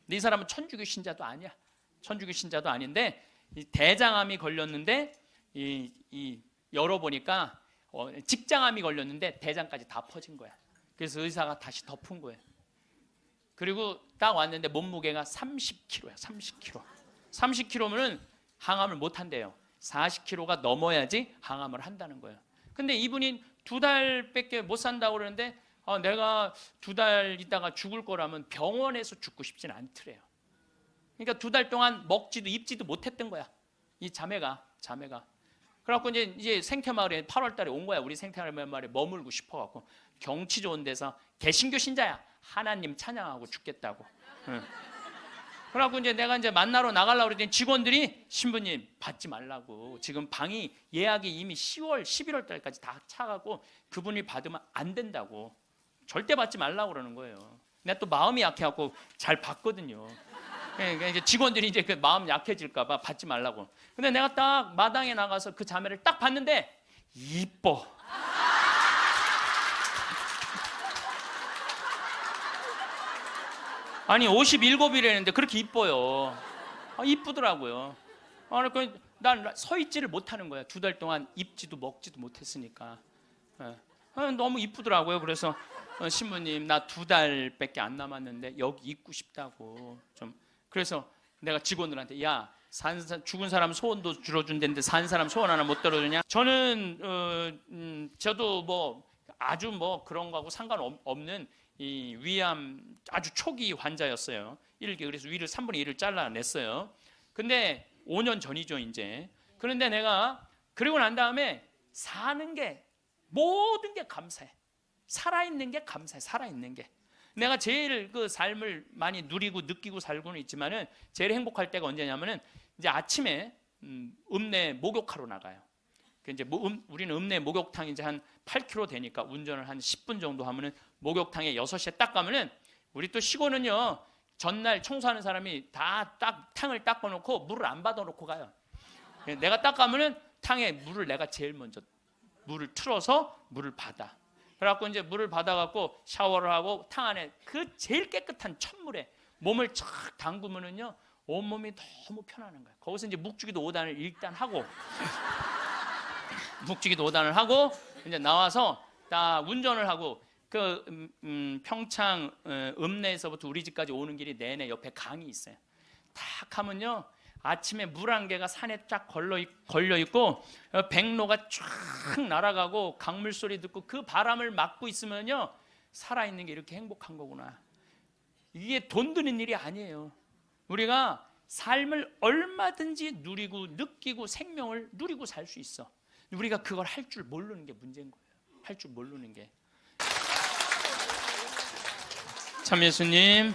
근데 이 사람은 천주교 신자도 아니야. 천주교 신자도 아닌데 이 대장암이 걸렸는데 이 열어보니까 직장암이 걸렸는데 대장까지 다 퍼진 거야. 그래서 의사가 다시 덮은 거예요. 그리고 딱 왔는데 몸무게가 30kg야. 30kg. 30kg면은 항암을 못 한대요. 40kg가 넘어야지 항암을 한다는 거예요. 근데 이분이 2달밖에 못 산다고 그러는데 내가 2달 있다가 죽을 거라면 병원에서 죽고 싶진 않더래요. 그러니까 2달 동안 먹지도 입지도 못했던 거야. 이 자매가. 그래갖고 이제 생태마을에 8월 달에 온 거야. 우리 생태마을에 머물고 싶어갖고. 경치 좋은 데서 개신교 신자야. 하나님 찬양하고 죽겠다고. 응. 그래갖고 내가 만나러 나가려고 그랬더니 직원들이 신부님 받지 말라고. 지금 방이 예약이 이미 10월, 11월 달까지 다 차가고 그분이 받으면 안 된다고. 절대 받지 말라고 그러는 거예요. 내가 또 마음이 약해갖고 잘 받거든요. 그러니까 이제 직원들이 그 마음 약해질까봐 받지 말라고. 근데 내가 딱 마당에 나가서 그 자매를 딱 봤는데 이뻐. 아니 57이라는데 그렇게 이뻐요. 이쁘더라고요. 난 서 있지를 못하는 거야. 2달 동안 입지도 먹지도 못했으니까. 너무 이쁘더라고요. 그래서 신부님 나 2달밖에 안 남았는데 여기 있고 싶다고 좀. 그래서 내가 직원들한테 야 죽은 사람 소원도 들어준다는데 산 사람 소원 하나 못 들어주냐? 저는 저도 뭐 아주 뭐 그런 거하고 상관없는 이 위암 아주 초기 환자였어요. 그래서 위를 3분의 1을 잘라냈어요. 근데 5년 전이죠 이제. 그런데 내가 그리고 난 다음에 사는 게 모든 게 감사해. 살아있는 게 감사해. 살아있는 게. 내가 제일 그 삶을 많이 누리고 느끼고 살고는 있지만은 제일 행복할 때가 언제냐면은 이제 아침에 읍내 목욕하러 나가요. 이제 우리는 읍내 목욕탕이 이제 한 8km 되니까 운전을 한 10분 정도 하면은 목욕탕에 6시에 딱 가면은 우리 또 시골은요 전날 청소하는 사람이 다 딱 탕을 닦아놓고 물을 안 받아놓고 가요. 내가 딱 가면은 탕에 물을 내가 제일 먼저 물을 틀어서 물을 받아. 그래갖고 이제 물을 받아갖고 샤워를 하고 탕 안에 그 제일 깨끗한 천물에 몸을 쫙 담그면은요 온몸이 너무 편안한 거야. 거기서 이제 묵주기도 5단을 일단 하고 이제 나와서 딱 운전을 하고 그 평창 읍내에서부터 우리 집까지 오는 길이 내내 옆에 강이 있어요. 딱 하면요 아침에 물 한 개가 산에 쫙 걸려 있고 백로가 쫙 날아가고 강물 소리 듣고 그 바람을 맞고 있으면요 살아있는 게 이렇게 행복한 거구나. 이게 돈 드는 일이 아니에요. 우리가 삶을 얼마든지 누리고 느끼고 생명을 누리고 살 수 있어. 우리가 그걸 할 줄 모르는 게 문제인 거예요. 할 줄 모르는 게. 참 예수님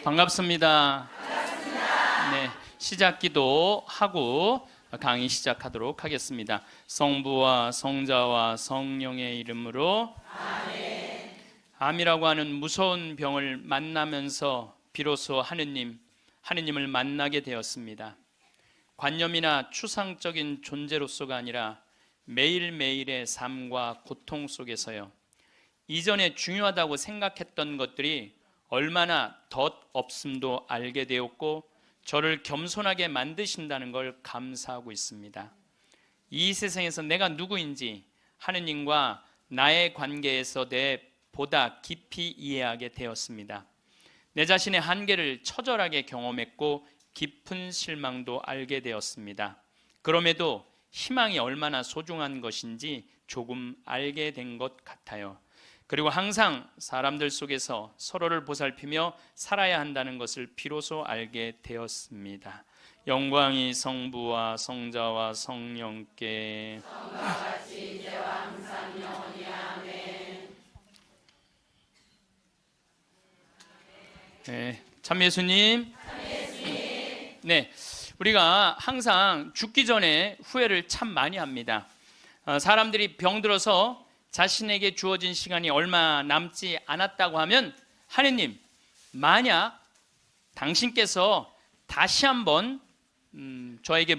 반갑습니다. 네, 시작기도 하고 강의 시작하도록 하겠습니다. 성부와 성자와 성령의 이름으로 아멘. 암이라고 하는 무서운 병을 만나면서 비로소 하느님을 만나게 되었습니다. 관념이나 추상적인 존재로서가 아니라 매일매일의 삶과 고통 속에서요. 이전에 중요하다고 생각했던 것들이 얼마나 덧없음도 알게 되었고 저를 겸손하게 만드신다는 걸 감사하고 있습니다. 이 세상에서 내가 누구인지 하느님과 나의 관계에서 보다 깊이 이해하게 되었습니다. 내 자신의 한계를 처절하게 경험했고 깊은 실망도 알게 되었습니다. 그럼에도 희망이 얼마나 소중한 것인지 조금 알게 된 것 같아요. 그리고 항상 사람들 속에서 서로를 보살피며 살아야 한다는 것을 비로소 알게 되었습니다. 영광이 성부와 성자와 성령께 성같이 이제와 항상 영원히 아멘. 네, 참 예수님. 네, 우리가 항상 죽기 전에 후회를 참 많이 합니다. 사람들이 병들어서 자신에게 주어진 시간이 얼마 남지 않았다고 하면 하느님, 만약 당신께서 다시 한번 저에게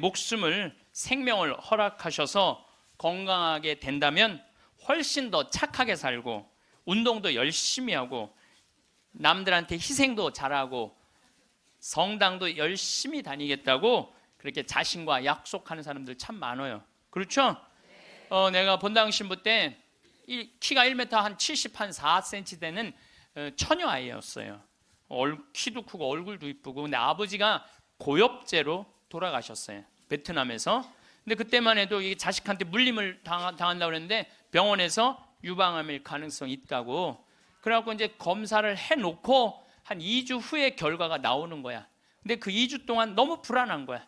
생명을 허락하셔서 건강하게 된다면 훨씬 더 착하게 살고 운동도 열심히 하고 남들한테 희생도 잘하고 성당도 열심히 다니겠다고 그렇게 자신과 약속하는 사람들 참 많아요. 그렇죠? 내가 본당 신부 때 키가 1m 한 70, 한 4cm 되는 처녀 아이였어요. 키도 크고 얼굴도 이쁘고. 근데 아버지가 고엽제로 돌아가셨어요, 베트남에서. 근데 그때만 해도 이 자식한테 물림을 당한다고 그랬는데 병원에서 유방암일 가능성이 있다고. 그래갖고 이제 검사를 해놓고 한 2주 후에 결과가 나오는 거야. 근데 그 2주 동안 너무 불안한 거야.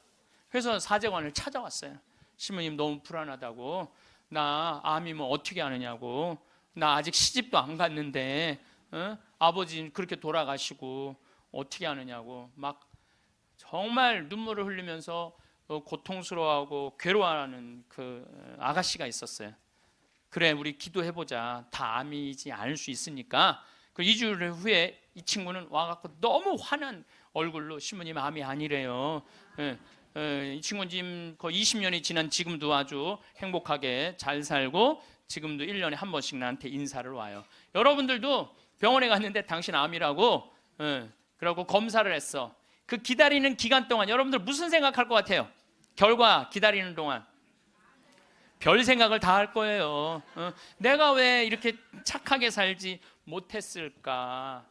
그래서 사제관을 찾아왔어요. 신부님 너무 불안하다고. 나 암이면 어떻게 하느냐고. 나 아직 시집도 안 갔는데 아버지 그렇게 돌아가시고 어떻게 하느냐고 막 정말 눈물을 흘리면서 고통스러워하고 괴로워하는 그 아가씨가 있었어요. 그래, 우리 기도해보자. 다 암이지 않을 수 있으니까. 그 2주 후에 이 친구는 와갖고 너무 화난 얼굴로 신부님 암이 아니래요. 이 친구는 지금 거의 20년이 지난 지금도 아주 행복하게 잘 살고 지금도 1년에 한 번씩 나한테 인사를 와요. 여러분들도 병원에 갔는데 당신 암이라고 그러고 검사를 했어. 그 기다리는 기간 동안 여러분들 무슨 생각할 것 같아요? 결과 기다리는 동안 별 생각을 다 할 거예요. 내가 왜 이렇게 착하게 살지 못했을까?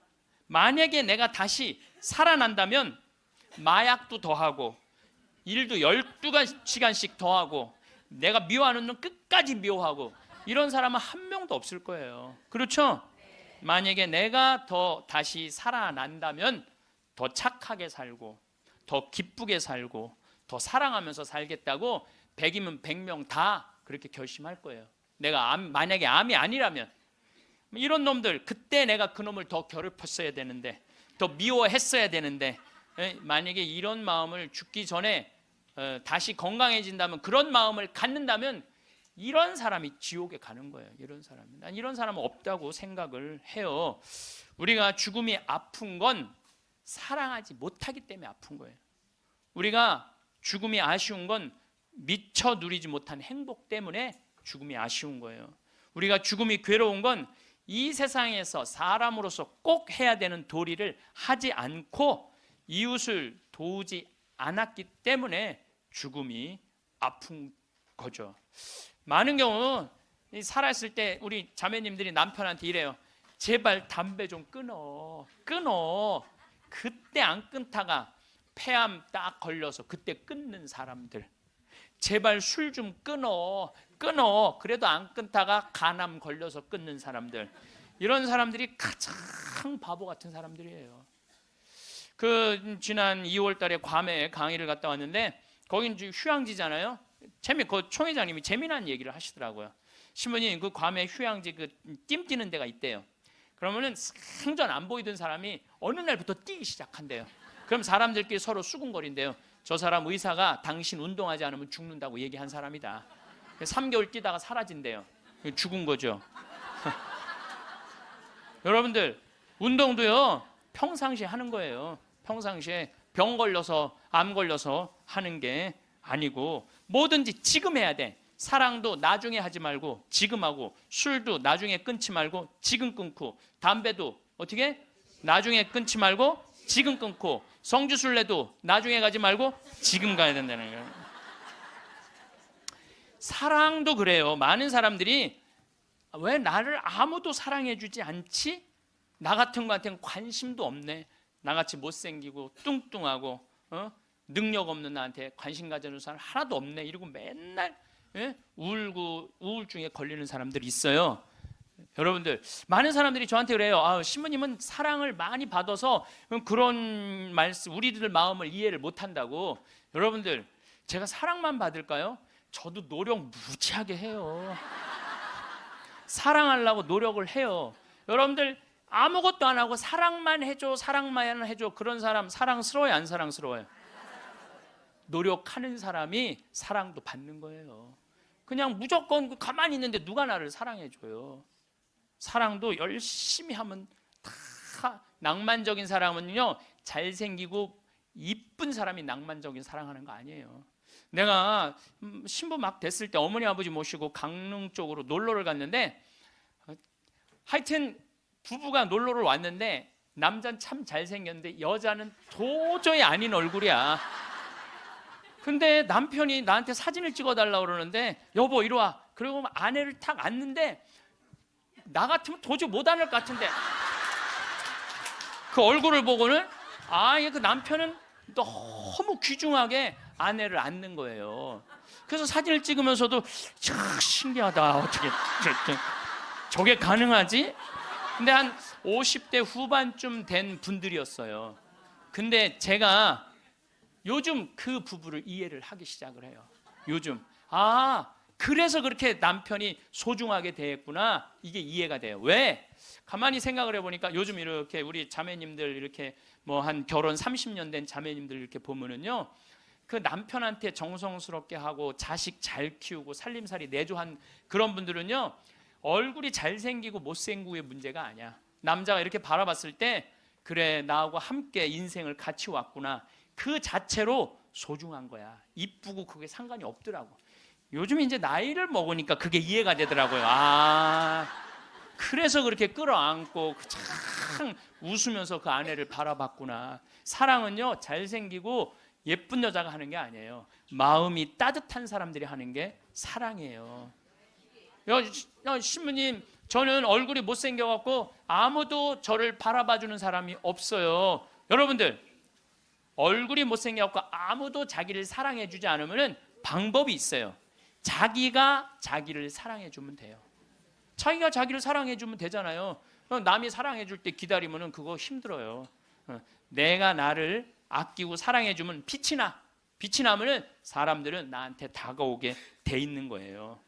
만약에 내가 다시 살아난다면 마약도 더하고 일도 12시간씩 더하고 내가 미워하는 놈 끝까지 미워하고 이런 사람은 한 명도 없을 거예요. 그렇죠? 만약에 내가 더 다시 살아난다면 더 착하게 살고 더 기쁘게 살고 더 사랑하면서 살겠다고 100이면 100명 다 그렇게 결심할 거예요. 내가 만약에 암이 아니라면. 이런 놈들, 그때 내가 그 놈을 더 괴롭혔어야 되는데 더 미워했어야 되는데 만약에 이런 마음을 죽기 전에 다시 건강해진다면, 그런 마음을 갖는다면 이런 사람이 지옥에 가는 거예요. 이런 사람이. 난 이런 사람은 없다고 생각을 해요. 우리가 죽음이 아픈 건 사랑하지 못하기 때문에 아픈 거예요. 우리가 죽음이 아쉬운 건 미처 누리지 못한 행복 때문에 죽음이 아쉬운 거예요. 우리가 죽음이 괴로운 건 이 세상에서 사람으로서 꼭 해야 되는 도리를 하지 않고 이웃을 도우지 않았기 때문에 죽음이 아픈 거죠. 많은 경우 살아있을 때 우리 자매님들이 남편한테 이래요. 제발 담배 좀 끊어. 그때 안 끊다가 폐암 딱 걸려서 그때 끊는 사람들. 제발 술 좀 끊어. 그래도 안 끊다가 간암 걸려서 끊는 사람들. 이런 사람들이 가장 바보 같은 사람들이에요. 그 지난 2월 달에 괌에 강의를 갔다 왔는데 거긴 휴양지잖아요. 그 총회장님이 재미난 얘기를 하시더라고요. 신부님, 그 괌에 휴양지 그 띠 뛰는 데가 있대요. 그러면은 생전 안 보이던 사람이 어느 날부터 뛰기 시작한대요. 그럼 사람들끼리 서로 수군거린대요. 저 사람 의사가 당신 운동하지 않으면 죽는다고 얘기한 사람이다. 3개월 뛰다가 사라진대요. 죽은 거죠. 여러분들, 운동도요 평상시에 하는 거예요. 평상시에 병 걸려서 암 걸려서 하는 게 아니고 뭐든지 지금 해야 돼. 사랑도 나중에 하지 말고 지금 하고, 술도 나중에 끊지 말고 지금 끊고, 담배도 어떻게 나중에 끊지 말고 지금 끊고, 성주순례도 나중에 가지 말고 지금 가야 된다는 거예요. 사랑도 그래요. 많은 사람들이 왜 나를 아무도 사랑해주지 않지? 나 같은 거한테는 관심도 없네. 나같이 못생기고 뚱뚱하고 능력 없는 나한테 관심 가져주는 사람 하나도 없네. 이러고 맨날 울고 우울증에 걸리는 사람들이 있어요. 여러분들, 많은 사람들이 저한테 그래요. 신부님은 사랑을 많이 받아서 그런 말씀, 우리들 마음을 이해를 못한다고. 여러분들, 제가 사랑만 받을까요? 저도 노력 무지하게 해요. 사랑하려고 노력을 해요. 여러분들, 아무것도 안 하고 사랑만 해줘, 사랑만 해줘. 그런 사람 사랑스러워요, 안 사랑스러워요? 노력하는 사람이 사랑도 받는 거예요. 그냥 무조건 가만히 있는데 누가 나를 사랑해줘요? 사랑도 열심히 하면 다. 낭만적인 사람은요, 잘생기고 이쁜 사람이 낭만적인 사랑하는 거 아니에요. 내가 신부 막 됐을 때 어머니 아버지 모시고 강릉 쪽으로 놀러를 갔는데, 하여튼 부부가 놀러를 왔는데 남자는 참 잘생겼는데 여자는 도저히 아닌 얼굴이야. 근데 남편이 나한테 사진을 찍어달라고 그러는데 여보 이리 와. 그리고 아내를 탁 안는데 나 같으면 도저히 못 안을 것 같은데 그 얼굴을 보고는 그 남편은 너무 귀중하게 아내를 안는 거예요. 그래서 사진을 찍으면서도 참 신기하다. 어떻게 저게 가능하지? 근데 한 50대 후반쯤 된 분들이었어요. 근데 제가 요즘 그 부부를 이해를 하기 시작을 해요. 요즘 그래서 그렇게 남편이 소중하게 대했구나. 이게 이해가 돼요. 왜? 가만히 생각을 해보니까 요즘 이렇게 우리 자매님들 이렇게 뭐 한 결혼 30년 된 자매님들 이렇게 보면은요, 그 남편한테 정성스럽게 하고 자식 잘 키우고 살림살이 내조한 그런 분들은요, 얼굴이 잘생기고 못생기고의 문제가 아니야. 남자가 이렇게 바라봤을 때 그래 나하고 함께 인생을 같이 왔구나. 그 자체로 소중한 거야. 이쁘고 그게 상관이 없더라고. 요즘 이제 나이를 먹으니까 그게 이해가 되더라고요. 그래서 그렇게 끌어안고 참 웃으면서 그 아내를 바라봤구나. 사랑은요, 잘생기고 예쁜 여자가 하는 게 아니에요. 마음이 따뜻한 사람들이 하는 게 사랑이에요. 신부님, 저는 얼굴이 못생겨갖고 아무도 저를 바라봐주는 사람이 없어요. 여러분들, 얼굴이 못생겨갖고 아무도 자기를 사랑해주지 않으면 방법이 있어요. 자기가 자기를 사랑해주면 돼요. 자기가 자기를 사랑해주면 되잖아요. 남이 사랑해줄 때 기다리면 그거 힘들어요. 내가 나를 아끼고 사랑해주면 빛이 나. 빛이 나면 사람들은 나한테 다가오게 돼 있는 거예요.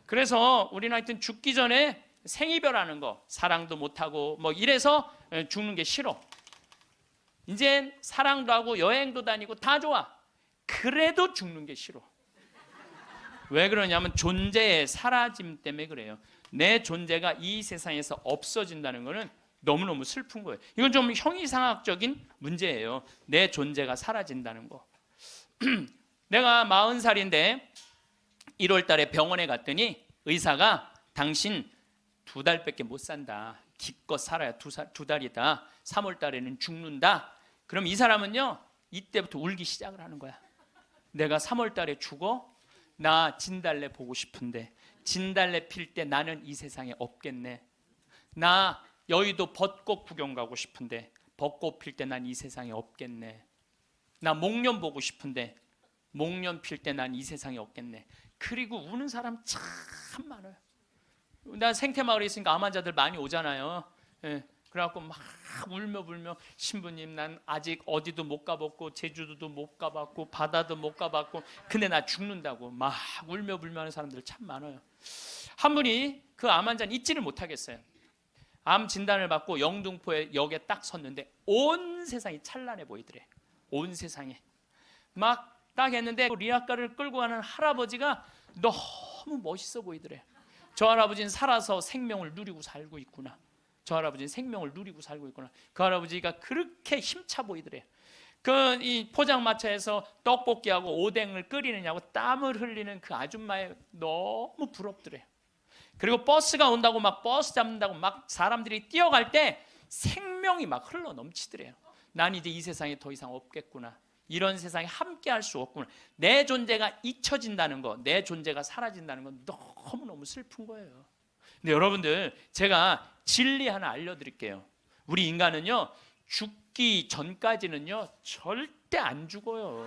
그래서 우리는 하여튼 죽기 전에 생이별하는 거, 사랑도 못하고 뭐 이래서 죽는 게 싫어. 이제 사랑도 하고 여행도 다니고 다 좋아. 그래도 죽는 게 싫어. 왜 그러냐면 존재의 사라짐 때문에 그래요. 내 존재가 이 세상에서 없어진다는 것은 너무너무 슬픈 거예요. 이건 좀 형이상학적인 문제예요. 내 존재가 사라진다는 거. 내가 40살인데 1월 달에 병원에 갔더니 의사가 당신 2달밖에 못 산다. 기껏 살아야 두 달이다. 3월 달에는 죽는다. 그럼 이 사람은요, 이때부터 울기 시작을 하는 거야. 내가 3월 달에 죽어? 나 진달래 보고 싶은데 진달래 필 때 나는 이 세상에 없겠네. 나 여의도 벚꽃 구경 가고 싶은데 벚꽃 필 때 난 이 세상에 없겠네. 나 목련 보고 싶은데 목련 필 때 난 이 세상에 없겠네. 그리고 우는 사람 참 많아요. 나 생태마을에 있으니까 암 환자들 많이 오잖아요. 그래갖고 막 울며 불며 신부님 난 아직 어디도 못 가봤고 제주도도 못 가봤고 바다도 못 가봤고 근데 나 죽는다고 막 울며 불며 하는 사람들 참 많아요. 한 분이 그 암 환자는 잊지를 못하겠어요. 암 진단을 받고 영등포에 역에 딱 섰는데 온 세상이 찬란해 보이더래. 온 세상에 막 딱 했는데 리아카를 끌고 가는 할아버지가 너무 멋있어 보이더래. 저 할아버지는 살아서 생명을 누리고 살고 있구나. 저 할아버지는 생명을 누리고 살고 있구나. 그 할아버지가 그렇게 힘차 보이더래. 이 포장마차에서 떡볶이하고 오뎅을 끓이느냐고 땀을 흘리는 그 아줌마에 너무 부럽더래. 그리고 버스가 온다고 막 버스 잡는다고 막 사람들이 뛰어갈 때 생명이 막 흘러 넘치더래요. 난 이제 이 세상에 더 이상 없겠구나. 이런 세상에 함께 할 수 없구나. 내 존재가 잊혀진다는 거, 내 존재가 사라진다는 건 너무너무 슬픈 거예요. 근데 여러분들, 제가 진리 하나 알려드릴게요. 우리 인간은요, 죽기 전까지는요 절대 안 죽어요.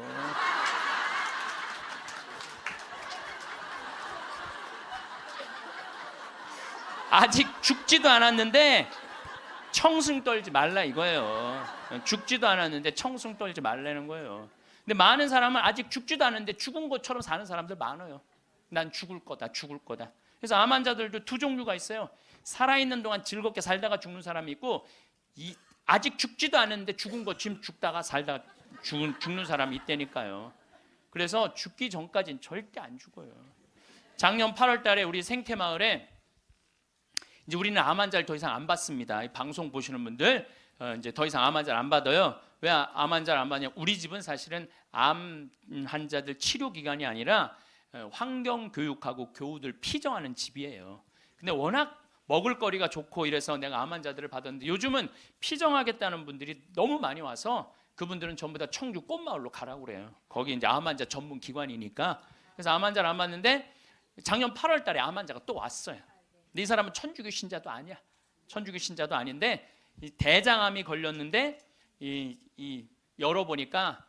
아직 죽지도 않았는데 청승 떨지 말라 이거예요. 죽지도 않았는데 청승 떨지 말라는 거예요. 근데 많은 사람은 아직 죽지도 않았는데 죽은 것처럼 사는 사람들 많아요. 난 죽을 거다, 죽을 거다. 그래서 암 환자들도 두 종류가 있어요. 살아있는 동안 즐겁게 살다가 죽는 사람이 있고, 아직 죽지도 않았는데 죽은 거 지금 죽다가 살다가 죽는 사람이 있다니까요. 그래서 죽기 전까지는 절대 안 죽어요. 작년 8월 달에 우리 생태마을에 이제 우리는 암 환자를 더 이상 안 받습니다. 이 방송 보시는 분들 이제 더 이상 암 환자를 안 받아요. 왜 암 환자를 안 받냐? 우리 집은 사실은 암 환자들 치료 기관이 아니라 환경 교육하고 교우들 피정하는 집이에요. 근데 워낙 먹을거리가 좋고 이래서 내가 암 환자들을 받았는데 요즘은 피정하겠다는 분들이 너무 많이 와서 그분들은 전부 다 청주 꽃마을로 가라고 그래요. 거기 이제 암 환자 전문 기관이니까. 그래서 암 환자를 안 봤는데 작년 8월 달에 암 환자가 또 왔어요. 근데 이 사람은 천주교 신자도 아니야. 천주교 신자도 아닌데 이 대장암이 걸렸는데 열어보니까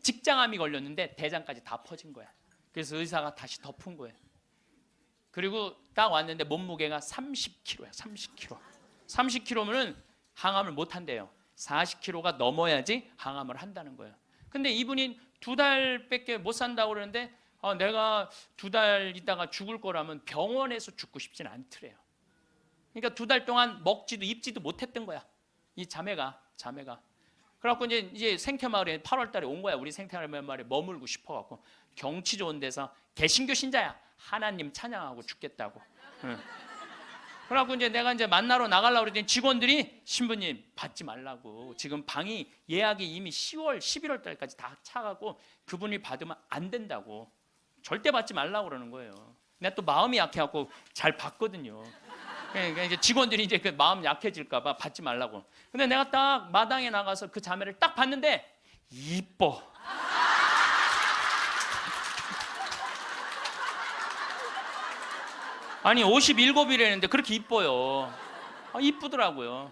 직장암이 걸렸는데 대장까지 다 퍼진 거야. 그래서 의사가 다시 덮은 거예요. 그리고 딱 왔는데 몸무게가 30kg야. 30kg. 30kg면은 항암을 못 한대요. 40kg가 넘어야지 항암을 한다는 거예요. 근데 이분이 2달밖에 못 산다고 그러는데 내가 2달 있다가 죽을 거라면 병원에서 죽고 싶진 않더래요. 그러니까 2달 동안 먹지도 입지도 못했던 거야. 이 자매가. 그래갖고 이제 생태마을에 8월 달에 온 거야. 우리 생태마을에 머물고 싶어갖고 경치 좋은 데서 개신교 신자야. 하나님 찬양하고 죽겠다고. 응. 그래갖고 이제 내가 이제 만나러 나가려고 그랬더니 직원들이 신부님 받지 말라고. 지금 방이 예약이 이미 10월, 11월 달까지 다 차가고 그분이 받으면 안 된다고. 절대 받지 말라고 그러는 거예요. 내가 또 마음이 약해갖고 잘 받거든요. 그러니까 이제 직원들이 이제 그 마음 약해질까봐 받지 말라고. 근데 내가 딱 마당에 나가서 그 자매를 딱 봤는데 이뻐. 아니 57이라는데 그렇게 이뻐요. 이쁘더라고요.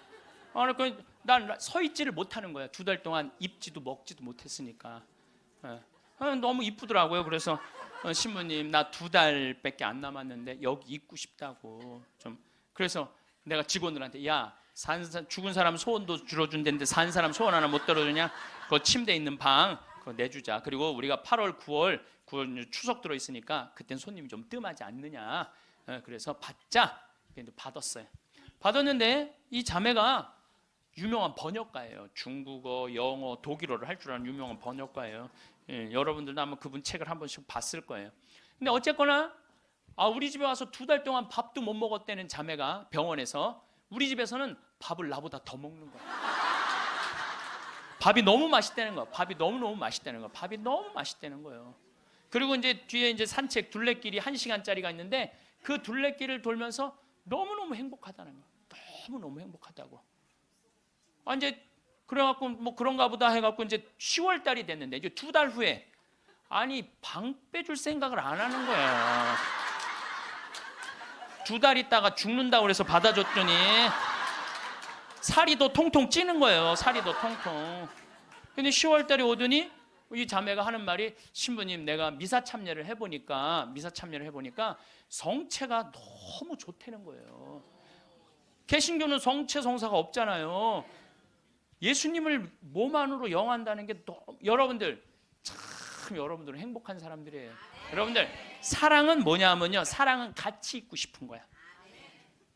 그러니까 난 서 있지를 못하는 거야. 2달 동안 입지도 먹지도 못했으니까. 너무 이쁘더라고요. 그래서 신부님 나 2달밖에 안 남았는데 여기 있고 싶다고 좀. 그래서 내가 직원들한테 야 죽은 사람 소원도 들어준다는데 산 사람 소원 하나 못 들어주냐? 그 침대 있는 방 그거 내주자. 그리고 우리가 8월 9월 추석 들어있으니까 그땐 손님이 좀 뜸하지 않느냐. 그래서 받자. 받았어요. 받았는데 이 자매가 유명한 번역가예요. 중국어, 영어, 독일어를 할 줄 아는 유명한 번역가예요. 여러분들도 아마 그분 책을 한 번씩 봤을 거예요. 근데 어쨌거나 우리 집에 와서 2달 동안 밥도 못 먹었다는 자매가 병원에서 우리 집에서는 밥을 나보다 더 먹는 거야. 밥이 너무 맛있다는 거야. 밥이 너무 맛있다는 거야. 밥이 너무 맛있다는 거예요. 그리고 이제 뒤에 이제 산책 둘레길이 1시간짜리가 있는데 그 둘레길을 돌면서 너무너무 행복하다는 거야. 너무너무 행복하다고. 이제 그래갖고 뭐 그런가 보다 해갖고 이제 10월 달이 됐는데 이제 2달 후에 방 빼줄 생각을 안 하는 거야. 2달 있다가 죽는다고 그래서 받아줬더니 살이 더 통통 찌는 거예요. 살이 더 통통. 근데 10월 달에 오더니 이 자매가 하는 말이 신부님 내가 미사 참여를 해보니까 성체가 너무 좋다는 거예요. 개신교는 성체 성사가 없잖아요. 예수님을 몸 안으로 영한다는 게 여러분들 참 여러분들은 행복한 사람들이에요. 여러분들 사랑은 뭐냐면요. 사랑은 같이 있고 싶은 거야.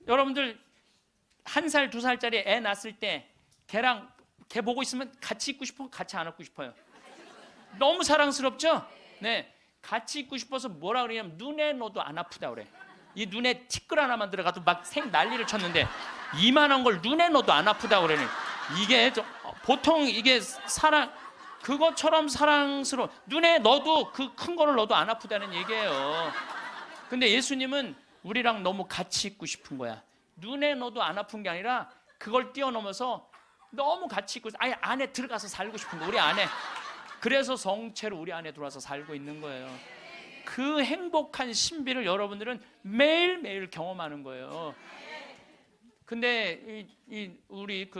여러분들 1살, 2살짜리 애 낳았을 때 걔 보고 있으면 같이 있고 싶어? 같이 안 안고 싶어요? 너무 사랑스럽죠? 네, 같이 있고 싶어서 뭐라 그러냐면 눈에 넣어도 안 아프다 그래. 이 눈에 티끌 하나만 들어가도 막 난리를 쳤는데 이만한 걸 눈에 넣어도 안 아프다 그러니 이게 보통 이게 그것처럼 사랑스러워. 눈에 넣어도 그 큰 거를 넣어도 안 아프다는 얘기예요. 근데 예수님은 우리랑 너무 같이 있고 싶은 거야. 눈에 넣어도 안 아픈 게 아니라 그걸 뛰어넘어서 너무 같이 있고 아예 안에 들어가서 살고 싶은 거. 우리 안에. 그래서 성체로 우리 안에 들어와서 살고 있는 거예요. 그 행복한 신비를 여러분들은 매일매일 경험하는 거예요. 근데 우리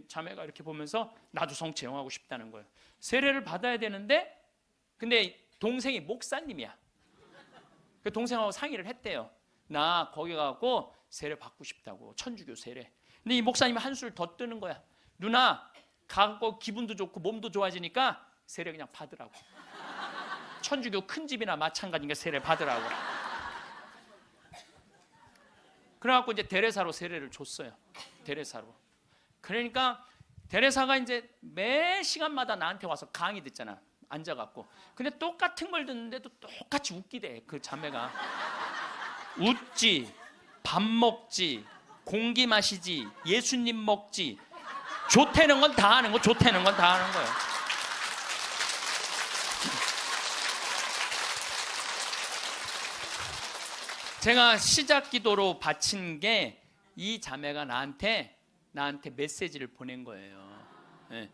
자매가 이렇게 보면서 나도 성체 영하고 싶다는 거예요. 세례를 받아야 되는데 근데 동생이 목사님이야. 그 동생하고 상의를 했대요. 나 거기 가고 세례 받고 싶다고. 천주교 세례. 근데 이 목사님이 한술 더 뜨는 거야. 누나 가고 기분도 좋고 몸도 좋아지니까 세례 그냥 받으라고. 천주교 큰 집이나 마찬가지니까 세례 받으라고. 그래갖고 이제 데레사로 세례를 줬어요. 데레사로. 그러니까 데레사가 이제 매 시간마다 나한테 와서 강의 듣잖아. 앉아갖고. 근데 똑같은 걸 듣는데도 똑같이 웃기대. 그 자매가. 웃지, 밥 먹지, 공기 마시지, 예수님 먹지. 좋다는 건 다 하는 거, 좋다는 건 다 하는 거예요. 제가 시작 기도로 바친 게 이 자매가 나한테 메시지를 보낸 거예요. 네.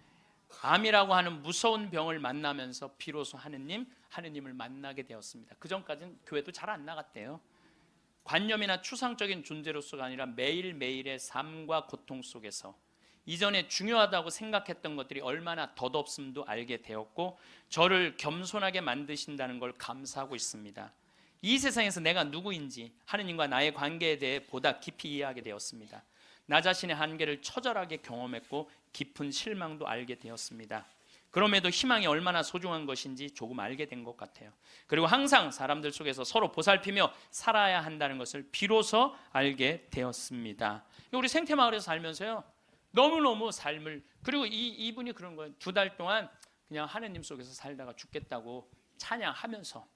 암이라고 하는 무서운 병을 만나면서 비로소 하느님을 만나게 되었습니다. 그 전까지는 교회도 잘 안 나갔대요. 관념이나 추상적인 존재로서가 아니라 매일매일의 삶과 고통 속에서 이전에 중요하다고 생각했던 것들이 얼마나 덧없음도 알게 되었고, 저를 겸손하게 만드신다는 걸 감사하고 있습니다. 이 세상에서 내가 누구인지 하느님과 나의 관계에 대해 보다 깊이 이해하게 되었습니다. 나 자신의 한계를 처절하게 경험했고 깊은 실망도 알게 되었습니다. 그럼에도 희망이 얼마나 소중한 것인지 조금 알게 된 것 같아요. 그리고 항상 사람들 속에서 서로 보살피며 살아야 한다는 것을 비로소 알게 되었습니다. 우리 생태마을에서 살면서요, 너무너무 삶을, 그리고 이분이 그런 거예요. 2달 동안 그냥 하느님 속에서 살다가 죽겠다고 찬양하면서,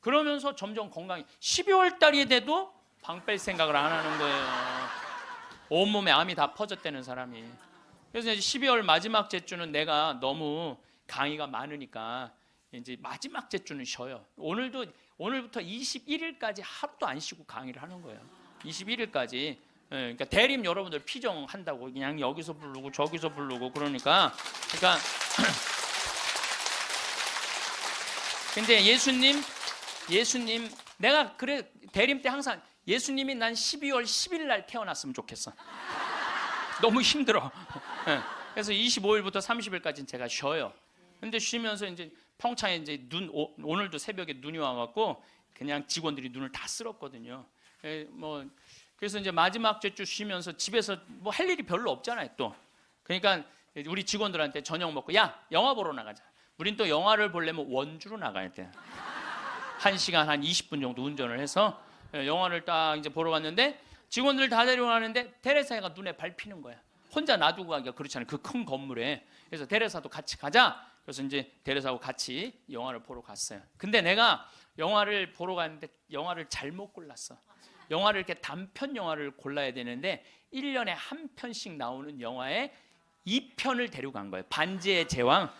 그러면서 점점 건강이, 12월 달이 돼도 방 뺄 생각을 안 하는 거예요. 온몸에 암이 다 퍼졌다는 사람이. 그래서 이제 12월 마지막 제주는 내가 너무 강의가 많으니까 이제 마지막 제주는 쉬어요. 오늘부터 21일까지 하루도 안 쉬고 강의를 하는 거예요. 21일까지. 그러니까 대림 여러분들 피정한다고 그냥 여기서 부르고 저기서 부르고 그러니까 근데 예수님 내가 그래 대림 때 항상 예수님이 난 12월 10일 날 태어났으면 좋겠어. 너무 힘들어. 그래서 25일부터 30일까지는 제가 쉬어요. 근데 쉬면서 이제 평창에 이제 오늘도 새벽에 눈이 와갖고 그냥 직원들이 눈을 다 쓸었거든요. 그래서 이제 마지막 주 쉬면서 집에서 뭐 할 일이 별로 없잖아요, 또. 그러니까 우리 직원들한테 저녁 먹고, 야, 영화 보러 나가자. 우린 또 영화를 보려면 원주로 나가야 돼. 1시간 한 20분 정도 운전을 해서 영화를 딱 이제 보러 갔는데, 직원들 다 데려가는데 테레사가 눈에 밟히는 거야. 혼자 놔두고 가기가 그렇잖아요, 그 큰 건물에. 그래서 테레사도 같이 가자. 그래서 이제 테레사하고 같이 영화를 보러 갔어요. 근데 내가 영화를 보러 갔는데 영화를 잘못 골랐어. 영화를 이렇게 단편 영화를 골라야 되는데 1년에 한 편씩 나오는 영화에 2편을 데려간 거예요. 반지의 제왕,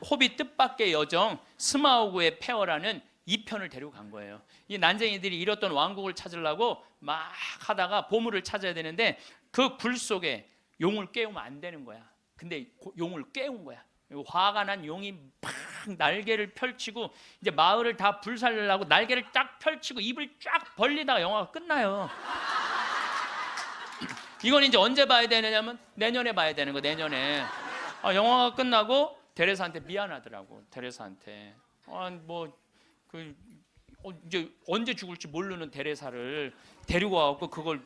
호빗 뜻밖의 여정, 스마우그의 폐허라는 2편을 데려간 거예요. 이 난쟁이들이 잃었던 왕국을 찾으려고 막 하다가 보물을 찾아야 되는데 그 굴 속에 용을 깨우면 안 되는 거야. 근데 용을 깨운 거야. 화가 난 용이 막 날개를 펼치고 이제 마을을 다 불살려고 날개를 쫙 펼치고 입을 쫙 벌리다가 영화가 끝나요. 이건 이제 언제 봐야 되느냐면 내년에 봐야 되는 거, 내년에. 영화가 끝나고 데레사한테 미안하더라고. 데레사한테 이제 언제 죽을지 모르는 데레사를 데리고 와갖고 그걸,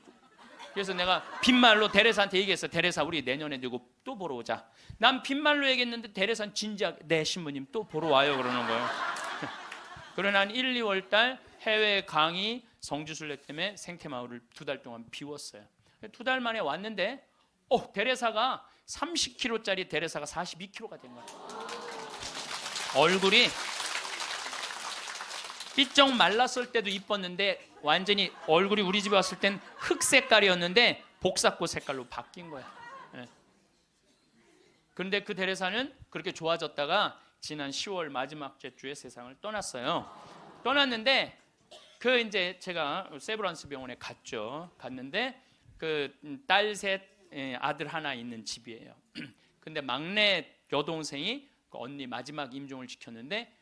그래서 내가 빈말로 데레사한테 얘기했어. 데레사, 우리 내년에 누구 또 보러 오자. 난 빈말로 얘기했는데 데레사는 진지하게, 네 신부님 또 보러 와요 그러는 거예요. 그러나 한 1, 2월 달 해외 강의 성지순례 때문에 생태마을을 2달 동안 비웠어요. 2달 만에 왔는데 데레사가 30kg짜리 데레사가 42kg가 된 거예요. 얼굴이 삐쩍 말랐을 때도 이뻤는데 완전히 얼굴이 우리 집에 왔을 땐 흑 색깔이었는데 복사꽃 색깔로 바뀐 거야. 그런데 그 데레사는 그렇게 좋아졌다가 지난 10월 마지막 주에 세상을 떠났어요. 떠났는데 그 이제 제가 세브란스 병원에 갔는데 그 딸 셋, 아들 하나 있는 집이에요. 근데 막내 여동생이 그 언니 마지막 임종을 지켰는데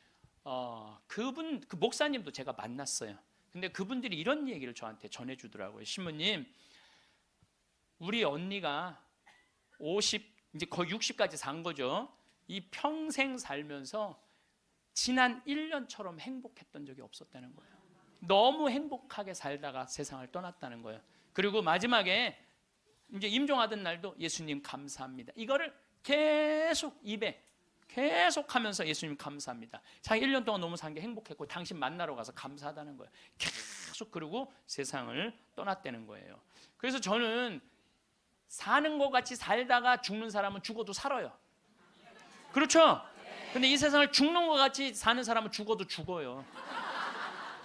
그 목사님도 제가 만났어요. 근데 그분들이 이런 얘기를 저한테 전해주더라고요. 신부님, 우리 언니가 50, 이제 거의 60까지 산 거죠. 이 평생 살면서 지난 1년처럼 행복했던 적이 없었다는 거예요. 너무 행복하게 살다가 세상을 떠났다는 거예요. 그리고 마지막에 이제 임종하던 날도 예수님 감사합니다. 이거를 계속 입에 계속 하면서 예수님 감사합니다. 자기 1년 동안 너무 산 게 행복했고 당신 만나러 가서 감사하다는 거예요. 계속. 그러고 세상을 떠났다는 거예요. 그래서 저는 사는 것 같이 살다가 죽는 사람은 죽어도 살아요. 그렇죠? 근데 이 세상을 죽는 것 같이 사는 사람은 죽어도 죽어요.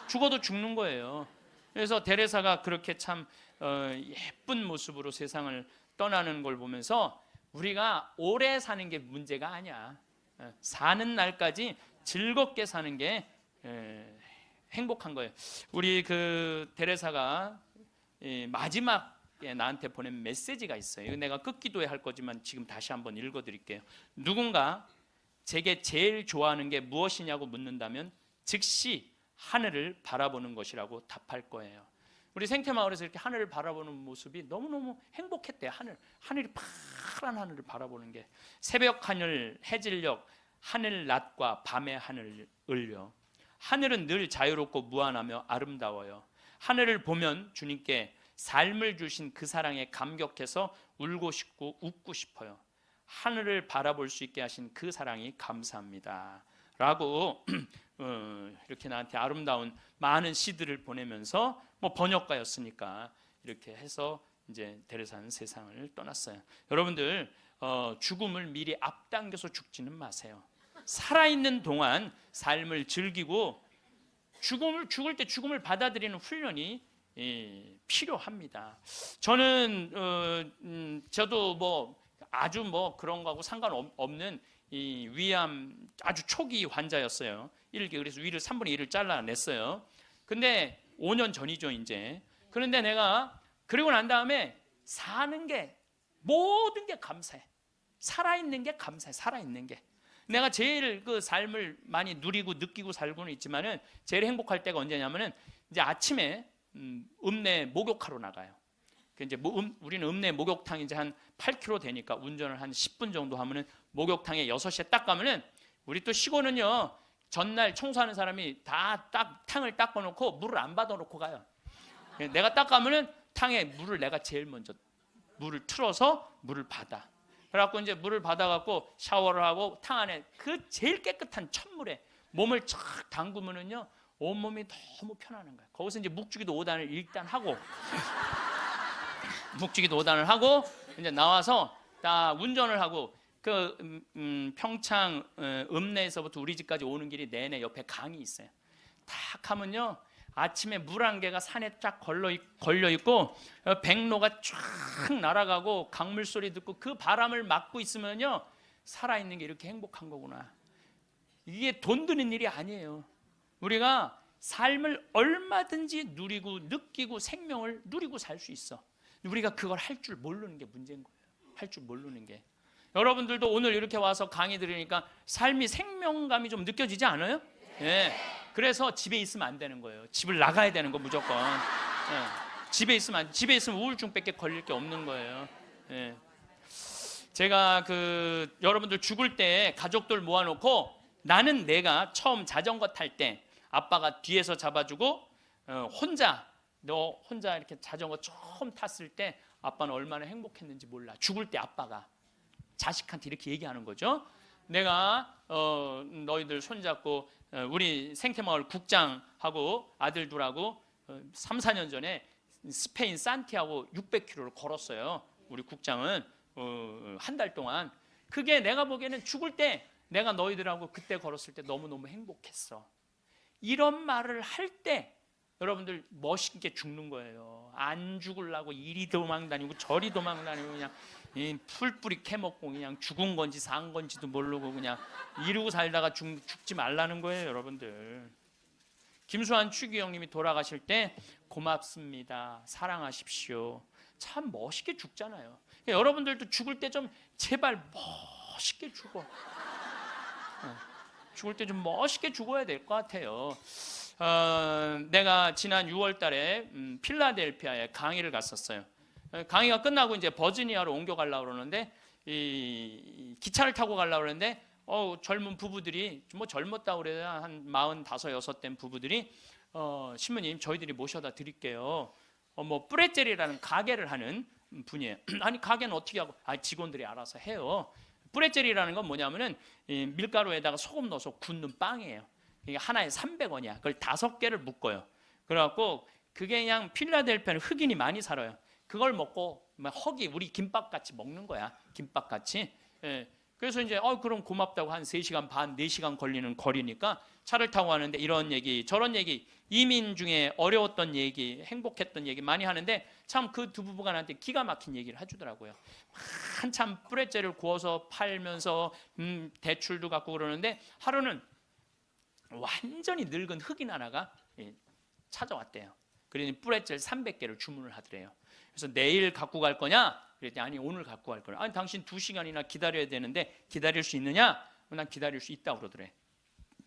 죽어도 죽는 거예요. 그래서 데레사가 그렇게 참 예쁜 모습으로 세상을 떠나는 걸 보면서 우리가 오래 사는 게 문제가 아니야. 사는 날까지 즐겁게 사는 게 행복한 거예요. 우리 그 데레사가 마지막에 나한테 보낸 메시지가 있어요. 이거 내가 끝기도에 할 거지만 지금 다시 한번 읽어드릴게요. 누군가 제게 제일 좋아하는 게 무엇이냐고 묻는다면 즉시 하늘을 바라보는 것이라고 답할 거예요. 우리 생태마을에서 이렇게 하늘을 바라보는 모습이 너무너무 행복했대요. 하늘이 파란 하늘을 바라보는 게. 새벽 하늘, 해질녘, 하늘 낮과 밤의 하늘을요. 하늘은 늘 자유롭고 무한하며 아름다워요. 하늘을 보면 주님께 삶을 주신 그 사랑에 감격해서 울고 싶고 웃고 싶어요. 하늘을 바라볼 수 있게 하신 그 사랑이 감사합니다 라고 이렇게 나한테 아름다운 많은 시들을 보내면서 뭐 번역가였으니까 이렇게 해서 이제 데레사는 세상을 떠났어요. 여러분들 죽음을 미리 앞당겨서 죽지는 마세요. 살아있는 동안 삶을 즐기고 죽을 때 죽음을 받아들이는 훈련이 필요합니다. 저는 저도 뭐 아주 뭐 그런 거하고 상관없는 이 위암 아주 초기 환자였어요. 그래서 위를 3분의 1을 잘라냈어요. 근데 5년 전이죠 이제. 그런데 내가 그리고 난 다음에 사는 게 모든 게 감사해. 살아있는 게 감사해. 살아있는 게. 내가 제일 그 삶을 많이 누리고 느끼고 살고는 있지만은 제일 행복할 때가 언제냐면은 이제 아침에 읍내 목욕하러 나가요. 이제 우리는 읍내 목욕탕이 이제 한 8km 되니까 운전을 한 10분 정도 하면은 목욕탕에 6시에 딱 가면은 우리 또 시골은요 전날 청소하는 사람이 다 탕을 닦아놓고 물을 안 받아놓고 가요. 내가 딱 가면은 탕에 물을 내가 제일 먼저 물을 틀어서 물을 받아. 그래갖고 이제 물을 받아갖고 샤워를 하고 탕 안에 그 제일 깨끗한 찬물에 몸을 쫙 담그면은요 온몸이 너무 편안한 거예요. 거기서 이제 묵주기도 5단을 일단 하고 묵주기도 5단을 하고 이제 나와서 다 운전을 하고 그 평창 읍내에서부터 우리 집까지 오는 길이 내내 옆에 강이 있어요. 딱 하면요 아침에 물 한 개가 산에 쫙 걸려 있고 백로가 쫙 날아가고 강물 소리 듣고 그 바람을 맞고 있으면요 살아있는 게 이렇게 행복한 거구나. 이게 돈 드는 일이 아니에요. 우리가 삶을 얼마든지 누리고 느끼고 생명을 누리고 살 수 있어. 우리가 그걸 할 줄 모르는 게 문제인 거예요. 할 줄 모르는 게. 여러분들도 오늘 이렇게 와서 강의 들으니까 삶이 생명감이 좀 느껴지지 않아요? 네. 그래서 집에 있으면 안 되는 거예요. 집을 나가야 되는 거 무조건. 네. 집에 있으면 우울증밖에 걸릴 게 없는 거예요. 네. 제가 여러분들 죽을 때 가족들 모아놓고 나는 내가 처음 자전거 탈 때 아빠가 뒤에서 잡아주고 너 혼자 이렇게 자전거 처음 탔을 때 아빠는 얼마나 행복했는지 몰라. 죽을 때 아빠가 자식한테 이렇게 얘기하는 거죠. 내가 너희들 손잡고 우리 생태마을 국장하고 아들 둘하고 3, 4년 전에 스페인 산티아고 600km를 걸었어요. 우리 국장은 한 달 동안. 그게 내가 보기에는 죽을 때 내가 너희들하고 그때 걸었을 때 너무너무 행복했어. 이런 말을 할 때 여러분들 멋있게 죽는 거예요. 안 죽으려고 이리 도망다니고 저리 도망다니고 그냥 풀뿌리 캐먹고 그냥 죽은 건지 산 건지도 모르고 그냥 이러고 살다가 죽지 말라는 거예요. 여러분들. 김수환 추기경님이 돌아가실 때 고맙습니다. 사랑하십시오. 참 멋있게 죽잖아요. 여러분들도 죽을 때 좀 제발 멋있게 죽어. 죽을 때 좀 멋있게 죽어야 될 것 같아요. 내가 지난 6월 달에 필라델피아에 강의를 갔었어요. 강의가 끝나고 이제 버지니아로 옮겨가려고 그러는데 기차를 타고 가려고 그러는데 젊은 부부들이 뭐 젊었다고 그래야 한 45, 6 된 부부들이 신부님 저희들이 모셔다 드릴게요. 뭐 뿌레젤이라는 가게를 하는 분이에요. 아니 가게는 어떻게 하고? 직원들이 알아서 해요. 뿌레젤이라는 건 뭐냐면은 밀가루에다가 소금 넣어서 굽는 빵이에요. 이게 하나에 300원이야. 그걸 5개를 묶어요. 그래갖고 그게 그냥 필라델피아는 흑인이 많이 살아요. 그걸 먹고 우리 김밥 같이 먹는 거야. 김밥 같이. 예. 그래서 이제 그럼 고맙다고 한 3시간 반, 4시간 걸리는 거리니까 차를 타고 가는데 이런 얘기, 저런 얘기, 이민 중에 어려웠던 얘기, 행복했던 얘기 많이 하는데 참 그 두 부부가 나한테 기가 막힌 얘기를 해주더라고요. 한참 뿌레째를 구워서 팔면서 대출도 갖고 그러는데 하루는 완전히 늙은 흑인 하나가 찾아왔대요. 그러니 프레첼 300개를 주문을 하더래요. 그래서 내일 갖고 갈 거냐? 그랬더니 아니 오늘 갖고 갈 거야. 아니 당신 2시간이나 기다려야 되는데 기다릴 수 있느냐? 난 기다릴 수 있다고 그러더래.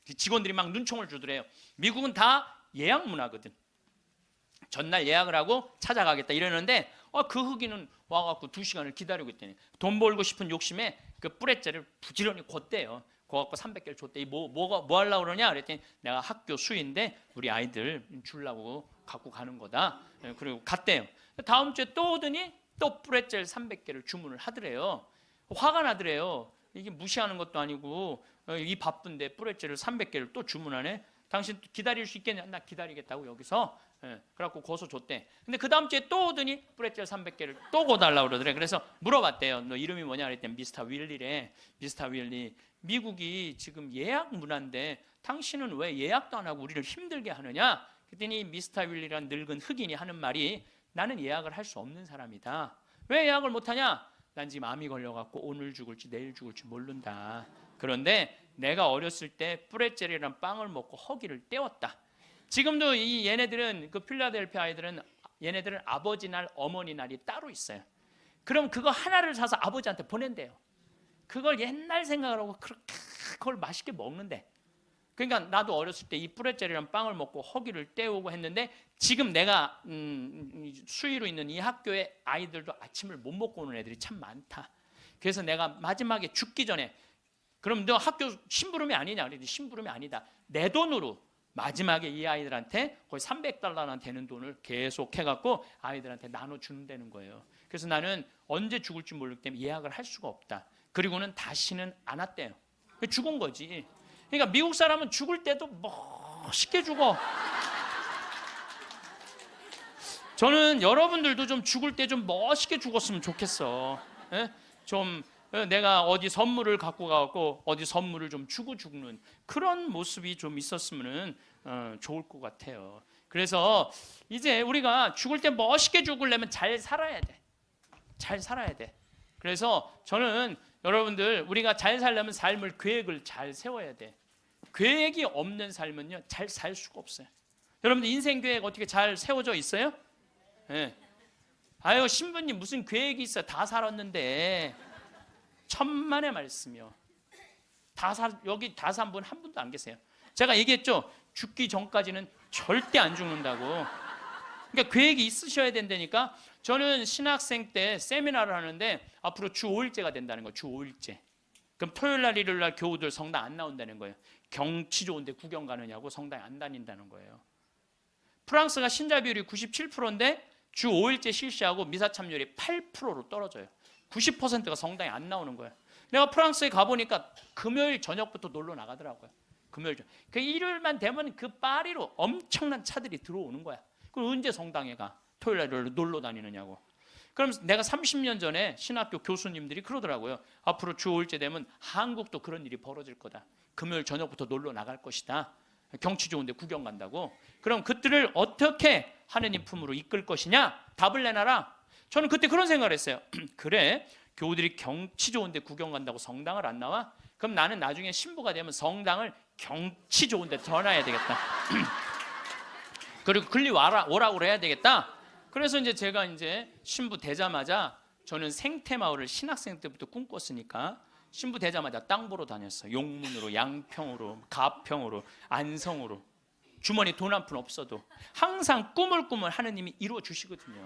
직원들이 막 눈총을 주더래요. 미국은 다 예약 문화거든. 전날 예약을 하고 찾아가겠다 이러는데 그 흑인은 와갖고 2시간을 기다리고 있더니 돈 벌고 싶은 욕심에 그 프레첼을 부지런히 걷대요. 그거 갖고 300개를 줬대. 뭐 하려고 그러냐? 그랬더니 내가 학교 수인데 우리 아이들 주려고 갖고 가는 거다. 그리고 갔대요. 다음 주에 또 오더니 또 프레첼 300개를 주문을 하더래요. 화가 나더래요. 이게 무시하는 것도 아니고 이 바쁜데 프레첼을 300개를 또 주문하네. 당신 기다릴 수 있겠냐? 나 기다리겠다고 여기서. 그래갖고 고소 줬대. 근데 그 다음 주에 또 오더니 프레첼 300개를 또 고달라고 그러더래. 그래서 물어봤대요. 너 이름이 뭐냐? 그랬더니 미스터 윌리래. 미스터 윌리. 미국이 지금 예약 문화인데 당신은 왜 예약도 안 하고 우리를 힘들게 하느냐? 그랬더니 미스터 윌리란 늙은 흑인이 하는 말이 나는 예약을 할 수 없는 사람이다. 왜 예약을 못하냐? 난 지금 암이 걸려갖고 오늘 죽을지 내일 죽을지 모른다. 그런데 내가 어렸을 때 프레첼이란 빵을 먹고 허기를 때웠다. 지금도 이 얘네들은 그 필라델피아 아이들은 얘네들은 아버지 날 어머니 날이 따로 있어요. 그럼 그거 하나를 사서 아버지한테 보낸대요. 그걸 옛날 생각을 하고 그걸 맛있게 먹는데. 그러니까 나도 어렸을 때 이 프레첼이란 빵을 먹고 허기를 때우고 했는데 지금 내가 수의로 있는 이 학교에 아이들도 아침을 못 먹고 오는 애들이 참 많다. 그래서 내가 마지막에 죽기 전에 그럼 너 학교 심부름이 아니냐? 그랬더니 심부름이 아니다. 내 돈으로 마지막에 이 아이들한테 거의 $300나 되는 돈을 계속 해갖고 아이들한테 나눠주는다는 거예요. 그래서 나는 언제 죽을지 모르기 때문에 예약을 할 수가 없다. 그리고는 다시는 안 왔대요. 죽은 거지. 그러니까 미국 사람은 죽을 때도 멋있게 죽어. 저는 여러분들도 좀 죽을 때 좀 멋있게 죽었으면 좋겠어. 좀 내가 어디 선물을 갖고 가고 어디 선물을 좀 주고 죽는 그런 모습이 좀 있었으면 좋을 것 같아요. 그래서 이제 우리가 죽을 때 멋있게 죽으려면 잘 살아야 돼. 잘 살아야 돼. 그래서 저는 여러분들 우리가 잘 살려면 삶을 계획을 잘 세워야 돼. 계획이 없는 삶은요 잘 살 수가 없어요. 여러분들 인생 계획 어떻게 잘 세워져 있어요? 네. 아유 신부님 무슨 계획이 있어? 다 살았는데. 천만의 말씀이요. 여기 다 산 분 한 분도 안 계세요. 제가 얘기했죠. 죽기 전까지는 절대 안 죽는다고. 그러니까 계획이 있으셔야 된다니까. 저는 신학생 때 세미나를 하는데 앞으로 주 5일제가 된다는 거예요. 주 5일제. 그럼 토요일 날 일요일 날 교우들 성당 안 나온다는 거예요. 경치 좋은데 구경 가느냐고 성당에 안 다닌다는 거예요. 프랑스가 신자 비율이 97%인데 주 5일제 실시하고 미사 참여율이 8%로 떨어져요. 90%가 성당에 안 나오는 거예요. 내가 프랑스에 가보니까 금요일 저녁부터 놀러 나가더라고요. 금요일 저녁. 그 일요일만 되면 그 파리로 엄청난 차들이 들어오는 거야. 그럼 언제 성당에 가? 토요일 날 놀러 다니느냐고. 그럼 내가 30년 전에 신학교 교수님들이 그러더라고요. 앞으로 주 5일째 되면 한국도 그런 일이 벌어질 거다. 금요일 저녁부터 놀러 나갈 것이다. 경치 좋은데 구경 간다고. 그럼 그들을 어떻게 하느님 품으로 이끌 것이냐? 답을 내놔라. 저는 그때 그런 생각을 했어요. 그래, 교우들이 경치 좋은데 구경 간다고 성당을 안 나와? 그럼 나는 나중에 신부가 되면 성당을 경치 좋은데 전화해야 되겠다. 그리고 글리 오라고 해야 되겠다. 그래서 이제 제가 이제 신부 되자마자 저는 생태마을을 신학생 때부터 꿈꿨으니까 신부 되자마자 땅 보러 다녔어요. 용문으로, 양평으로, 가평으로, 안성으로. 주머니 돈 한 푼 없어도 항상 꿈을 하느님이 이루어 주시거든요.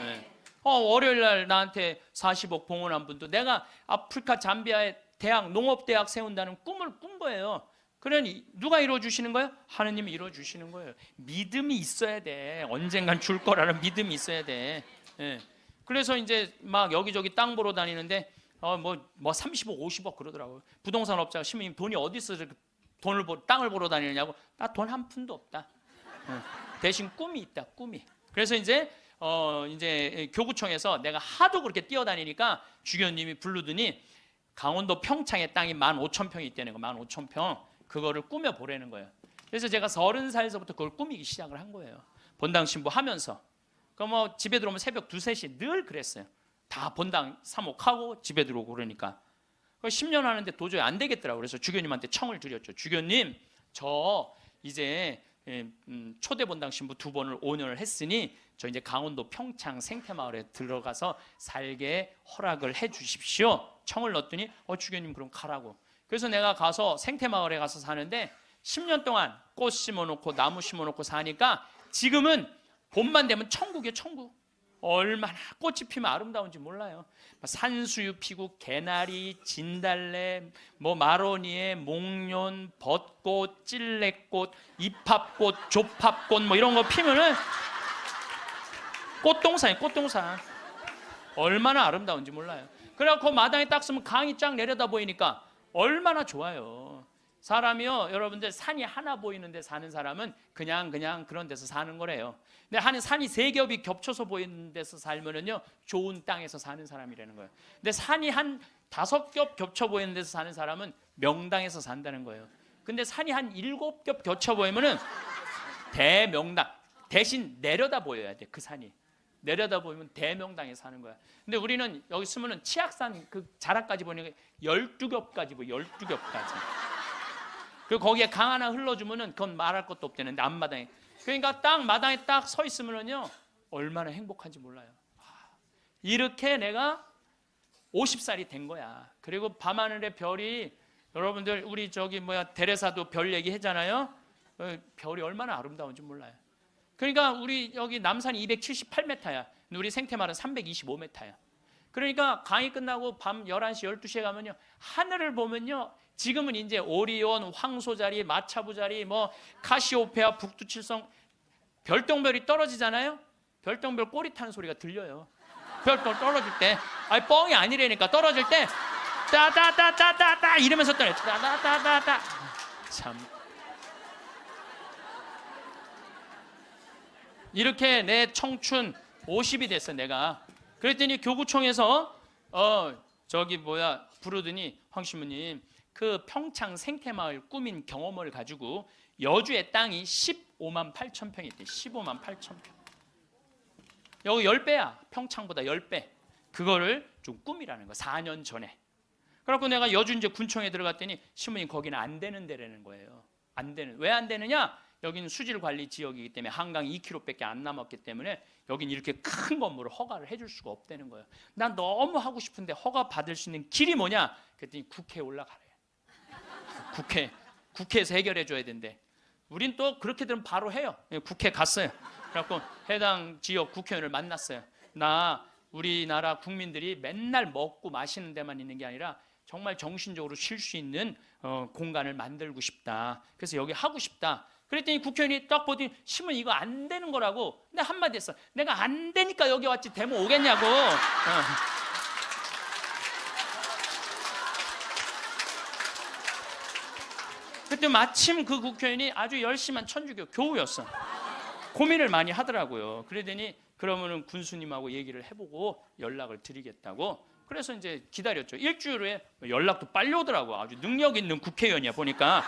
네. 월요일 날 나한테 40억 봉헌한 분도 내가 아프리카 잠비아에 농업대학 세운다는 꿈을 꾼 거예요. 그러니 누가 이루어 주시는 거예요? 하느님이 이루어 주시는 거예요. 믿음이 있어야 돼. 언젠간 줄 거라는 믿음이 있어야 돼. 예. 그래서 이제 막 여기저기 땅 보러 다니는데 뭐 30억, 50억 그러더라고요. 부동산 업자가 신부님 돈이 어디 있어 땅을 보러 다니느냐고. 나 돈 한 푼도 없다. 예. 대신 꿈이 있다. 꿈이. 그래서 이제 교구청에서 내가 하도 그렇게 뛰어다니니까 주교님이 부르더니 강원도 평창에 땅이 15,000평이 있다는 거. 15,000평. 그거를 꾸며 보라는 거예요. 그래서 제가 30살에서부터 그걸 꾸미기 시작을 한 거예요. 본당 신부 하면서. 그럼 뭐 집에 들어오면 새벽 2, 3시 늘 그랬어요. 다 본당 사목하고 집에 들어오고 그러니까. 10년 하는데 도저히 안 되겠더라고요. 그래서 주교님한테 청을 드렸죠. 주교님, 저 이제 초대 본당 신부 2번을 5년을 했으니 저 이제 강원도 평창 생태마을에 들어가서 살게 허락을 해 주십시오. 청을 넣었더니 주교님 그럼 가라고. 그래서 내가 가서 생태마을에 가서 사는데 10년 동안 꽃 심어놓고 나무 심어놓고 사니까 지금은 봄만 되면 천국이에요. 천국. 얼마나 꽃이 피면 아름다운지 몰라요. 산수유 피고 개나리, 진달래, 마로니에, 목련, 벚꽃, 찔레꽃, 이팝꽃, 조팝꽃 이런 거 피면은 꽃동산이에요. 꽃동산. 얼마나 아름다운지 몰라요. 그래갖고 마당에 딱 서면 강이 쫙 내려다 보이니까 얼마나 좋아요. 사람이요, 여러분들 산이 하나 보이는 데 사는 사람은 그냥 그런 데서 사는 거래요. 근데 산이 3겹이 겹쳐서 보이는 데서 살면은요 좋은 땅에서 사는 사람이라는 거예요. 근데 산이 한 5겹 겹쳐 보이는 데서 사는 사람은 명당에서 산다는 거예요. 근데 산이 한 7겹 겹쳐 보이면은 대명당, 대신 내려다 보여야 돼. 그 산이 내려다 보이면 대명당에 사는 거야. 근데 우리는 여기 쓰면은 치악산 그 자락까지 보니까 12겹까지 보여. 12겹까지. 그리고 거기에 강 하나 흘러주면은 그건 말할 것도 없대는데 앞마당에. 그러니까 딱 마당에 딱 서 있으면은요 얼마나 행복한지 몰라요. 이렇게 내가 50살이 된 거야. 그리고 밤하늘의 별이, 여러분들 우리 데레사도 별 얘기 했잖아요. 별이 얼마나 아름다운지 몰라요. 그러니까 우리 여기 남산이 278m야. 우리 생태마을은 325m야. 그러니까 강의 끝나고 밤 11시, 12시에 가면요 하늘을 보면요 지금은 이제 오리온, 황소자리, 마차부자리, 카시오페아, 북두칠성, 별똥별이 떨어지잖아요. 별똥별 꼬리 타는 소리가 들려요. 별똥 떨어질 때, 뻥이 아니라니까. 떨어질 때 따다다다다다 이러면서 떨어요. 따다다다다. 참. 이렇게 내 청춘 50이 됐어 내가. 그랬더니 교구청에서 부르더니 황 신부님 그 평창 생태마을 꾸민 경험을 가지고 여주의 땅이 15만 8천 평이 있대. 15만 8천 평. 여기 10배야. 평창보다 10배. 그거를 좀 꾸미라는 거. 4년 전에. 그래갖고 내가 여주 이제 군청에 들어갔더니 신부님 거기는 안 되는 데라는 거예요. 안 되는. 왜 안 되느냐? 여기는 수질관리 지역이기 때문에 한강 2km밖에 안 남았기 때문에 여긴 이렇게 큰 건물을 허가를 해줄 수가 없다는 거예요. 난 너무 하고 싶은데 허가 받을 수 있는 길이 뭐냐? 그랬더니 국회에 올라가래. 국회에서 해결해 줘야 된대. 우린 또 그렇게 되면 바로 해요. 국회 갔어요. 그래갖고 해당 지역 국회의원을 만났어요. 나 우리나라 국민들이 맨날 먹고 마시는 데만 있는 게 아니라 정말 정신적으로 쉴 수 있는 공간을 만들고 싶다. 그래서 여기 하고 싶다. 그랬더니 국회의원이 딱 보더니 신부님 이거 안 되는 거라고. 근데 한마디 했어. 내가 안 되니까 여기 왔지 데모 오겠냐고. 그때 마침 그 국회의원이 아주 열심한 천주교 교우였어. 고민을 많이 하더라고요. 그러더니 그러면은 군수님하고 얘기를 해보고 연락을 드리겠다고. 그래서 이제 기다렸죠. 일주일 후에 연락도 빨리 오더라고. 아주 능력 있는 국회의원이야 보니까.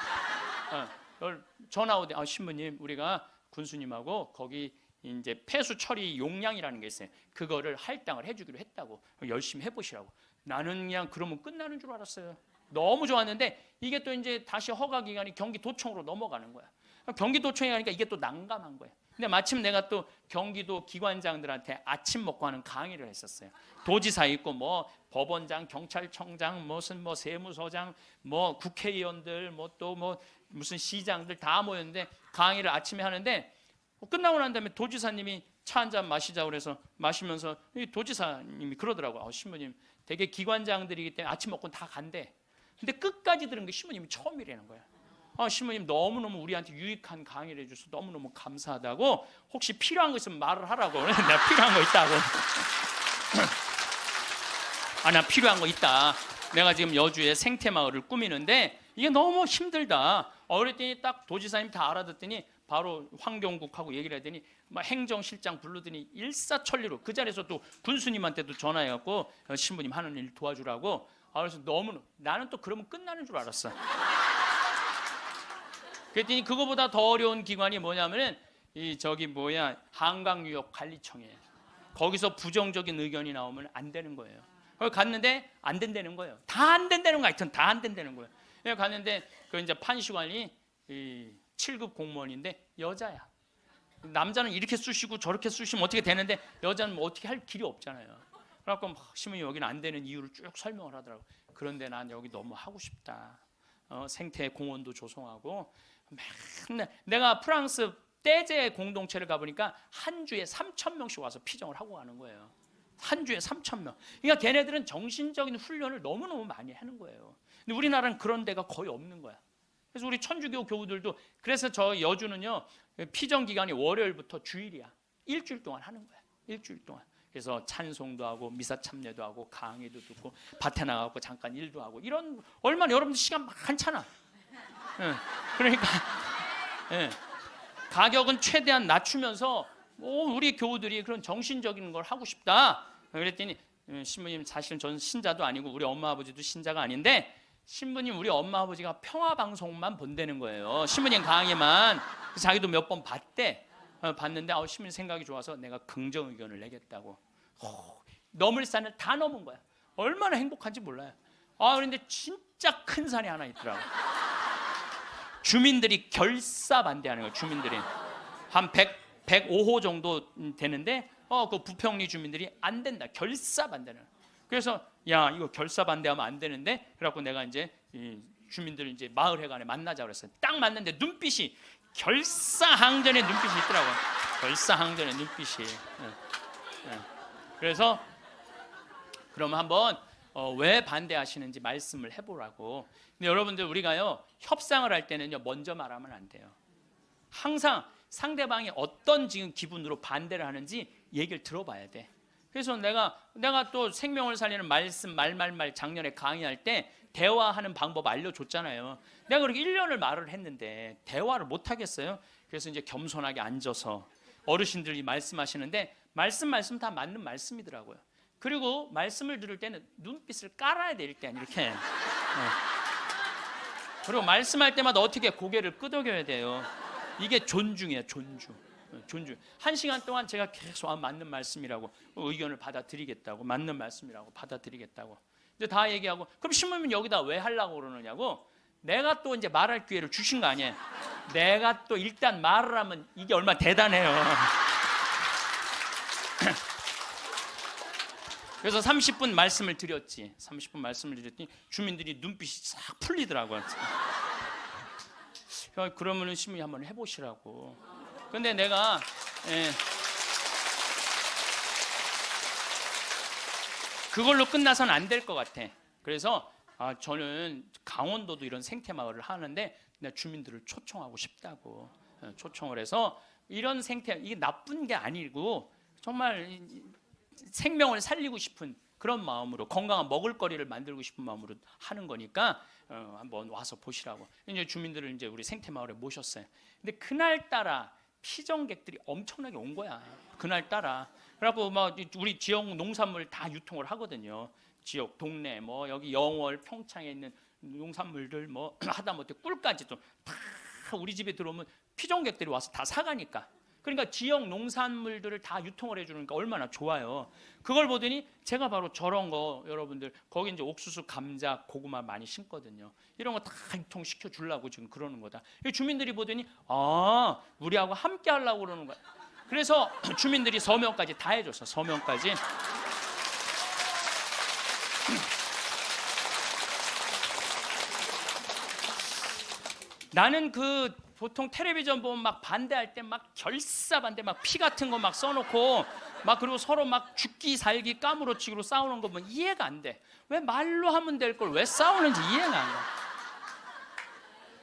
전화 오대. 신부님 우리가 군수님하고 거기 이제 폐수 처리 용량이라는 게 있어요. 그거를 할당을 해주기로 했다고. 열심히 해보시라고. 나는 그냥 그러면 끝나는 줄 알았어요. 너무 좋았는데 이게 또 이제 다시 허가 기간이 경기도청으로 넘어가는 거야. 경기도청에 가니까 이게 또 난감한 거야. 근데 마침 내가 또 경기도 기관장들한테 아침 먹고 하는 강의를 했었어요. 도지사 있고 법원장, 경찰청장, 무슨 세무서장, 국회의원들, 무슨 시장들 다 모였는데 강의를 아침에 하는데 끝나고 난 다음에 도지사님이 차 한 잔 마시자고 그래서 마시면서 이 도지사님이 그러더라고. 신부님 되게 기관장들이기 때문에 아침 먹고 다 간대. 근데 끝까지 들은 게 신부님이 처음이라는 거야. 신부님 너무너무 우리한테 유익한 강의를 해줘서 너무너무 감사하다고. 혹시 필요한 거 있으면 말을 하라고. 내가 필요한 거 있다고. 나 필요한 거 있다. 내가 지금 여주에 생태마을을 꾸미는데 이게 너무 힘들다. 그랬더니 딱 도지사님 다 알아듣더니 바로 환경국하고 얘기를 하더니 행정실장 부르더니 일사천리로 그 자리에서 또 군수님한테도 전화해갖고 신부님 하는 일 도와주라고. 그래서 너무 나는 또 그러면 끝나는 줄 알았어. 그랬더니 그거보다 더 어려운 기관이 뭐냐면은 한강유역관리청이에요. 거기서 부정적인 의견이 나오면 안 되는 거예요. 거기 갔는데 안 된다는 거예요. 다 안 된다는 거 하여튼 다 안 된다는 거예요. 갔는데 그 이제 판시관이 7급 공무원인데 여자야. 남자는 이렇게 쑤시고 저렇게 쑤시면 어떻게 되는데 여자는 뭐 어떻게 할 길이 없잖아요. 그래갖고 신부님 여기는 안 되는 이유를 쭉 설명을 하더라고. 그런데 난 여기 너무 하고 싶다. 생태 공원도 조성하고 맨날 내가 프랑스 떼제 공동체를 가보니까 한 주에 3,000명씩 와서 피정을 하고 가는 거예요. 한 주에 3,000명. 그러니까 걔네들은 정신적인 훈련을 너무너무 많이 하는 거예요. 근데 우리나라는 그런 데가 거의 없는 거야. 그래서 우리 천주교 교우들도 그래서 저 여주는요 피정 기간이 월요일부터 주일이야. 일주일 동안 하는 거야. 일주일 동안. 그래서 찬송도 하고 미사 참례도 하고 강의도 듣고 밭에 나가고 잠깐 일도 하고 이런 얼마나 여러분들 시간 많잖아. 그러니까 가격은 최대한 낮추면서 우리 교우들이 그런 정신적인 걸 하고 싶다. 그랬더니 신부님 사실은 저는 신자도 아니고 우리 엄마 아버지도 신자가 아닌데 신부님 우리 엄마 아버지가 평화방송만 본다는 거예요. 신부님 강의만. 자기도 몇 번 봤대. 봤는데 신부님 생각이 좋아서 내가 긍정 의견을 내겠다고. 넘을 산을 다 넘은 거야. 얼마나 행복한지 몰라요. 그런데 진짜 큰 산이 하나 있더라고. 주민들이 결사 반대하는 거예요. 주민들이 한 105호 정도 되는데 그 부평리 주민들이 안 된다. 결사 반대는. 그래서 야 이거 결사 반대하면 안 되는데 그래갖고 내가 이제 주민들 이제 마을회관에 만나자 그랬어요. 딱 만났는데 눈빛이 결사항전의 눈빛이 있더라고요. 결사항전의 눈빛이. 그래서 그러면 한번 왜 반대하시는지 말씀을 해보라고. 근데 여러분들 우리가요 협상을 할 때는요 먼저 말하면 안 돼요. 항상 상대방이 어떤 지금 기분으로 반대를 하는지 얘기를 들어봐야 돼. 그래서 내가 또 생명을 살리는 말씀 말 작년에 강의할 때 대화하는 방법 알려줬잖아요. 내가 그렇게 1년을 말을 했는데 대화를 못 하겠어요. 그래서 이제 겸손하게 앉아서 어르신들이 말씀하시는데 말씀 다 맞는 말씀이더라고요. 그리고 말씀을 들을 때는 눈빛을 깔아야 돼. 일단 이렇게. 그리고 말씀할 때마다 어떻게 고개를 끄덕여야 돼요. 이게 존중이에요. 존중. 1시간 동안 제가 계속 맞는 말씀이라고 의견을 받아들이겠다고 맞는 말씀이라고 받아들이겠다고. 이제 다 얘기하고 그럼 신부님 여기다 왜 하려고 그러느냐고. 내가 또 이제 말할 기회를 주신 거 아니에요. 내가 또 일단 말을 하면 이게 얼마나 대단해요. 그래서 30분 말씀을 드렸지. 30분 말씀을 드렸더니 주민들이 눈빛이 싹 풀리더라고요. 그러면은 신부님 한번 해보시라고. 근데 내가 그걸로 끝나서는 안 될 것 같아. 그래서 저는 강원도도 이런 생태마을을 하는데 내가 주민들을 초청하고 싶다고 초청을 해서 이런 생태 이게 나쁜 게 아니고 정말 생명을 살리고 싶은 그런 마음으로 건강한 먹을거리를 만들고 싶은 마음으로 하는 거니까 한번 와서 보시라고. 이제 주민들을 이제 우리 생태마을에 모셨어요. 근데 그날따라 피정객들이 엄청나게 온 거야. 그날따라. 그래갖고 막 우리 지역 농산물 다 유통을 하거든요. 지역 동네 뭐 여기 영월 평창에 있는 농산물들 뭐 하다못해 꿀까지도 다 우리 집에 들어오면 피정객들이 와서 다 사가니까. 그러니까 지역 농산물들을 다 유통을 해주니까 얼마나 좋아요. 그걸 보더니 제가 바로 저런 거 여러분들 거기 이제 옥수수, 감자, 고구마 많이 심거든요. 이런 거 다 유통시켜 주려고 지금 그러는 거다. 주민들이 보더니 우리하고 함께 하려고 그러는 거야. 그래서 주민들이 서명까지 다 해줬어. 서명까지. 나는 보통 텔레비전 보면 막 반대할 때 막 결사 반대 막 피 같은 거 막 써놓고 막 그리고 서로 막 죽기 살기 까무러치기로 싸우는 거 보면 이해가 안 돼. 왜 말로 하면 될 걸 왜 싸우는지 이해가 안 가.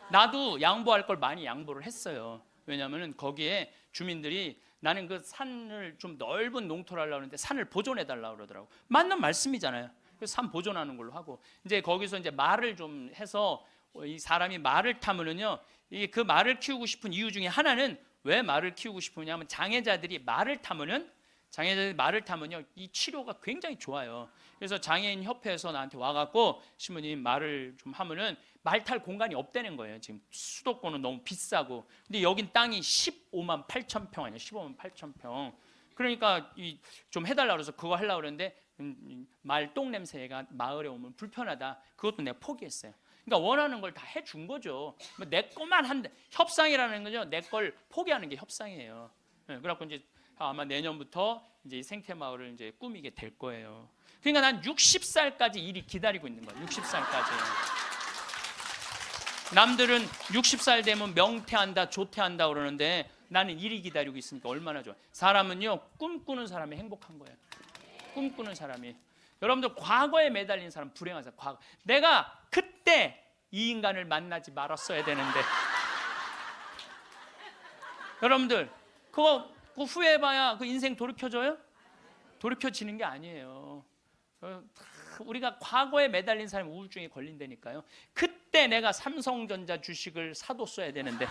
나도 양보할 걸 많이 양보를 했어요. 왜냐하면 거기에 주민들이 나는 그 산을 좀 넓은 농토를 하려고 하는데 산을 보존해 달라고 그러더라고. 맞는 말씀이잖아요. 그래서 산 보존하는 걸로 하고 이제 거기서 이제 말을 좀 해서 이 사람이 말을 타면은요, 그 말을 키우고 싶은 이유 중에 하나는 왜 말을 키우고 싶으냐면 장애자들이 말을 타면은 이 치료가 굉장히 좋아요. 그래서 장애인 협회에서 나한테 와갖고 신부님 말을 좀 하면은 말 탈 공간이 없다는 거예요. 지금 수도권은 너무 비싸고 근데 여긴 땅이 15만 8천 평 아니에요. 15만 8천 평. 그러니까 좀 해달라고 그래서 그거 하려고 그랬는데 말 똥 냄새가 마을에 오면 불편하다. 그것도 내가 포기했어요. 그러니까 원하는 걸 다 해준 거죠. 내 것만 한데 협상이라는 거죠. 내 걸 포기하는 게 협상이에요. 그래갖고 이제 아마 내년부터 이제 생태마을을 이제 꾸미게 될 거예요. 그러니까 난 60살까지 일이 기다리고 있는 거예요. 60살까지. 남들은 60살 되면 명퇴한다, 조퇴한다 그러는데 나는 일이 기다리고 있으니까 얼마나 좋아. 사람은요, 꿈꾸는 사람이 행복한 거예요. 꿈꾸는 사람이. 여러분들 과거에 매달린 사람 불행한 사람. 과거. 내가 그때 이 인간을 만나지 말았어야 되는데. 여러분들 그거 후회해봐야 그 인생 돌이켜져요? 돌이켜지는 게 아니에요. 우리가 과거에 매달린 사람이 우울증에 걸린다니까요. 그때 내가 삼성전자 주식을 사뒀어야 되는데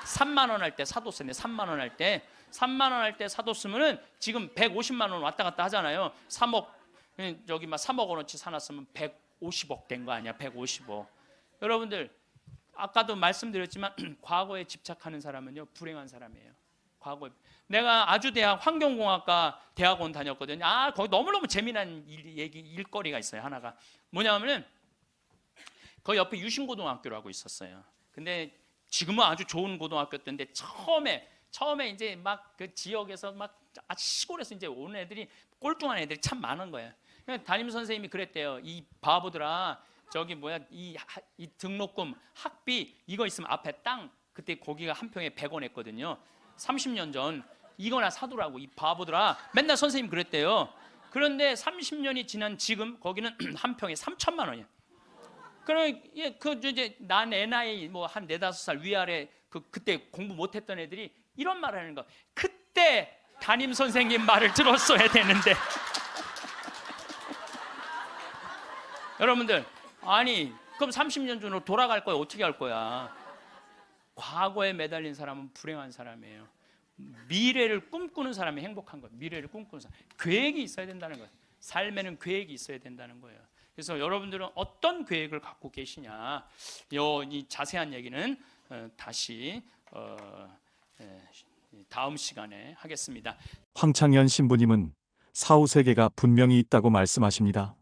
3만 원 할 때 사뒀어요. 3만 원 할 때 3만 원 할 때 사뒀으면은 지금 150만 원 왔다 갔다 하잖아요. 3억 여기 막 3억 원어치 사놨으면 150억 된 거 아니야? 150억. 여러분들 아까도 말씀드렸지만 과거에 집착하는 사람은요 불행한 사람이에요. 과거에 내가 아주대학 환경공학과 대학원 다녔거든요. 거기 너무너무 재미난 일거리가 있어요. 하나가 뭐냐면은 거기 옆에 유신고등학교라고 있었어요. 근데 지금은 아주 좋은 고등학교였는데 처음에 이제 막 그 지역에서 막 시골에서 이제 온 애들이 꼴뚱한 애들이 참 많은 거예요. 담임 선생님이 그랬대요. 이 바보들아, 저기 뭐야 이 등록금 학비 이거 있으면 앞에 땅 그때 거기가 한 평에 100원 했거든요. 30년 전 이거나 사두라고 이 바보들아. 맨날 선생님 그랬대요. 그런데 30년이 지난 지금 거기는 한 평에 3천만 원이야. 그럼 그 이제 난 애 나이 뭐 한 4-5살 위아래 그때 공부 못했던 애들이 이런 말을 하는 거. 그때 담임 선생님 말을 들었어야 되는데. 여러분들 아니 그럼 30년 전으로 돌아갈 거야? 어떻게 할 거야? 과거에 매달린 사람은 불행한 사람이에요. 미래를 꿈꾸는 사람이 행복한 거예요. 미래를 꿈꾸는 사람. 계획이 있어야 된다는 거예요. 삶에는 계획이 있어야 된다는 거예요. 그래서 여러분들은 어떤 계획을 갖고 계시냐? 이 자세한 얘기는 다시 다음 시간에 하겠습니다. 황창현 신부님은 사후세계가 분명히 있다고 말씀하십니다.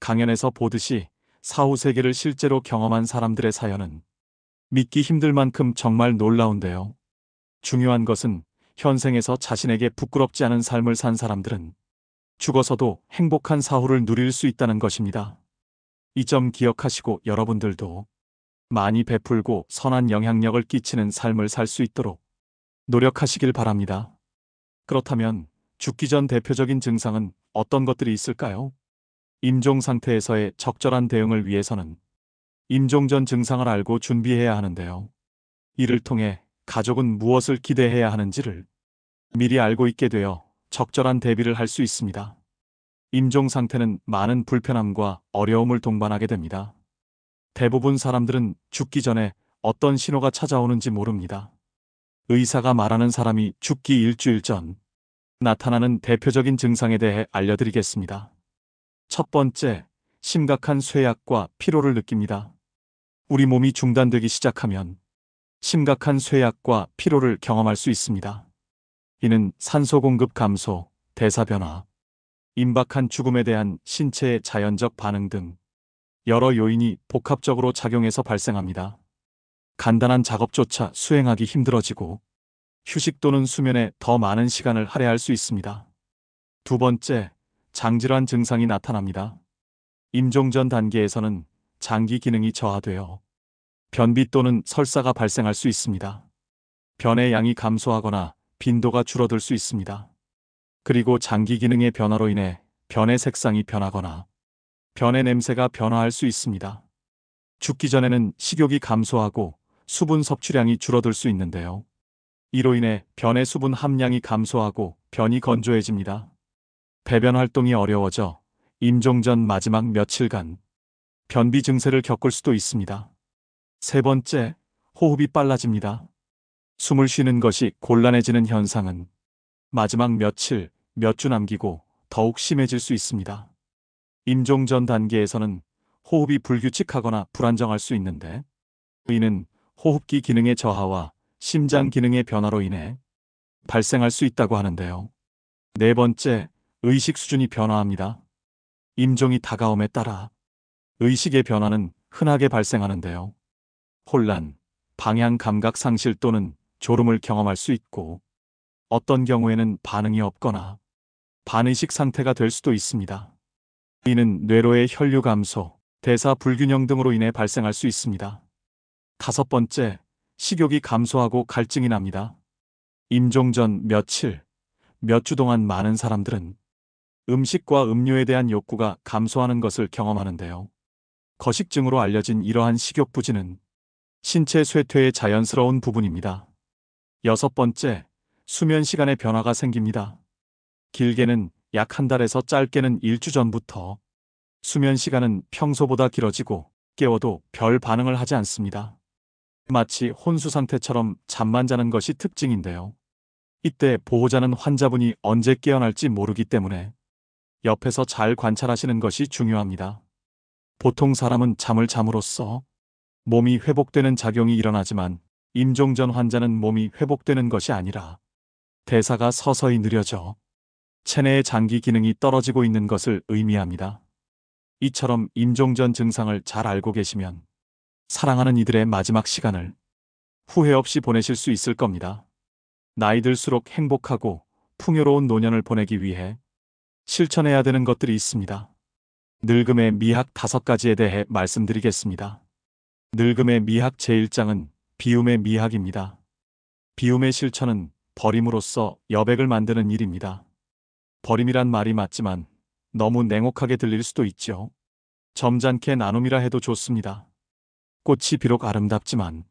강연에서 보듯이 사후세계를 실제로 경험한 사람들의 사연은 믿기 힘들 만큼 정말 놀라운데요. 중요한 것은 현생에서 자신에게 부끄럽지 않은 삶을 산 사람들은 죽어서도 행복한 사후를 누릴 수 있다는 것입니다. 이 점 기억하시고 여러분들도 많이 베풀고 선한 영향력을 끼치는 삶을 살 수 있도록 노력하시길 바랍니다. 그렇다면 죽기 전 대표적인 증상은 어떤 것들이 있을까요? 임종 상태에서의 적절한 대응을 위해서는 임종 전 증상을 알고 준비해야 하는데요. 이를 통해 가족은 무엇을 기대해야 하는지를 미리 알고 있게 되어 적절한 대비를 할 수 있습니다. 임종 상태는 많은 불편함과 어려움을 동반하게 됩니다. 대부분 사람들은 죽기 전에 어떤 신호가 찾아오는지 모릅니다. 의사가 말하는 사람이 죽기 일주일 전 나타나는 대표적인 증상에 대해 알려드리겠습니다. 첫 번째, 심각한 쇠약과 피로를 느낍니다. 우리 몸이 중단되기 시작하면 심각한 쇠약과 피로를 경험할 수 있습니다. 이는 산소 공급 감소, 대사 변화, 임박한 죽음에 대한 신체의 자연적 반응 등 여러 요인이 복합적으로 작용해서 발생합니다. 간단한 작업조차 수행하기 힘들어지고 휴식 또는 수면에 더 많은 시간을 할애할 수 있습니다. 두 번째, 장질환 증상이 나타납니다. 임종 전 단계에서는 장기 기능이 저하되어 변비 또는 설사가 발생할 수 있습니다. 변의 양이 감소하거나 빈도가 줄어들 수 있습니다. 그리고 장기 기능의 변화로 인해 변의 색상이 변하거나 변의 냄새가 변화할 수 있습니다. 죽기 전에는 식욕이 감소하고 수분 섭취량이 줄어들 수 있는데요. 이로 인해 변의 수분 함량이 감소하고 변이 건조해집니다. 배변 활동이 어려워져 임종 전 마지막 며칠간 변비 증세를 겪을 수도 있습니다. 세 번째, 호흡이 빨라집니다. 숨을 쉬는 것이 곤란해지는 현상은 마지막 며칠, 몇 주 남기고 더욱 심해질 수 있습니다. 임종 전 단계에서는 호흡이 불규칙하거나 불안정할 수 있는데 이는 호흡기 기능의 저하와 심장 기능의 변화로 인해 발생할 수 있다고 하는데요. 네 번째, 의식 수준이 변화합니다. 임종이 다가옴에 따라 의식의 변화는 흔하게 발생하는데요. 혼란, 방향 감각 상실 또는 졸음을 경험할 수 있고, 어떤 경우에는 반응이 없거나 반의식 상태가 될 수도 있습니다. 이는 뇌로의 혈류 감소, 대사 불균형 등으로 인해 발생할 수 있습니다. 5번째, 식욕이 감소하고 갈증이 납니다. 임종 전 며칠, 몇 주 동안 많은 사람들은 음식과 음료에 대한 욕구가 감소하는 것을 경험하는데요. 거식증으로 알려진 이러한 식욕 부진은 신체 쇠퇴의 자연스러운 부분입니다. 6번째, 수면 시간의 변화가 생깁니다. 길게는 약 1달에서 짧게는 1주 전부터 수면 시간은 평소보다 길어지고 깨워도 별 반응을 하지 않습니다. 마치 혼수 상태처럼 잠만 자는 것이 특징인데요. 이때 보호자는 환자분이 언제 깨어날지 모르기 때문에 옆에서 잘 관찰하시는 것이 중요합니다. 보통 사람은 잠을 잠으로써 몸이 회복되는 작용이 일어나지만 임종 전 환자는 몸이 회복되는 것이 아니라 대사가 서서히 느려져 체내의 장기 기능이 떨어지고 있는 것을 의미합니다. 이처럼 임종 전 증상을 잘 알고 계시면 사랑하는 이들의 마지막 시간을 후회 없이 보내실 수 있을 겁니다. 나이 들수록 행복하고 풍요로운 노년을 보내기 위해 실천해야 되는 것들이 있습니다. 늙음의 미학 5가지에 대해 말씀드리겠습니다. 늙음의 미학 제1장은 비움의 미학입니다. 비움의 실천은 버림으로써 여백을 만드는 일입니다. 버림이란 말이 맞지만 너무 냉혹하게 들릴 수도 있죠. 점잖게 나눔이라 해도 좋습니다. 꽃이 비록 아름답지만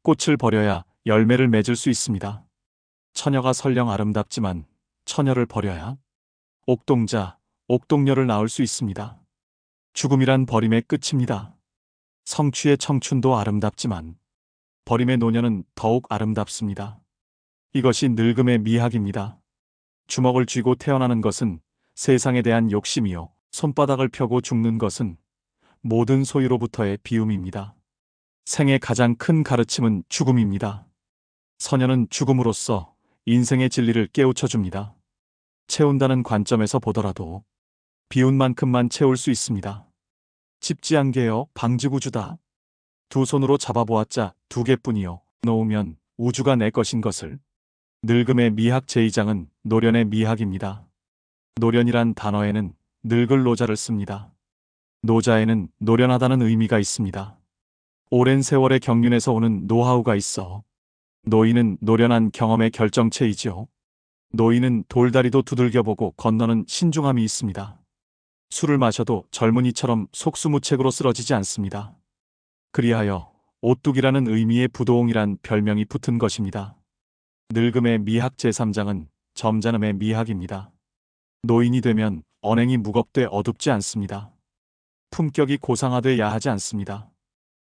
꽃을 버려야 열매를 맺을 수 있습니다. 처녀가 설령 아름답지만 처녀를 버려야 옥동자, 옥동녀를 낳을 수 있습니다. 죽음이란 버림의 끝입니다. 성취의 청춘도 아름답지만 버림의 노년은 더욱 아름답습니다. 이것이 늙음의 미학입니다. 주먹을 쥐고 태어나는 것은 세상에 대한 욕심이요. 손바닥을 펴고 죽는 것은 모든 소유로부터의 비움입니다. 생의 가장 큰 가르침은 죽음입니다. 선녀는 죽음으로써 인생의 진리를 깨우쳐 줍니다. 채운다는 관점에서 보더라도 비운 만큼만 채울 수 있습니다. 집지한 개여 방지구주다. 두 손으로 잡아보았자 2개뿐이요. 놓으면 우주가 내 것인 것을. 늙음의 미학 제2장은 노련의 미학입니다. 노련이란 단어에는 늙을 노자를 씁니다. 노자에는 노련하다는 의미가 있습니다. 오랜 세월의 경륜에서 오는 노하우가 있어 노인은 노련한 경험의 결정체이지요. 노인은 돌다리도 두들겨보고 건너는 신중함이 있습니다. 술을 마셔도 젊은이처럼 속수무책으로 쓰러지지 않습니다. 그리하여 오뚝이라는 의미의 부도옹이란 별명이 붙은 것입니다. 늙음의 미학 제3장은 점잖음의 미학입니다. 노인이 되면 언행이 무겁되 어둡지 않습니다. 품격이 고상화돼 야하지 않습니다.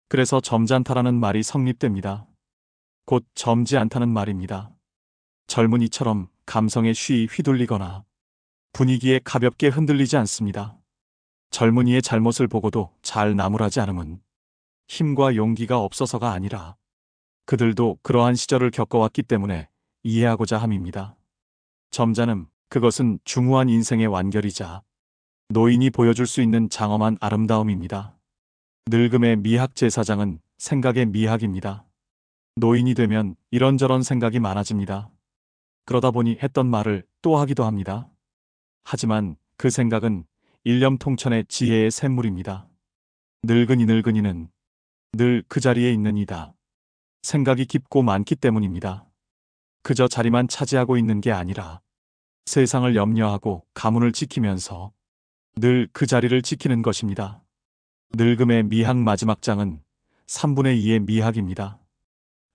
그래서 점잖다라는 말이 성립됩니다. 곧 젊지 않다는 말입니다. 젊은이처럼 감성에 쉬이 휘둘리거나 분위기에 가볍게 흔들리지 않습니다. 젊은이의 잘못을 보고도 잘 나무라지 않음은 힘과 용기가 없어서가 아니라 그들도 그러한 시절을 겪어왔기 때문에 이해하고자 함입니다. 점잖음, 그것은 중후한 인생의 완결이자 노인이 보여줄 수 있는 장엄한 아름다움입니다. 늙음의 미학 제4장은 생각의 미학입니다. 노인이 되면 이런저런 생각이 많아집니다. 그러다 보니 했던 말을 또 하기도 합니다. 하지만 그 생각은 일념통천의 지혜의 샘물입니다. 늙은이는 늘 그 자리에 있는 이다. 생각이 깊고 많기 때문입니다. 그저 자리만 차지하고 있는 게 아니라 세상을 염려하고 가문을 지키면서 늘 그 자리를 지키는 것입니다. 늙음의 미학 마지막 장은 3분의 2의 미학입니다.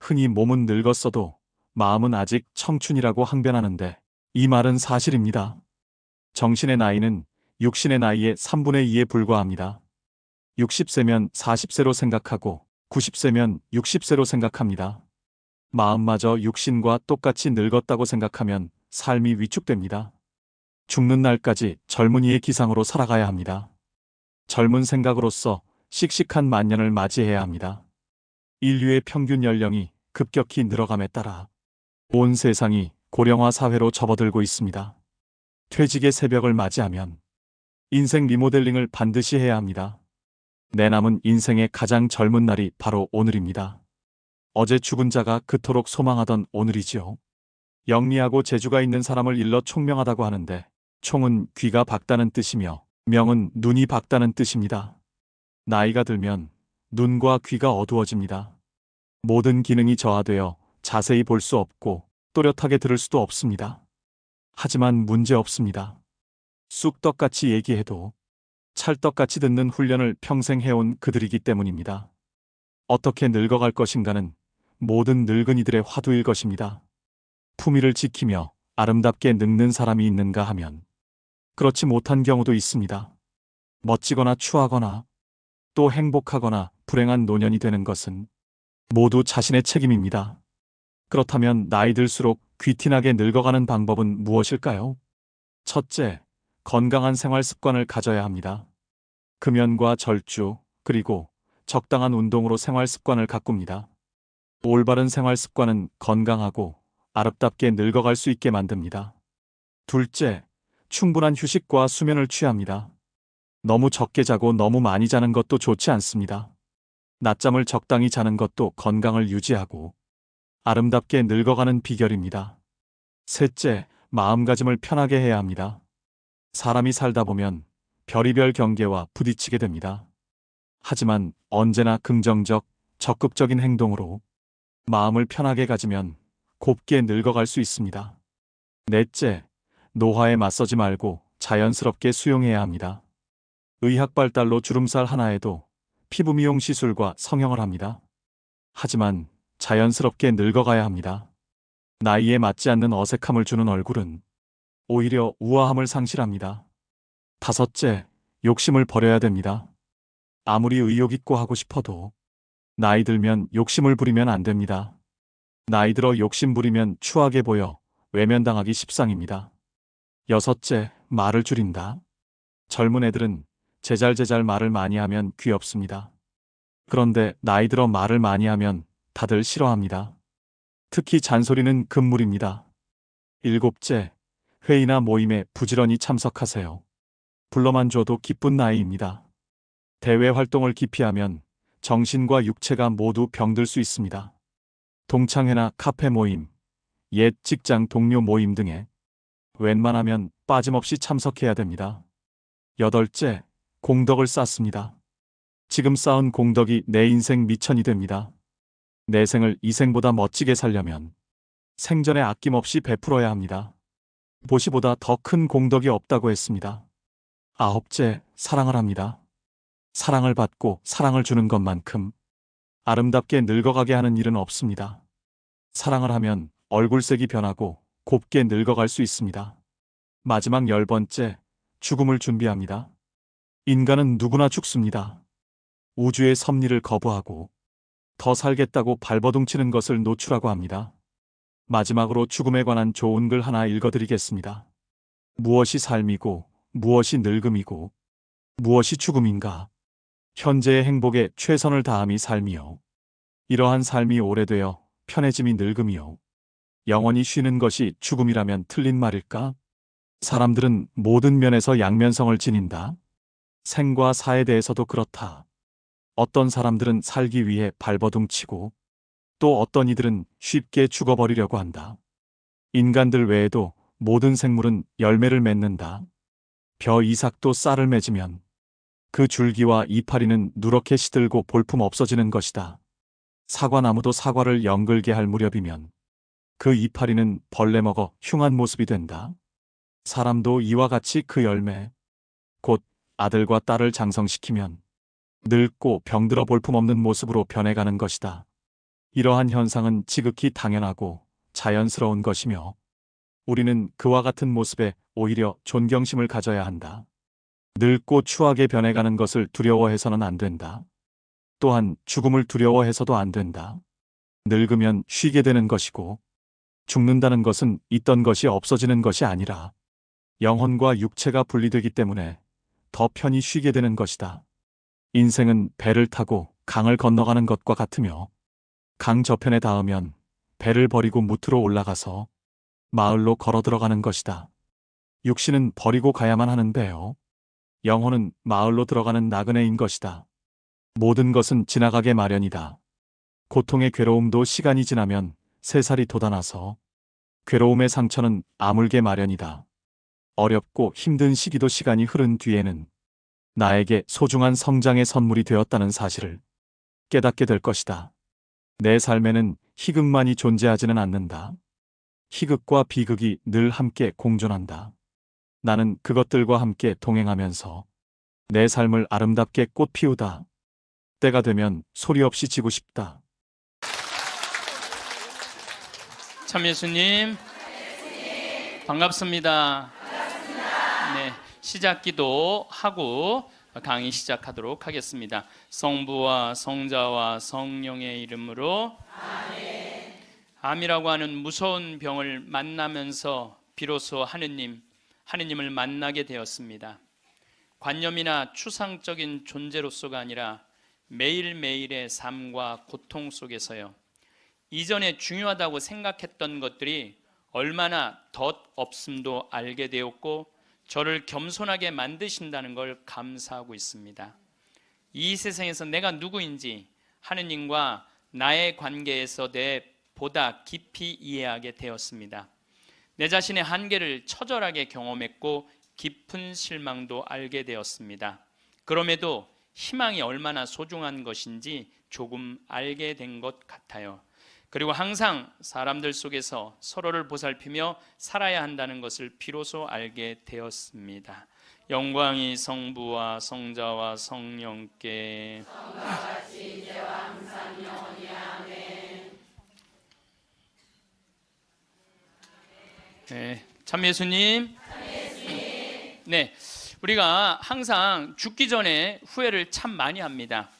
흔히 몸은 늙었어도 마음은 아직 청춘이라고 항변하는데 이 말은 사실입니다. 정신의 나이는 육신의 나이의 3분의 2에 불과합니다. 60세면 40세로 생각하고 90세면 60세로 생각합니다. 마음마저 육신과 똑같이 늙었다고 생각하면 삶이 위축됩니다. 죽는 날까지 젊은이의 기상으로 살아가야 합니다. 젊은 생각으로서 씩씩한 만년을 맞이해야 합니다. 인류의 평균 연령이 급격히 늘어감에 따라 온 세상이 고령화 사회로 접어들고 있습니다. 퇴직의 새벽을 맞이하면 인생 리모델링을 반드시 해야 합니다. 내 남은 인생의 가장 젊은 날이 바로 오늘입니다. 어제 죽은 자가 그토록 소망하던 오늘이지요. 영리하고 재주가 있는 사람을 일러 총명하다고 하는데, 총은 귀가 밝다는 뜻이며 명은 눈이 밝다는 뜻입니다. 나이가 들면 눈과 귀가 어두워집니다. 모든 기능이 저하되어 자세히 볼 수 없고 또렷하게 들을 수도 없습니다. 하지만 문제 없습니다. 쑥떡같이 얘기해도 찰떡같이 듣는 훈련을 평생 해온 그들이기 때문입니다. 어떻게 늙어갈 것인가는 모든 늙은이들의 화두일 것입니다. 품위를 지키며 아름답게 늙는 사람이 있는가 하면 그렇지 못한 경우도 있습니다. 멋지거나 추하거나 또 행복하거나 불행한 노년이 되는 것은 모두 자신의 책임입니다. 그렇다면 나이 들수록 귀티나게 늙어가는 방법은 무엇일까요? 첫째, 건강한 생활 습관을 가져야 합니다. 금연과 절주, 그리고 적당한 운동으로 생활 습관을 가꿉니다. 올바른 생활 습관은 건강하고 아름답게 늙어갈 수 있게 만듭니다. 둘째, 충분한 휴식과 수면을 취합니다. 너무 적게 자고 너무 많이 자는 것도 좋지 않습니다. 낮잠을 적당히 자는 것도 건강을 유지하고 아름답게 늙어가는 비결입니다. 셋째, 마음가짐을 편하게 해야 합니다. 사람이 살다 보면 별의별 경계와 부딪히게 됩니다. 하지만 언제나 긍정적, 적극적인 행동으로 마음을 편하게 가지면 곱게 늙어갈 수 있습니다. 넷째, 노화에 맞서지 말고 자연스럽게 수용해야 합니다. 의학 발달로 주름살 하나에도 피부 미용 시술과 성형을 합니다. 하지만 자연스럽게 늙어가야 합니다. 나이에 맞지 않는 어색함을 주는 얼굴은 오히려 우아함을 상실합니다. 다섯째, 욕심을 버려야 됩니다. 아무리 의욕 있고 하고 싶어도 나이 들면 욕심을 부리면 안 됩니다. 나이 들어 욕심 부리면 추하게 보여 외면당하기 십상입니다. 여섯째, 말을 줄인다. 젊은 애들은 제잘제잘 말을 많이 하면 귀엽습니다. 그런데 나이 들어 말을 많이 하면 다들 싫어합니다. 특히 잔소리는 금물입니다. 일곱째, 회의나 모임에 부지런히 참석하세요. 불러만 줘도 기쁜 나이입니다. 대외 활동을 기피하면 정신과 육체가 모두 병들 수 있습니다. 동창회나 카페 모임, 옛 직장 동료 모임 등에 웬만하면 빠짐없이 참석해야 됩니다. 여덟째, 공덕을 쌓습니다. 지금 쌓은 공덕이 내 인생 미천이 됩니다. 내 생을 이 생보다 멋지게 살려면 생전에 아낌없이 베풀어야 합니다. 보시보다 더 큰 공덕이 없다고 했습니다. 아홉째, 사랑을 합니다. 사랑을 받고 사랑을 주는 것만큼 아름답게 늙어가게 하는 일은 없습니다. 사랑을 하면 얼굴색이 변하고 곱게 늙어갈 수 있습니다. 마지막 10번째, 죽음을 준비합니다. 인간은 누구나 죽습니다. 우주의 섭리를 거부하고 더 살겠다고 발버둥치는 것을 노출하고 합니다. 마지막으로 죽음에 관한 좋은 글 하나 읽어드리겠습니다. 무엇이 삶이고 무엇이 늙음이고 무엇이 죽음인가? 현재의 행복에 최선을 다함이 삶이요. 이러한 삶이 오래되어 편해짐이 늙음이요. 영원히 쉬는 것이 죽음이라면 틀린 말일까? 사람들은 모든 면에서 양면성을 지닌다. 생과 사에 대해서도 그렇다. 어떤 사람들은 살기 위해 발버둥치고 또 어떤 이들은 쉽게 죽어버리려고 한다. 인간들 외에도 모든 생물은 열매를 맺는다. 벼 이삭도 쌀을 맺으면 그 줄기와 이파리는 누렇게 시들고 볼품 없어지는 것이다. 사과나무도 사과를 연글게 할 무렵이면 그 이파리는 벌레 먹어 흉한 모습이 된다. 사람도 이와 같이 그 열매, 곧 아들과 딸을 장성시키면 늙고 병들어 볼품없는 모습으로 변해가는 것이다. 이러한 현상은 지극히 당연하고 자연스러운 것이며 우리는 그와 같은 모습에 오히려 존경심을 가져야 한다. 늙고 추하게 변해가는 것을 두려워해서는 안 된다. 또한 죽음을 두려워해서도 안 된다. 늙으면 쉬게 되는 것이고 죽는다는 것은 있던 것이 없어지는 것이 아니라 영혼과 육체가 분리되기 때문에 더 편히 쉬게 되는 것이다. 인생은 배를 타고 강을 건너가는 것과 같으며 강 저편에 닿으면 배를 버리고 무트로 올라가서 마을로 걸어 들어가는 것이다. 육신은 버리고 가야만 하는 배요. 영혼은 마을로 들어가는 나그네인 것이다. 모든 것은 지나가게 마련이다. 고통의 괴로움도 시간이 지나면 새살이 돋아나서 괴로움의 상처는 아물게 마련이다. 어렵고 힘든 시기도 시간이 흐른 뒤에는 나에게 소중한 성장의 선물이 되었다는 사실을 깨닫게 될 것이다. 내 삶에는 희극만이 존재하지는 않는다. 희극과 비극이 늘 함께 공존한다. 나는 그것들과 함께 동행하면서 내 삶을 아름답게 꽃 피우다. 때가 되면 소리 없이 지고 싶다. 참 예수님, 반갑습니다. 네, 시작기도 하고 강의 시작하도록 하겠습니다. 성부와 성자와 성령의 이름으로 아멘. 암이라고 하는 무서운 병을 만나면서 비로소 하느님을 만나게 되었습니다. 관념이나 추상적인 존재로서가 아니라 매일매일의 삶과 고통 속에서요, 이전에 중요하다고 생각했던 것들이 얼마나 덧없음도 알게 되었고 저를 겸손하게 만드신다는 걸 감사하고 있습니다. 이 세상에서 내가 누구인지 하느님과 나의 관계에서 보다 깊이 이해하게 되었습니다. 내 자신의 한계를 처절하게 경험했고 깊은 실망도 알게 되었습니다. 그럼에도 희망이 얼마나 소중한 것인지 조금 알게 된 것 같아요. 그리고 항상 사람들 속에서 서로를 보살피며 살아야 한다는 것을 비로소 알게 되었습니다. 영광이 성부와 성자와 성령께 성같이 이제와 항상 영원히 아멘. 네, 참 예수님. 네, 우리가 항상 죽기 전에 후회를 참 많이 합니다.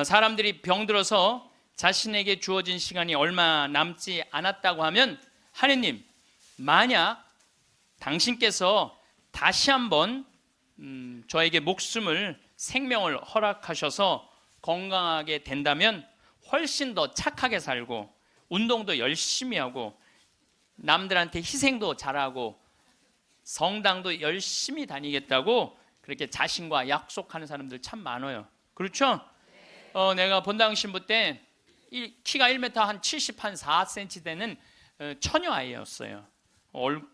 사람들이 병들어서 자신에게 주어진 시간이 얼마 남지 않았다고 하면 하느님, 만약 당신께서 다시 한번 저에게 생명을 허락하셔서 건강하게 된다면 훨씬 더 착하게 살고 운동도 열심히 하고 남들한테 희생도 잘하고 성당도 열심히 다니겠다고 그렇게 자신과 약속하는 사람들 참 많아요. 그렇죠? 내가 본당 신부 때 키가 1m 한 74cm 되는 처녀 아이였어요.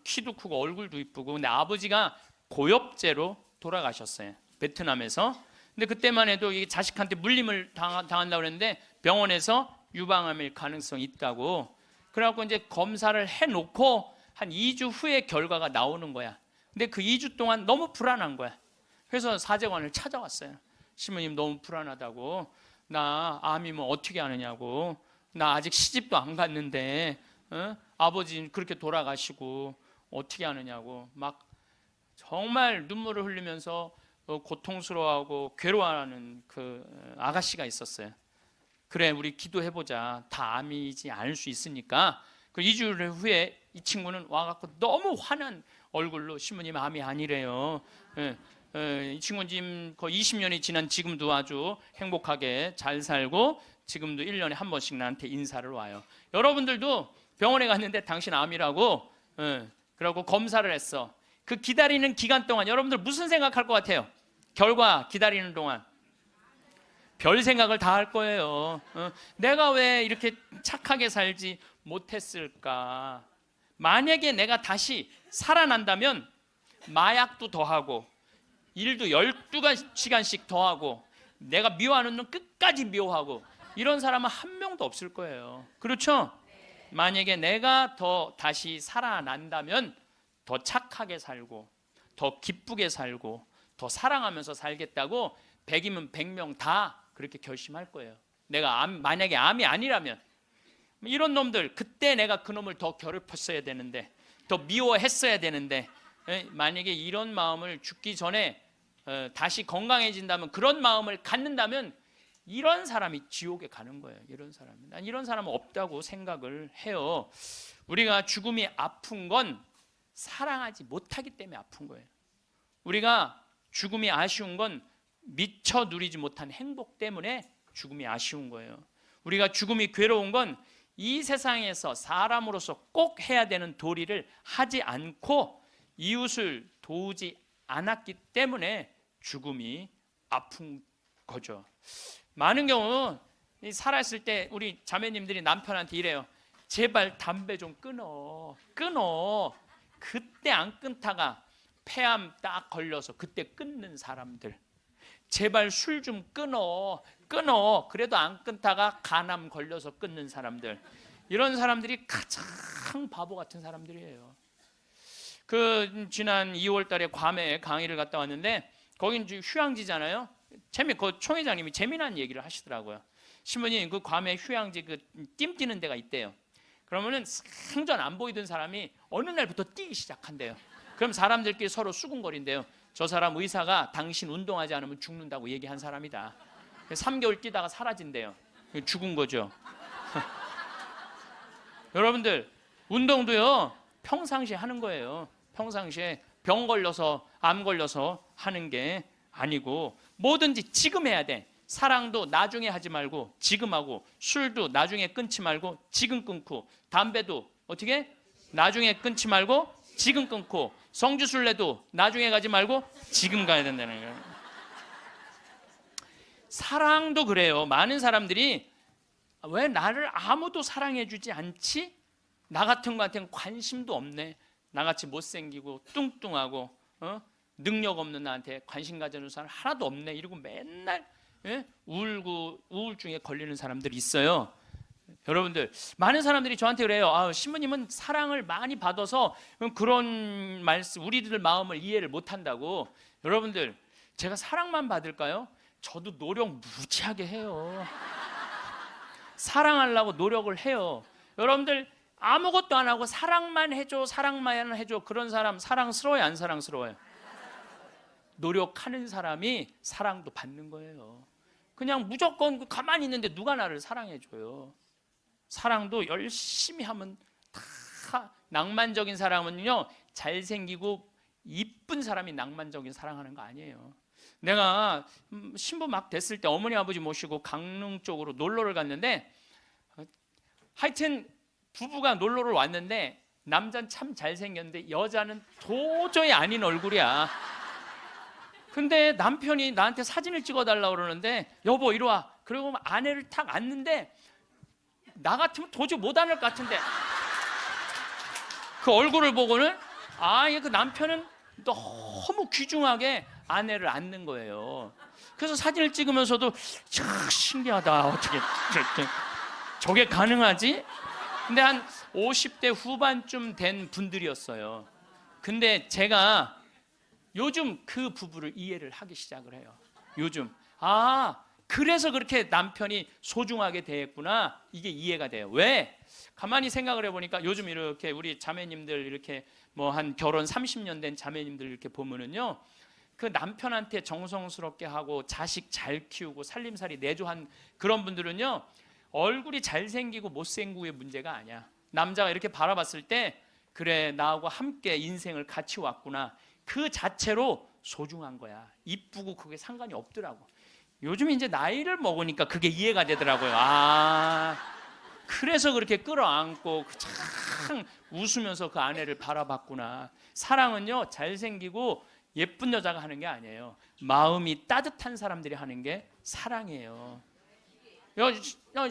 키도 크고 얼굴도 이쁘고. 근데 아버지가 고엽제로 돌아가셨어요, 베트남에서. 근데 그때만 해도 이 자식한테 물림을 당한다고 그랬는데 병원에서 유방암일 가능성이 있다고. 그래갖고 이제 검사를 해놓고 한 2주 후에 결과가 나오는 거야. 근데 그 2주 동안 너무 불안한 거야. 그래서 사제관을 찾아왔어요. 신부님 너무 불안하다고. 나 암이면 어떻게 하느냐고. 나 아직 시집도 안 갔는데 아버지 그렇게 돌아가시고 어떻게 하느냐고 막 정말 눈물을 흘리면서 고통스러워하고 괴로워하는 그 아가씨가 있었어요. 그래, 우리 기도해보자. 다 암이지 않을 수 있으니까. 그 2주 후에 이 친구는 와갖고 너무 화난 얼굴로 신부님 암이 아니래요. 이 친구는 지금 거의 20년이 지난 지금도 아주 행복하게 잘 살고 지금도 1년에 한 번씩 나한테 인사를 와요. 여러분들도 병원에 갔는데 당신 암이라고 그러고 검사를 했어. 그 기다리는 기간 동안 여러분들 무슨 생각할 것 같아요? 결과 기다리는 동안 별 생각을 다 할 거예요. 내가 왜 이렇게 착하게 살지 못했을까? 만약에 내가 다시 살아난다면 마약도 더하고 일도 12시간씩 더하고 내가 미워하는 놈 끝까지 미워하고 이런 사람은 한 명도 없을 거예요. 그렇죠? 만약에 내가 다시 살아난다면 더 착하게 살고 더 기쁘게 살고 더 사랑하면서 살겠다고 100이면 100명 다 그렇게 결심할 거예요. 내가 만약에 암이 아니라면 이런 놈들 그때 내가 그 놈을 더 괴롭혔어야 되는데 더 미워했어야 되는데 만약에 이런 마음을 죽기 전에 다시 건강해진다면 그런 마음을 갖는다면 이런 사람이 지옥에 가는 거예요. 이런 사람은. 난 이런 사람은 없다고 생각을 해요. 우리가 죽음이 아픈 건 사랑하지 못하기 때문에 아픈 거예요. 우리가 죽음이 아쉬운 건 미처 누리지 못한 행복 때문에 죽음이 아쉬운 거예요. 우리가 죽음이 괴로운 건 이 세상에서 사람으로서 꼭 해야 되는 도리를 하지 않고 이웃을 도우지 않았기 때문에 죽음이 아픈 거죠. 많은 경우 이 살아있을 때 우리 자매님들이 남편한테 이래요. 제발 담배 좀 끊어. 그때 안 끊다가 폐암 딱 걸려서 그때 끊는 사람들. 제발 술 좀 끊어. 그래도 안 끊다가 간암 걸려서 끊는 사람들. 이런 사람들이 가장 바보 같은 사람들이에요. 그 지난 2월 달에 괌에 강의를 갔다 왔는데 거긴 휴양지잖아요. 그 총회장님이 재미난 얘기를 하시더라고요. 신부님, 그 괌에 휴양지 그 띠 뛰는 데가 있대요. 그러면은 생전 안 보이던 사람이 어느 날부터 뛰기 시작한대요. 그럼 사람들끼리 서로 수군거린대요. 저 사람 의사가 당신 운동하지 않으면 죽는다고 얘기한 사람이다. 3개월 뛰다가 사라진대요. 죽은 거죠. 여러분들, 운동도요 평상시에 하는 거예요. 평상시에 병 걸려서 암 걸려서 하는 게 아니고 뭐든지 지금 해야 돼. 사랑도 나중에 하지 말고 지금 하고, 술도 나중에 끊지 말고 지금 끊고, 담배도 어떻게 나중에 끊지 말고 지금 끊고, 성주순례도 나중에 가지 말고 지금 가야 된다는 거예요. 사랑도 그래요. 많은 사람들이 왜 나를 아무도 사랑해 주지 않지? 나 같은 거한테는 관심도 없네. 나같이 못생기고 뚱뚱하고 능력 없는 나한테 관심 가져주는 사람 하나도 없네. 이러고 맨날 울고 우울증에 걸리는 사람들이 있어요. 여러분들, 많은 사람들이 저한테 그래요. 신부님은 사랑을 많이 받아서 그런 말씀, 우리들 마음을 이해를 못한다고. 여러분들, 제가 사랑만 받을까요? 저도 노력 무지하게 해요. 사랑하려고 노력을 해요. 여러분들, 아무것도 안 하고 사랑만 해줘 그런 사람 사랑스러워요, 안 사랑스러워요? 노력하는 사람이 사랑도 받는 거예요. 그냥 무조건 가만히 있는데 누가 나를 사랑해줘요? 사랑도 열심히 하면 다. 낭만적인 사람은요, 잘생기고 이쁜 사람이 낭만적인 사랑하는 거 아니에요. 내가 신부 막 됐을 때 어머니 아버지 모시고 강릉 쪽으로 놀러를 갔는데, 하여튼 부부가 놀러를 왔는데 남자는 참 잘생겼는데 여자는 도저히 아닌 얼굴이야. 근데 남편이 나한테 사진을 찍어달라고 그러는데, 여보 이리 와. 그리고 아내를 탁 안는데 나 같으면 도저히 못 안을 것 같은데, 그 얼굴을 보고는 그 남편은 너무 귀중하게 아내를 안는 거예요. 그래서 사진을 찍으면서도 참 신기하다. 어떻게 저게 가능하지? 근데 한 50대 후반쯤 된 분들이었어요. 근데 제가 요즘 그 부부를 이해를 하기 시작을 해요. 요즘 그래서 그렇게 남편이 소중하게 대했구나, 이게 이해가 돼요. 왜? 가만히 생각을 해보니까 요즘 이렇게 우리 자매님들 이렇게 뭐 한 결혼 30년 된 자매님들 이렇게 보면은요, 그 남편한테 정성스럽게 하고 자식 잘 키우고 살림살이 내조한 그런 분들은요, 얼굴이 잘생기고 못생기고의 문제가 아니야. 남자가 이렇게 바라봤을 때, 그래 나하고 함께 인생을 같이 왔구나, 그 자체로 소중한 거야. 이쁘고 그게 상관이 없더라고. 요즘 이제 나이를 먹으니까 그게 이해가 되더라고요. 그래서 그렇게 끌어안고 참 웃으면서 그 아내를 바라봤구나. 사랑은요, 잘생기고 예쁜 여자가 하는 게 아니에요. 마음이 따뜻한 사람들이 하는 게 사랑이에요.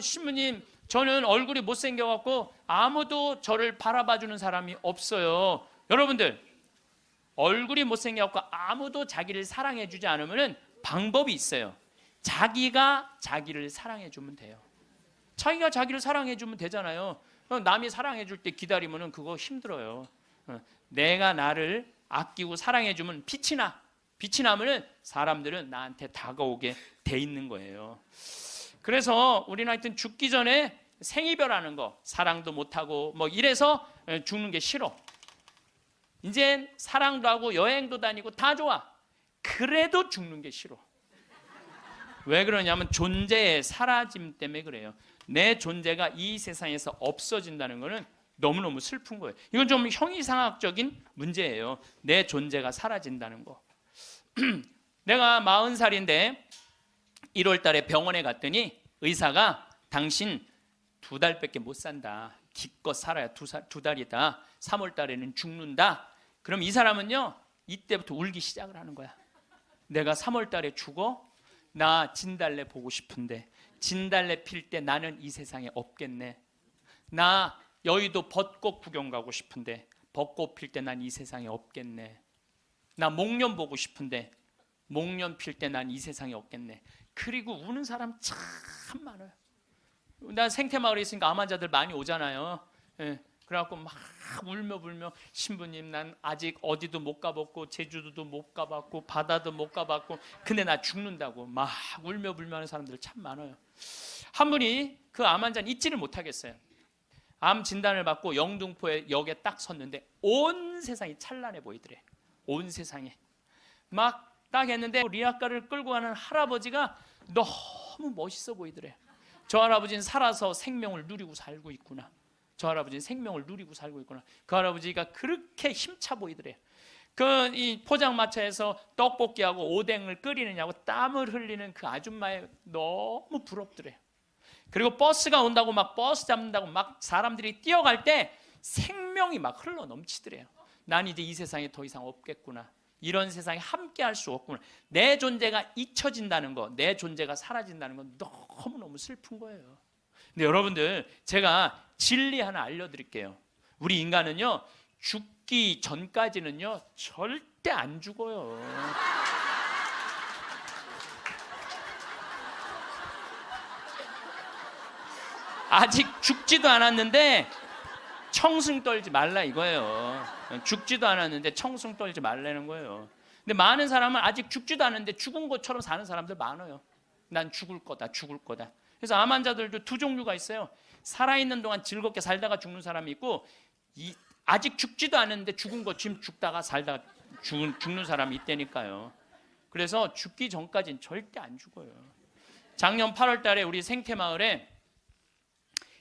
신부님, 저는 얼굴이 못생겨갖고 아무도 저를 바라봐주는 사람이 없어요. 여러분들, 얼굴이 못생겨갖고 아무도 자기를 사랑해주지 않으면 방법이 있어요. 자기가 자기를 사랑해주면 돼요. 자기가 자기를 사랑해주면 되잖아요. 남이 사랑해줄 때 기다리면 그거 힘들어요. 내가 나를 아끼고 사랑해주면 빛이 나. 빛이 나면 사람들은 나한테 다가오게 돼 있는 거예요. 그래서 우리는 하여튼 죽기 전에 생이별하는 거, 사랑도 못하고 뭐 이래서 죽는 게 싫어. 이제 사랑도 하고 여행도 다니고 다 좋아. 그래도 죽는 게 싫어. 왜 그러냐면 존재의 사라짐 때문에 그래요. 내 존재가 이 세상에서 없어진다는 것은 너무너무 슬픈 거예요. 이건 좀 형이상학적인 문제예요. 내 존재가 사라진다는 거. 내가 40살인데 1월 달에 병원에 갔더니 의사가 당신 2달밖에 못 산다. 기껏 살아야 2달이다. 3월 달에는 죽는다. 그럼 이 사람은요, 이때부터 울기 시작을 하는 거야. 내가 3월 달에 죽어? 나 진달래 보고 싶은데 진달래 필 때 나는 이 세상에 없겠네. 나 여의도 벚꽃 구경 가고 싶은데 벚꽃 필 때 난 이 세상에 없겠네. 나 목련 보고 싶은데 목련 필 때 난 이 세상에 없겠네. 그리고 우는 사람 참 많아요. 나 생태마을에 있으니까 암 환자들 많이 오잖아요. 예. 그래갖고 막 울며 불며 신부님 난 아직 어디도 못 가봤고 제주도도 못 가봤고 바다도 못 가봤고 근데 나 죽는다고 막 울며 불며 하는 사람들 참 많아요. 한 분이 그 암 환자는 잊지를 못하겠어요. 암 진단을 받고 영등포에 역에 딱 섰는데 온 세상이 찬란해 보이더래. 온 세상에 막 딱 했는데 리아카를 끌고 가는 할아버지가 너무 멋있어 보이더래. 저 할아버지는 살아서 생명을 누리고 살고 있구나. 저 할아버지는 생명을 누리고 살고 있구나. 그 할아버지가 그렇게 힘차 보이더래. 이 포장마차에서 떡볶이하고 오뎅을 끓이느냐고 땀을 흘리는 그 아줌마에 너무 부럽더래. 그리고 버스가 온다고 막 버스 잡는다고 막 사람들이 뛰어갈 때 생명이 막 흘러 넘치더래요. 난 이제 이 세상에 더 이상 없겠구나. 이런 세상에 함께 할 수 없구나. 내 존재가 잊혀진다는 거, 내 존재가 사라진다는 건 너무너무 슬픈 거예요. 근데 여러분들 제가 진리 하나 알려드릴게요. 우리 인간은요 죽기 전까지는요 절대 안 죽어요. 아직 죽지도 않았는데 청승 떨지 말라 이거예요. 죽지도 않았는데 청승 떨지 말라는 거예요. 근데 많은 사람은 아직 죽지도 않았는데 죽은 것처럼 사는 사람들 많아요. 난 죽을 거다, 죽을 거다. 그래서 암 환자들도 두 종류가 있어요. 살아있는 동안 즐겁게 살다가 죽는 사람이 있고 아직 죽지도 않았는데 죽은 것 지금 죽다가 살다가 죽는 사람이 있다니까요. 그래서 죽기 전까지는 절대 안 죽어요. 작년 8월 달에 우리 생태마을에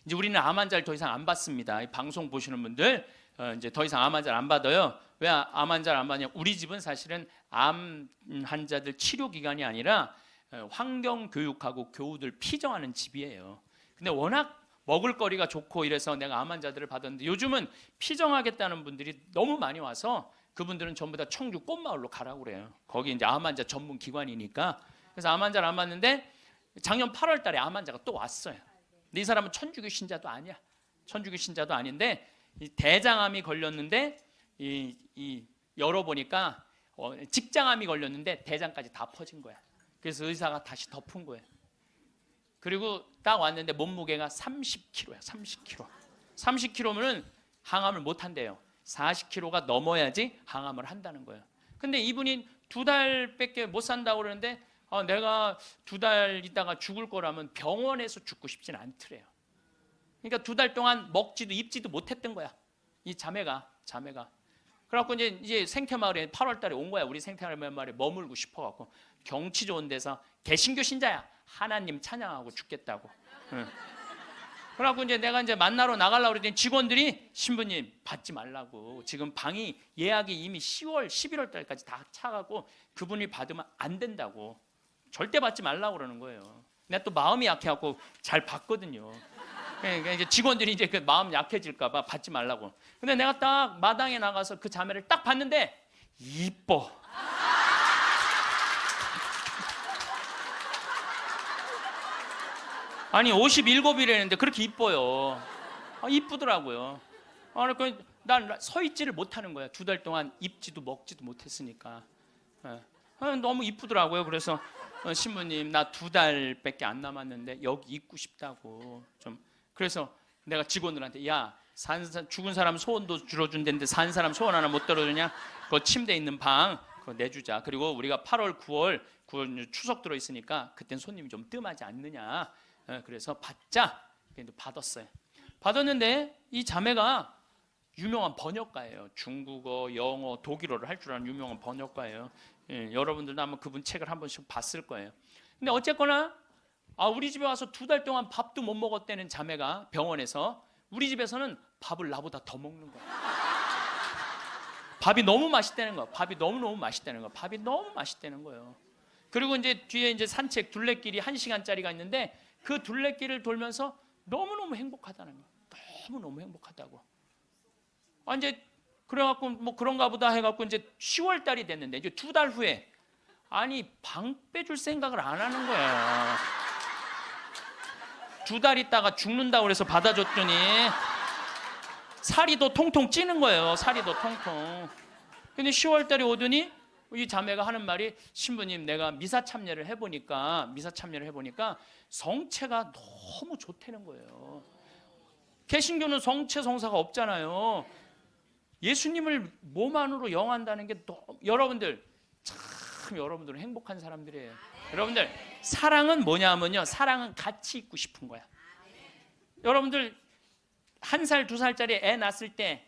이제 우리는 암 환자를 더 이상 안 받습니다. 이 방송 보시는 분들 이제 더 이상 암 환자를 안 받아요. 왜 암 환자를 안 받냐? 우리 집은 사실은 암 환자들 치료 기관이 아니라 환경 교육하고 교우들 피정하는 집이에요. 근데 워낙 먹을거리가 좋고 이래서 내가 암 환자들을 받았는데 요즘은 피정하겠다는 분들이 너무 많이 와서 그분들은 전부 다 청주 꽃마을로 가라고 그래요. 거기 이제 암 환자 전문 기관이니까. 그래서 암 환자를 안 받는데 작년 8월 달에 암 환자가 또 왔어요. 근데 이 사람은 천주교 신자도 아니야. 천주교 신자도 아닌데 이 대장암이 걸렸는데 열어보니까 직장암이 걸렸는데 대장까지 다 퍼진 거야. 그래서 의사가 다시 덮은 거예요. 그리고 딱 왔는데 몸무게가 30kg야. 30kg. 30kg면은 항암을 못 한대요. 40kg가 넘어야지 항암을 한다는 거예요. 근데 이분이 2달밖에 못 산다고 그러는데 내가 2달 있다가 죽을 거라면 병원에서 죽고 싶진 않더래요. 그러니까 2달 동안 먹지도 입지도 못했던 거야. 이 자매가. 그래갖고 이제 생태마을에 8월 달에 온 거야. 우리 생태마을에 머물고 싶어갖고 경치 좋은 데서 개신교 신자야. 하나님 찬양하고 죽겠다고. 그래갖고 이제 내가 이제 만나러 나가려고 그랬더니 직원들이 신부님 받지 말라고. 지금 방이 예약이 이미 10월, 11월 달까지 다 차가고 그분이 받으면 안 된다고. 절대 받지 말라고 그러는 거예요. 내가 또 마음이 약해갖고 잘 받거든요. 그러니까 이제 직원들이 이제 그 마음 약해질까봐 받지 말라고. 근데 내가 딱 마당에 나가서 그 자매를 딱 봤는데 이뻐. 아니 57이라는데 그렇게 이뻐요. 이쁘더라고요. 그러니까 난 서 있지를 못하는 거야. 2달 동안 입지도 먹지도 못했으니까. 너무 이쁘더라고요. 그래서 신부님 나 2달밖에 안 남았는데 여기 있고 싶다고 좀. 그래서 내가 직원들한테 야 죽은 사람 소원도 들어준다는데 산 사람 소원 하나 못 들어주냐? 그 침대 있는 방 그거 내주자. 그리고 우리가 8월 9월 추석 들어있으니까 그땐 손님이 좀 뜸하지 않느냐. 그래서 받자. 받았어요. 받았는데 이 자매가 유명한 번역가예요. 중국어, 영어, 독일어를 할 줄 아는 유명한 번역가예요. 여러분들도 아마 그분 책을 한 번씩 봤을 거예요. 근데 어쨌거나 우리 집에 와서 2달 동안 밥도 못 먹었다는 자매가 병원에서 우리 집에서는 밥을 나보다 더 먹는 거야. 밥이 너무 맛있다는 거야. 밥이 너무 맛있다는 거야. 밥이 너무 맛있다는 거예요. 그리고 이제 뒤에 이제 산책 둘레길이 1시간짜리가 있는데 그 둘레길을 돌면서 너무너무 행복하다는 거야. 너무너무 행복하다고. 이제 그래갖고 뭐 그런가 보다 해갖고 이제 10월 달이 됐는데 이제 2달 후에 아니 방 빼줄 생각을 안 하는 거야. 2달 있다가 죽는다고 그래서 받아줬더니 살이 더 통통 찌는 거예요. 살이 더 통통. 근데 10월 달에 오더니 이 자매가 하는 말이, 신부님 내가 미사 참여를 해보니까 성체가 너무 좋다는 거예요. 개신교는 성체 성사가 없잖아요. 예수님을 몸 안으로 영한다는 게 여러분들 참 여러분들은 행복한 사람들이에요. 여러분들 사랑은 뭐냐면요, 사랑은 같이 있고 싶은 거야. 여러분들 1살 2살짜리 애 낳았을 때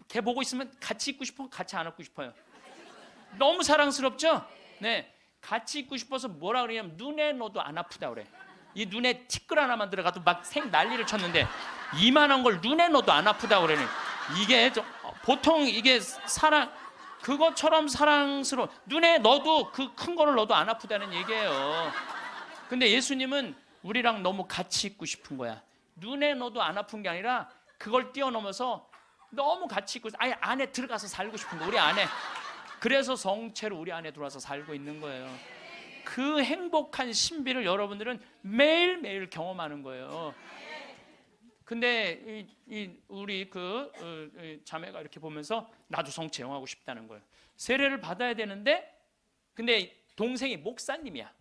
걔 보고 있으면 같이 있고 싶어, 같이 안 안고 싶어요? 너무 사랑스럽죠? 네, 같이 있고 싶어서 뭐라 그러냐면 눈에 넣어도 안 아프다 그래. 이 눈에 티끌 하나만 들어가도 막 난리를 쳤는데 이만한 걸 눈에 넣어도 안 아프다 그러네. 이게 보통 이게 사랑, 그것처럼 사랑스러워. 눈에 넣어도 그 큰 거를 넣어도 안 아프다는 얘기예요. 근데 예수님은 우리랑 너무 같이 있고 싶은 거야. 눈에 넣어도 안 아픈 게 아니라 그걸 뛰어넘어서 너무 같이 있고 아예 안에 들어가서 살고 싶은 거, 우리 안에. 그래서 성체로 우리 안에 들어와서 살고 있는 거예요. 그 행복한 신비를 여러분들은 매일매일 경험하는 거예요. 근데 우리 자매가 이렇게 보면서 나도 성체 영하고 싶다는 거예요. 세례를 받아야 되는데, 근데 동생이 목사님이야.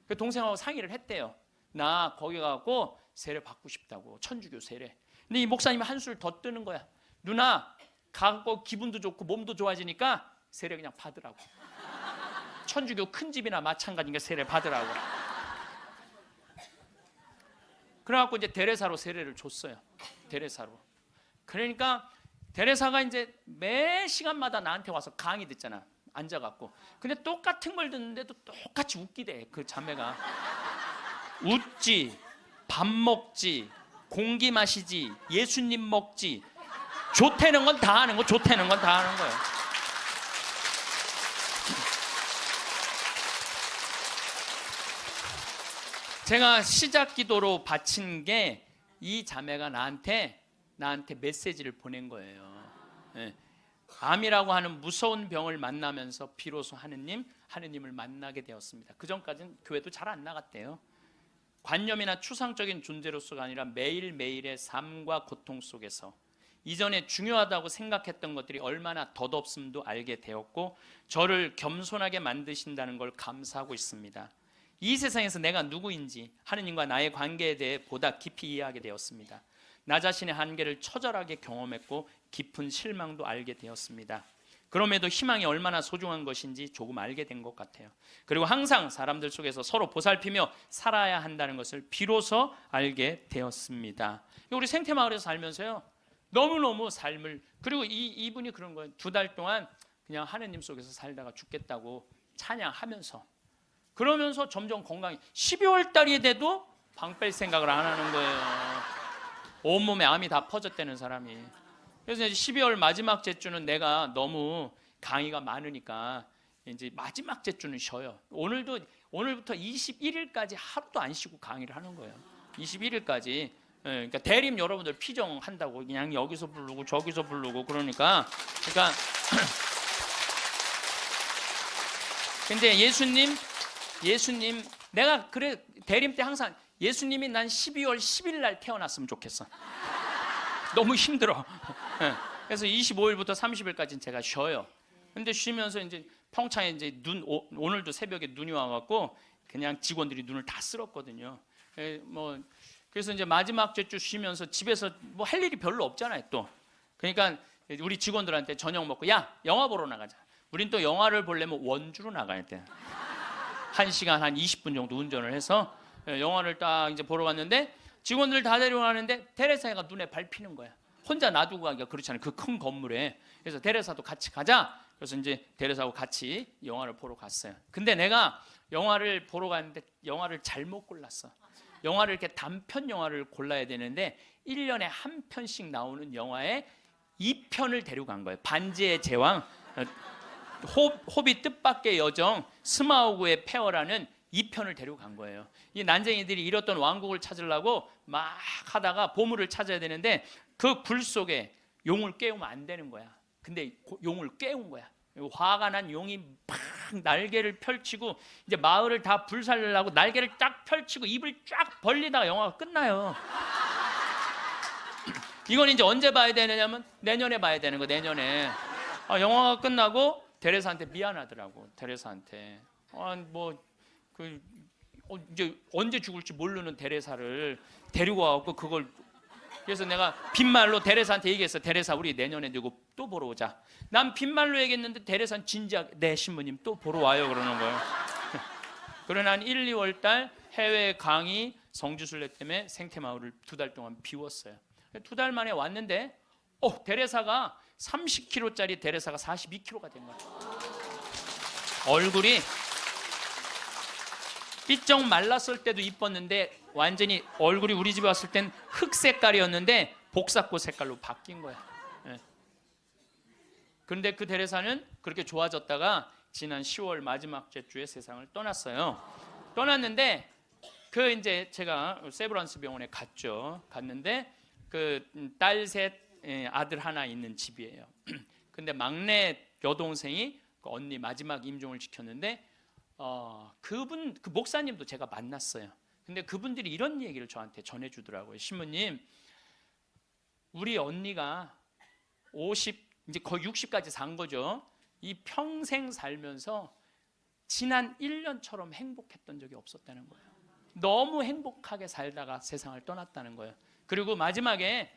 그 동생하고 상의를 했대요. 나 거기 가고 세례 받고 싶다고, 천주교 세례. 근데 이 목사님이 한술 더 뜨는 거야. 누나 가고 기분도 좋고 몸도 좋아지니까 세례 그냥 받으라고. 천주교 큰 집이나 마찬가지니까 세례 받으라고. 그래갖고 이제 데레사로 세례를 줬어요. 데레사로. 그러니까 데레사가 이제 매 시간마다 나한테 와서 강의 듣잖아. 앉아갖고. 근데 똑같은 걸 듣는데도 똑같이 웃기대. 그 자매가 웃지, 밥 먹지, 공기 마시지, 예수님 먹지. 좋다는 건 다 하는 거, 좋다는 건 다 하는 거예요. 제가 시작 기도로 바친 게 이 자매가 나한테 메시지를 보낸 거예요. 네. 암이라고 하는 무서운 병을 만나면서 비로소 하느님을 만나게 되었습니다. 그 전까지는 교회도 잘 안 나갔대요. 관념이나 추상적인 존재로서가 아니라 매일매일의 삶과 고통 속에서 이전에 중요하다고 생각했던 것들이 얼마나 덧없음도 알게 되었고, 저를 겸손하게 만드신다는 걸 감사하고 있습니다. 이 세상에서 내가 누구인지, 하느님과 나의 관계에 대해 보다 깊이 이해하게 되었습니다. 나 자신의 한계를 처절하게 경험했고 깊은 실망도 알게 되었습니다. 그럼에도 희망이 얼마나 소중한 것인지 조금 알게 된 것 같아요. 그리고 항상 사람들 속에서 서로 보살피며 살아야 한다는 것을 비로소 알게 되었습니다. 우리 생태마을에서 살면서요, 너무너무 삶을, 그리고 이분이 그런 거예요. 2달 동안 그냥 하느님 속에서 살다가 죽겠다고 찬양하면서, 그러면서 점점 건강이, 12월 달이 돼도 방 뺄 생각을 안 하는 거예요. 온몸에 암이 다 퍼졌다는 사람이. 그래서 이제 12월 마지막 제주는 내가 너무 강의가 많으니까 이제 마지막 제주는 쉬어요. 오늘부터 21일까지 하루도 안 쉬고 강의를 하는 거예요. 21일까지. 그러니까 대림 여러분들 피정한다고 그냥 여기서 부르고 저기서 부르고 그러니까 근데 예수님 내가 그래 대림 때 항상 예수님이 난 12월 10일 날 태어났으면 좋겠어. 너무 힘들어. 그래서 25일부터 30일까지는 제가 쉬어요. 근데 쉬면서 이제 평창에 이제 오늘도 새벽에 눈이 와갖고 그냥 직원들이 눈을 다 쓸었거든요. 그래서 이제 마지막 주 쉬면서 집에서 뭐 할 일이 별로 없잖아요, 또. 그러니까 우리 직원들한테 저녁 먹고, 야, 영화 보러 나가자. 우린 또 영화를 보려면 원주로 나가야 돼. 1시간 한 20분 정도 운전을 해서 영화를 딱 이제 보러 갔는데, 직원들 다 데려가는데 테레사가 눈에 밟히는 거야. 혼자 놔두고 가기가 그렇잖아요, 그 큰 건물에. 그래서 테레사도 같이 가자. 그래서 이제 테레사하고 같이 영화를 보러 갔어요. 근데 내가 영화를 보러 갔는데 영화를 잘못 골랐어. 영화를 이렇게 단편 영화를 골라야 되는데 1년에 한 편씩 나오는 영화에 2편을 데려간 거예요. 반지의 제왕, 호비 뜻밖의 여정, 스마우그의 폐허라는 2편을 데려간 거예요. 이 난쟁이들이 잃었던 왕국을 찾으려고 막 하다가 보물을 찾아야 되는데 그 굴 속에 용을 깨우면 안 되는 거야. 근데 용을 깨운 거야. 화가 난 용이 막 날개를 펼치고 이제 마을을 다 불살려고 날개를 딱 펼치고 입을 쫙 벌리다가 영화가 끝나요. 이건 이제 언제 봐야 되느냐면 내년에 봐야 되는 거, 내년에. 영화가 끝나고 데레사한테 미안하더라고. 데레사한테 이제 언제 죽을지 모르는 데레사를 데리고 와갖고 그걸, 그래서 내가 빈말로 데레사한테 얘기했어. 데레사, 우리 내년에 누구 또 보러 오자. 난 빈말로 얘기했는데 데레사는 진지하게 네 신부님 또 보러 와요 그러는 거예요. 그러나 한 1, 2월 달 해외 강의 성지순례 때문에 생태마을을 2달 동안 비웠어요. 2달 만에 왔는데 데레사가 30kg짜리 데레사가 42kg가 된 거예요. 얼굴이 삐쩍 말랐을 때도 이뻤는데 완전히 얼굴이 우리 집에 왔을 땐 흑 색깔이었는데 복사꽃 색깔로 바뀐 거야. 예. 그런데 그 데레사는 그렇게 좋아졌다가 지난 10월 마지막 주에 세상을 떠났어요. 떠났는데 이제 제가 세브란스 병원에 갔는데 그 딸 셋, 아들 하나 있는 집이에요. 근데 막내 여동생이 그 언니 마지막 임종을 지켰는데 그 목사님도 제가 만났어요. 근데 그분들이 이런 얘기를 저한테 전해주더라고요. 신부님, 우리 언니가 50, 이제 거의 60까지 산 거죠. 이 평생 살면서 지난 1년처럼 행복했던 적이 없었다는 거예요. 너무 행복하게 살다가 세상을 떠났다는 거예요. 그리고 마지막에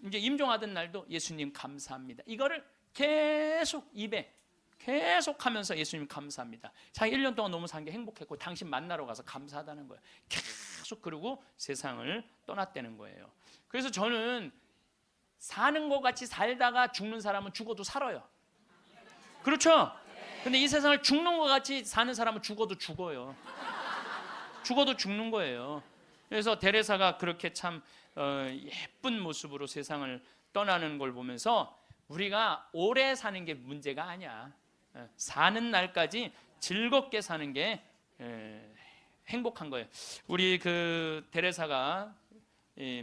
이제 임종하던 날도 예수님 감사합니다. 이거를 계속 입에 계속 하면서 예수님 감사합니다. 자기 1년 동안 너무 산 게 행복했고 당신 만나러 가서 감사하다는 거예요. 계속 그러고 세상을 떠났다는 거예요. 그래서 저는 사는 것 같이 살다가 죽는 사람은 죽어도 살아요. 그렇죠? 근데 이 세상을 죽는 것 같이 사는 사람은 죽어도 죽어요. 죽어도 죽는 거예요. 그래서 데레사가 그렇게 참 예쁜 모습으로 세상을 떠나는 걸 보면서 우리가 오래 사는 게 문제가 아니야. 사는 날까지 즐겁게 사는 게 행복한 거예요. 우리 그 데레사가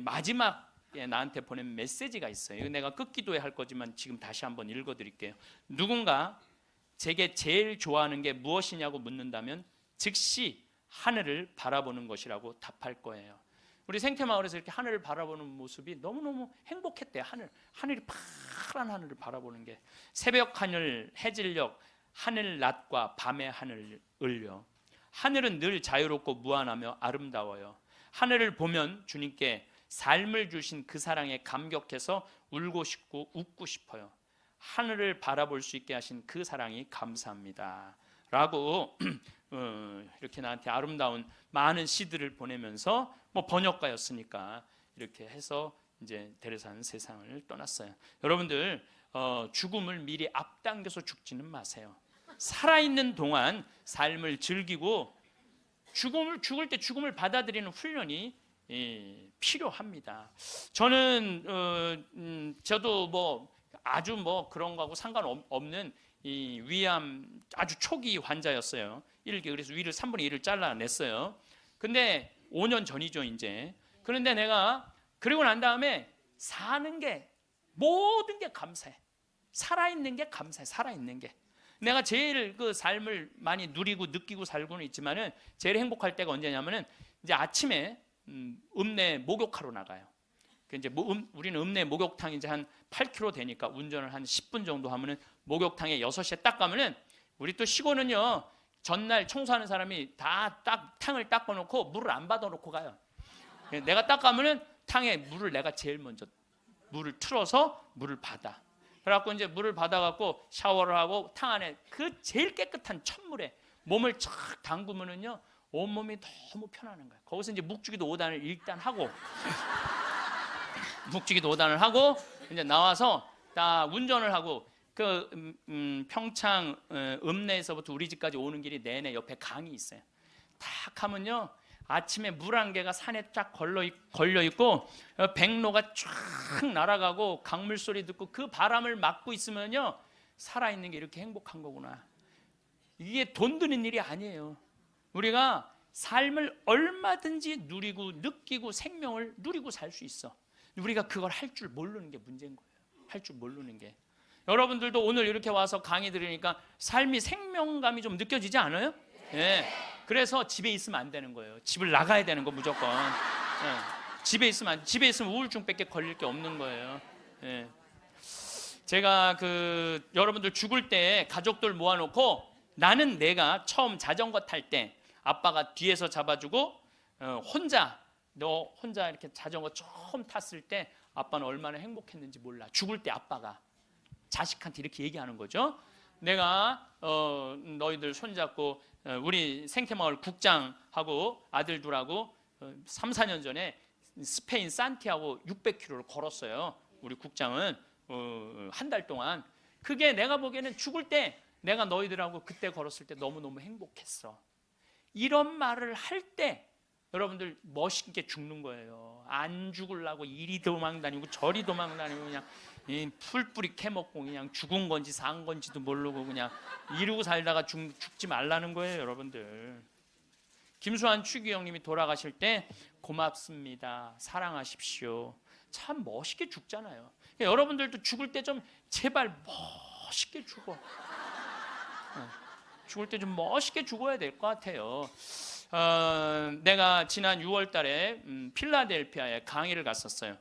마지막에 나한테 보낸 메시지가 있어요. 이거 내가 끝기도에 할 거지만 지금 다시 한번 읽어드릴게요. 누군가 제게 제일 좋아하는 게 무엇이냐고 묻는다면 즉시 하늘을 바라보는 것이라고 답할 거예요. 우리 생태마을에서 이렇게 하늘을 바라보는 모습이 너무너무 행복했대요. 하늘이 파란 하늘을 바라보는 게. 새벽 하늘, 해질녘, 하늘 낮과 밤의 하늘을요. 하늘은 늘 자유롭고 무한하며 아름다워요. 하늘을 보면 주님께 삶을 주신 그 사랑에 감격해서 울고 싶고 웃고 싶어요. 하늘을 바라볼 수 있게 하신 그 사랑이 감사합니다. 라고 이렇게 나한테 아름다운 많은 시들을 보내면서 번역가였으니까 이렇게 해서 이제 데레사는 세상을 떠났어요. 여러분들 죽음을 미리 앞당겨서 죽지는 마세요. 살아있는 동안 삶을 즐기고 죽을 때 죽음을 받아들이는 훈련이 필요합니다. 저는 저도 아주 그런 거하고 상관없는 이 위암 아주 초기 환자였어요. 1기. 그래서 위를 3분의 1을 잘라냈어요. 근데 5년 전이죠 이제. 그런데 내가 그리고 난 다음에 사는 게 모든 게 감사해. 살아있는 게 감사해. 살아있는 게. 내가 제일 그 삶을 많이 누리고 느끼고 살고는 있지만은 제일 행복할 때가 언제냐면은 이제 아침에 읍내 목욕하러 나가요. 이제 우리는 읍내 목욕탕이 이제 한 8km 되니까 운전을 한 10분 정도 하면은 목욕탕에 6시에 딱 가면은 우리 또 시골은요 전날 청소하는 사람이 다 탕을 닦아놓고 물을 안 받아놓고 가요. 내가 딱 가면은 탕에 물을 내가 제일 먼저 물을 틀어서 물을 받아. 그래갖고 이제 물을 받아갖고 샤워를 하고 탕 안에 그 제일 깨끗한 찬물에 몸을 착 담그면은요 온몸이 너무 편안한 거예요. 거기서 이제 묵주기도 5단을 일단 하고 묵주기도 5단을 하고 이제 나와서 다 운전을 하고 그 평창 읍내에서부터 우리 집까지 오는 길이 내내 옆에 강이 있어요. 딱 하면요 아침에 물 한 개가 산에 쫙 걸려 있고 백로가 쫙 날아가고 강물 소리 듣고 그 바람을 맞고 있으면요 살아있는 게 이렇게 행복한 거구나. 이게 돈 드는 일이 아니에요. 우리가 삶을 얼마든지 누리고 느끼고 생명을 누리고 살 수 있어. 우리가 그걸 할 줄 모르는 게 문제인 거예요. 할 줄 모르는 게. 여러분들도 오늘 이렇게 와서 강의 들으니까 삶이 생명감이 좀 느껴지지 않아요? 예. 그래서 집에 있으면 안 되는 거예요. 집을 나가야 되는 거 무조건. 예. 집에 있으면 우울증밖에 걸릴 게 없는 거예요. 예. 제가 여러분들 죽을 때 가족들 모아놓고 나는 내가 처음 자전거 탈 때 아빠가 뒤에서 잡아주고 너 혼자 이렇게 자전거 처음 탔을 때 아빠는 얼마나 행복했는지 몰라. 죽을 때 아빠가 자식한테 이렇게 얘기하는 거죠. 내가 너희들 손잡고 우리 생태마을 국장하고 아들 둘하고 3, 4년 전에 스페인 산티아고 600km를 걸었어요. 우리 국장은 한 달 동안. 그게 내가 보기에는 죽을 때 내가 너희들하고 그때 걸었을 때 너무너무 행복했어. 이런 말을 할 때 여러분들 멋있게 죽는 거예요. 안 죽으려고 이리 도망다니고 저리 도망다니고 그냥 풀뿌리 캐먹고 그냥 죽은 건지 산 건지도 모르고 그냥 이러고 살다가 죽지 말라는 거예요, 여러분들. 김수환 추기경님이 돌아가실 때 고맙습니다. 사랑하십시오. 참 멋있게 죽잖아요. 여러분들도 죽을 때 좀 제발 멋있게 죽어. 죽을 때 좀 멋있게 죽어야 될 것 같아요. 내가 지난 6월 달에 필라델피아에 강의를 갔었어요.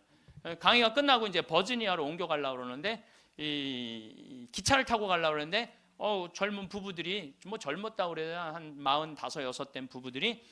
강의가 끝나고 이제 버지니아로 옮겨가려고 그러는데 이 기차를 타고 가려고 그러는데 젊은 부부들이 뭐 젊었다고 그래야 한 45, 6 된 부부들이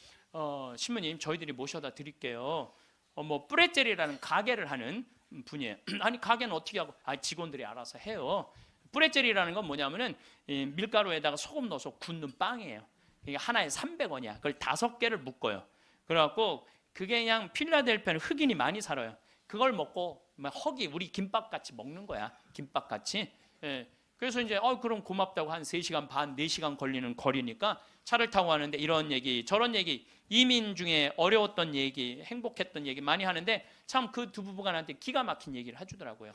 신부님 저희들이 모셔다 드릴게요. 뭐 뿌레젤이라는 가게를 하는 분이에요. 아니 가게는 어떻게 하고? 직원들이 알아서 해요. 뿌레젤이라는 건 뭐냐면은 밀가루에다가 소금 넣어서 굽는 빵이에요. 이게 하나에 300원이야. 그걸 5개를 묶어요. 그래갖고 그게 그냥 필라델피아는 흑인이 많이 살아요. 그걸 먹고 허기 우리 김밥 같이 먹는 거야. 김밥 같이. 예. 그래서 이제 그럼 고맙다고 한 3시간 반, 4시간 걸리는 거리니까 차를 타고 가는데 이런 얘기, 저런 얘기, 이민 중에 어려웠던 얘기, 행복했던 얘기 많이 하는데 참 그 두 부부가 나한테 기가 막힌 얘기를 해주더라고요.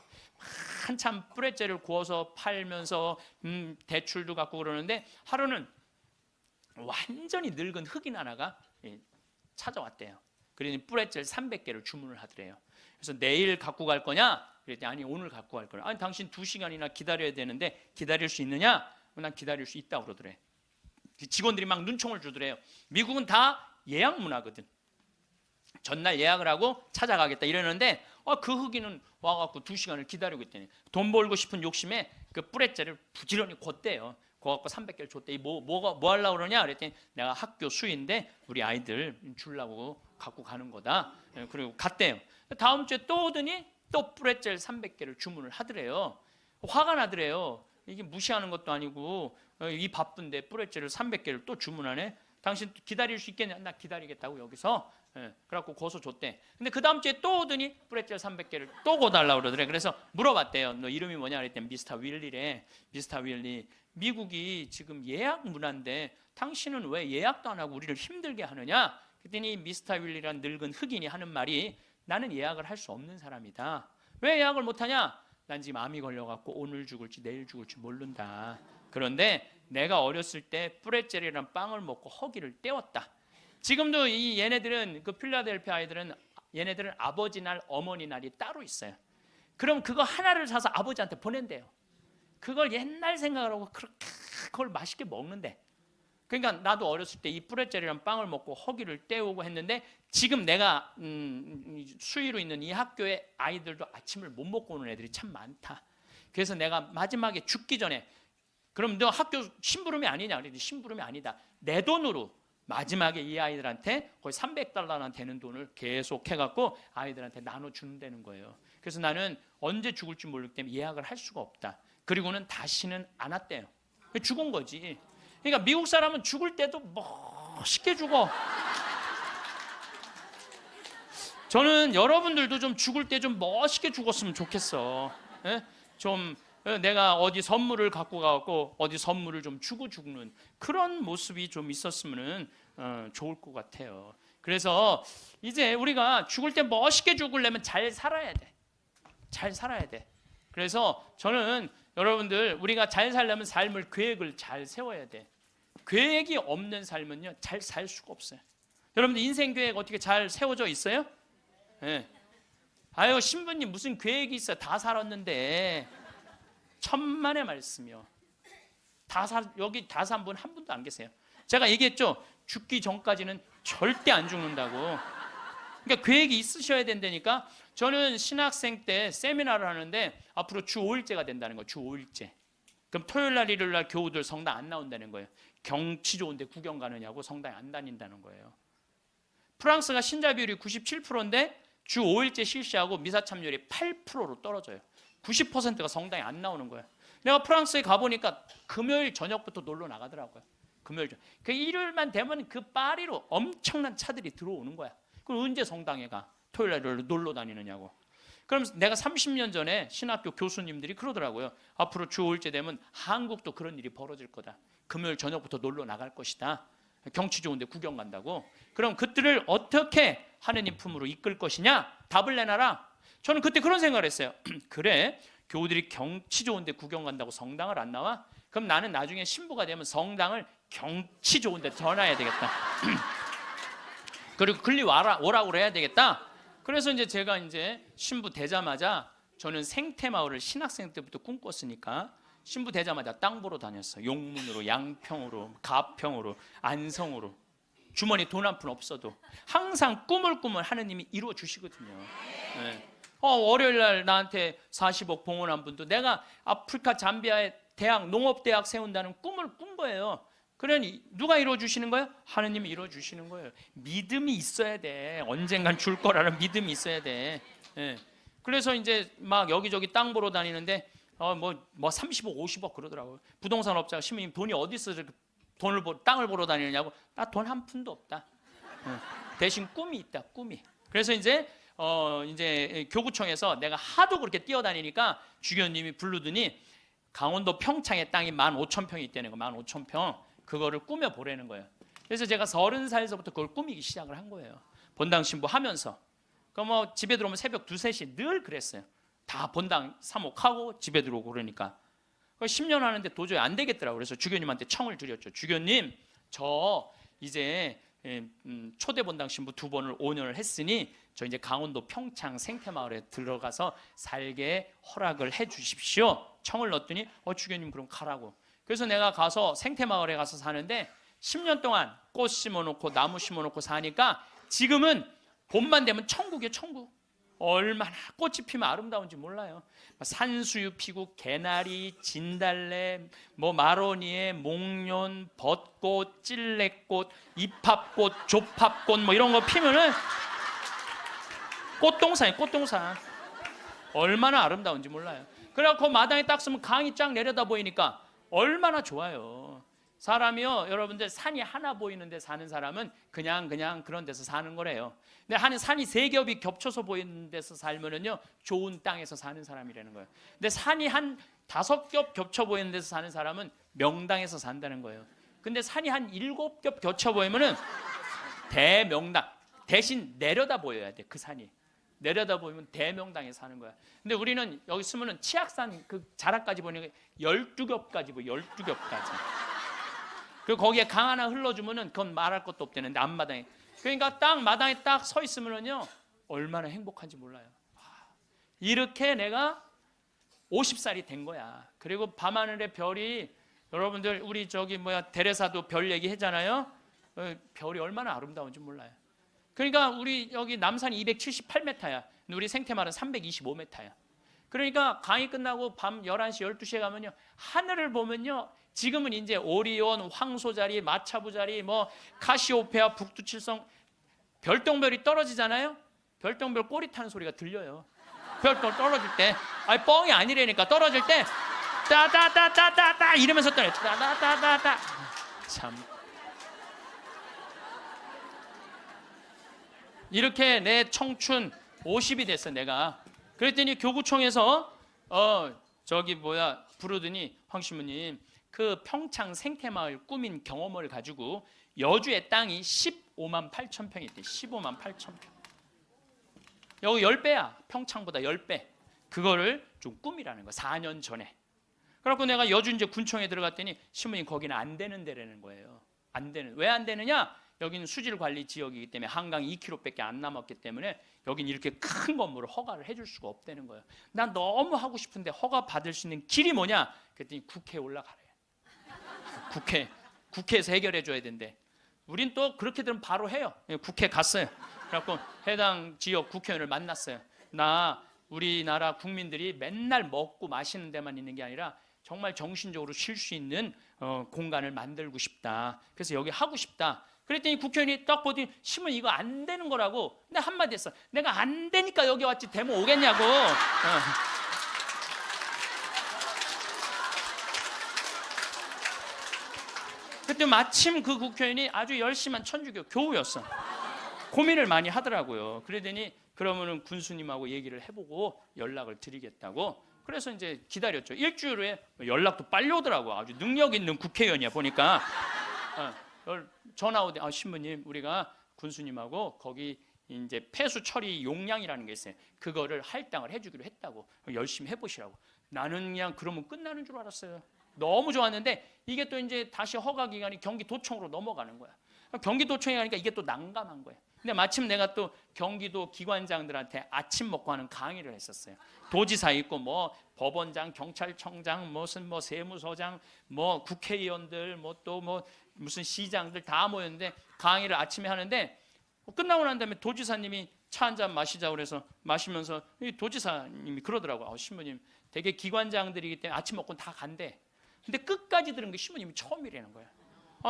한참 뿌레젤을 구워서 팔면서 대출도 갖고 그러는데 하루는 완전히 늙은 흑인 하나가 찾아왔대요. 그러니 뿌레젤 300개를 주문을 하더래요. 그래서 내일 갖고 갈 거냐? 그랬더니 아니 오늘 갖고 갈 거야. 아니 당신 2시간이나 기다려야 되는데 기다릴 수 있느냐? 난 기다릴 수 있다고 그러더래. 직원들이 막 눈총을 주더래요. 미국은 다 예약 문화거든. 전날 예약을 하고 찾아가겠다 이러는데 그 흑인은 와갖고 2시간을 기다리고 있더니 돈 벌고 싶은 욕심에 그 뿌레젤을 부지런히 걷대요. 그거 갖고 300개를 줬대. 뭐 하려고 그러냐? 그랬더니 내가 학교 수인데 우리 아이들 주려고 갖고 가는 거다. 그리고 갔대요. 다음 주에 또 오더니 또 뿌레젤 300개를 주문을 하더래요. 화가 나더래요. 이게 무시하는 것도 아니고 이 바쁜데 뿌레젤을 300개를 또 주문하네. 당신 기다릴 수 있겠냐? 나 기다리겠다고 여기서. 그래갖고 고소 줬대. 근데 그 다음 주에 또 오더니 뿌레젤 300개를 또 고달라고 그러더래. 그래서 물어봤대요. 너 이름이 뭐냐? 그랬더니 미스터 윌리래. 미스터 윌리. 미국이 지금 예약 문화인데 당신은 왜 예약도 안 하고 우리를 힘들게 하느냐? 그랬더니 미스터 윌리란 늙은 흑인이 하는 말이 나는 예약을 할 수 없는 사람이다. 왜 예약을 못하냐? 난 지금 암이 걸려갖고 오늘 죽을지 내일 죽을지 모른다. 그런데 내가 어렸을 때 뿌레젤이란 빵을 먹고 허기를 때웠다. 지금도 이 얘네들은 그 필라델피아 아이들은 얘네들은 아버지 날 어머니 날이 따로 있어요. 그럼 그거 하나를 사서 아버지한테 보낸대요. 그걸 옛날 생각을 하고 그걸 맛있게 먹는데. 그러니까 나도 어렸을 때 이 뿌레젤이란 빵을 먹고 허기를 때우고 했는데 지금 내가 수의로 있는 이 학교에 아이들도 아침을 못 먹고 오는 애들이 참 많다. 그래서 내가 마지막에 죽기 전에 그럼 너 학교 심부름이 아니냐? 그랬더니 심부름이 아니다. 내 돈으로 마지막에 이 아이들한테 거의 $300나 되는 돈을 계속 해갖고 아이들한테 나눠주는다는 거예요. 그래서 나는 언제 죽을지 모르기 때문에 예약을 할 수가 없다. 그리고는 다시는 안 왔대요. 죽은 거지. 그러니까 미국 사람은 죽을 때도 멋있게 죽어. 저는 여러분들도 좀 죽을 때 좀 멋있게 죽었으면 좋겠어. 좀 내가 어디 선물을 갖고 가고 어디 선물을 좀 주고 죽는 그런 모습이 좀 있었으면 좋을 것 같아요. 그래서 이제 우리가 죽을 때 멋있게 죽으려면 잘 살아야 돼. 잘 살아야 돼. 그래서 저는 여러분들 우리가 잘 살려면 삶을 계획을 잘 세워야 돼. 계획이 없는 삶은요 잘 살 수가 없어요. 여러분들 인생 계획 어떻게 잘 세워져 있어요? 네. 아유 신부님 무슨 계획이 있어? 다 살았는데. 천만의 말씀이요. 여기 다산 분 한 분도 안 계세요. 제가 얘기했죠. 죽기 전까지는 절대 안 죽는다고. 그러니까 계획이 있으셔야 된다니까. 저는 신학생 때 세미나를 하는데 앞으로 주 5일제가 된다는 거예요. 주 5일제. 그럼 토요일 날 일요일 날 교우들 성당 안 나온다는 거예요. 경치 좋은데 구경 가느냐고 성당에 안 다닌다는 거예요. 프랑스가 신자 비율이 97%인데 주 5일제 실시하고 미사 참여율이 8%로 떨어져요. 90%가 성당에 안 나오는 거예요. 내가 프랑스에 가보니까 금요일 저녁부터 놀러 나가더라고요. 금요일 저녁. 그 일요일만 되면 그 파리로 엄청난 차들이 들어오는 거야. 그럼 언제 성당에 가? 토요일 날 놀러 다니느냐고. 그럼 내가 30년 전에 신학교 교수님들이 그러더라고요. 앞으로 주 5일째 되면 한국도 그런 일이 벌어질 거다. 금요일 저녁부터 놀러 나갈 것이다. 경치 좋은데 구경 간다고. 그럼 그들을 어떻게 하느님 품으로 이끌 것이냐? 답을 내놔라. 저는 그때 그런 생각을 했어요. 그래, 교우들이 경치 좋은데 구경 간다고 성당을 안 나와? 그럼 나는 나중에 신부가 되면 성당을 경치 좋은데 전화해야 되겠다. 그리고 글리 오라고 해야 되겠다. 그래서 이제 제가 이제 신부 되자마자 저는 생태마을을 신학생 때부터 꿈꿨으니까 신부 되자마자 땅 보러 다녔어요. 용문으로, 양평으로, 가평으로, 안성으로. 주머니 돈 한 푼 없어도 항상 꿈을 하느님이 이루어 주시거든요. 네. 월요일 날 나한테 40억 봉헌한 분도 내가 아프리카 잠비아에 대학, 농업대학 세운다는 꿈을 꾼 거예요. 그러니 누가 이루어 주시는 거예요? 하느님이 이루어 주시는 거예요. 믿음이 있어야 돼. 언젠간 줄 거라는 믿음이 있어야 돼. 예. 그래서 이제 막 여기저기 땅 보러 다니는데 뭐 30억, 50억 그러더라고요. 부동산 업자가 시민님 돈이 어디 있어서 땅을 보러 다니느냐고. 나 돈 한 푼도 없다. 대신 꿈이 있다. 꿈이. 그래서 이제 교구청에서 내가 하도 그렇게 뛰어다니니까 주교님이 부르더니 강원도 평창에 땅이 15,000평이 있다는 거. 15,000평. 그거를 꾸며 보라는 거예요. 그래서 제가 30살에서부터 그걸 꾸미기 시작을 한 거예요. 본당 신부 하면서. 그럼 뭐 집에 들어오면 새벽 2, 3시 늘 그랬어요. 다 본당 사목하고 집에 들어오고 그러니까. 10년 하는데 도저히 안 되겠더라고요. 그래서 주교님한테 청을 드렸죠. 주교님, 저 이제 초대 본당 신부 2번을 5년을 했으니 저 이제 강원도 평창 생태마을에 들어가서 살게 허락을 해 주십시오. 청을 넣었더니 주교님 그럼 가라고. 그래서 내가 가서 생태마을에 가서 사는데 10년 동안 꽃 심어놓고 나무 심어놓고 사니까 지금은 봄만 되면 천국이에요. 천국. 얼마나 꽃이 피면 아름다운지 몰라요. 산수유 피고 개나리, 진달래, 뭐 마로니에, 목련, 벚꽃, 찔레꽃, 이팝꽃, 조팝꽃 뭐 이런 거 피면은 꽃동산이에요. 꽃동산. 얼마나 아름다운지 몰라요. 그래갖고 마당에 딱 서면 강이 쫙 내려다 보이니까 얼마나 좋아요. 사람이요, 여러분들 산이 하나 보이는 데 사는 사람은 그냥 그런 데서 사는 거래요. 근데 산이 3겹이 겹쳐서 보이는 데서 살면은요 좋은 땅에서 사는 사람이라는 거예요. 근데 산이 한 5겹 겹쳐 보이는 데서 사는 사람은 명당에서 산다는 거예요. 근데 산이 한 7겹 겹쳐 보이면은 대명당. 대신 내려다 보여야 돼. 그 산이 내려다 보이면 대명당에 사는 거야. 근데 우리는 여기 있으면은 치악산 그 자락까지 보니까 12겹까지 보여. 12겹까지. 그리고 거기에 강 하나 흘러주면은 그건 말할 것도 없대는데 앞마당에. 그러니까 딱 마당에 딱 서 있으면은요 얼마나 행복한지 몰라요. 이렇게 내가 50살이 된 거야. 그리고 밤하늘의 별이, 여러분들 우리 데레사도 별 얘기 했잖아요. 별이 얼마나 아름다운지 몰라요. 그러니까 우리 여기 남산이 278m야. 우리 생태마을은 325m야. 그러니까 강의 끝나고 밤 11시, 12시에 가면요 하늘을 보면요 지금은 이제 오리온, 황소자리, 마차부자리, 뭐 카시오페아, 북두칠성, 별똥별이 떨어지잖아요. 별똥별 꼬리 타는 소리가 들려요. 별똥 떨어질 때, 아니 뻥이 아니라니까. 떨어질 때 따다다다다다 이러면서 떨어요. 따다다다다. 참. 이렇게 내 청춘 50이 됐어 내가. 그랬더니 교구청에서 부르더니 황 신부님 그 평창 생태마을 꾸민 경험을 가지고 여주의 땅이 15만 8천 평이 있대. 15만 8천 평. 여기 10배야. 평창보다 10배. 그거를 좀 꾸미라는 거야. 4년 전에. 그래갖고 내가 여주 이제 군청에 들어갔더니 신부님 거기는 안 되는 데라는 거예요. 안 되는. 왜 안 되느냐? 여기는 수질관리 지역이기 때문에 한강 2km밖에 안 남았기 때문에 여기는 이렇게 큰 건물을 허가를 해줄 수가 없다는 거예요. 난 너무 하고 싶은데 허가 받을 수 있는 길이 뭐냐? 그랬더니 국회에 올라가래요. 국회에서 해결해 줘야 된대. 우린 또 그렇게 되면 바로 해요. 국회 갔어요. 그래갖고 해당 지역 국회의원을 만났어요. 나 우리나라 국민들이 맨날 먹고 마시는 데만 있는 게 아니라 정말 정신적으로 쉴 수 있는 공간을 만들고 싶다. 그래서 여기 하고 싶다. 그랬더니 국회의원이 딱 보더니 신문 이거 안 되는 거라고. 근데 한마디 했어. 내가 안 되니까 여기 왔지 데모 오겠냐고. 그때 마침 그 국회의원이 아주 열심한 천주교 교우였어. 고민을 많이 하더라고요. 그러더니 그러면은 군수님하고 얘기를 해보고 연락을 드리겠다고. 그래서 이제 기다렸죠. 일주일 후에 연락도 빨리 오더라고. 아주 능력 있는 국회의원이야 보니까. 전화 오대. 신부님, 우리가 군수님하고 거기 이제 폐수 처리 용량이라는 게 있어요. 그거를 할당을 해주기로 했다고. 열심히 해보시라고. 나는 그냥 그러면 끝나는 줄 알았어요. 너무 좋았는데 이게 또 이제 다시 허가 기간이 경기도청으로 넘어가는 거야. 경기도청에 가니까 이게 또 난감한 거야. 근데 마침 내가 또 경기도 기관장들한테 아침 먹고 하는 강의를 했었어요. 도지사 있고 뭐 법원장, 경찰청장, 무슨 뭐 세무서장, 뭐 국회의원들, 뭐 또 뭐 무슨 시장들 다 모였는데 강의를 아침에 하는데 끝나고 난 다음에 도지사님이 차 한 잔 마시자고 그래서 마시면서 이 도지사님이 그러더라고요. 신부님, 되게 기관장들이기 때문에 아침 먹고 다 간대. 근데 끝까지 들은 게 신부님이 처음이라는 거야.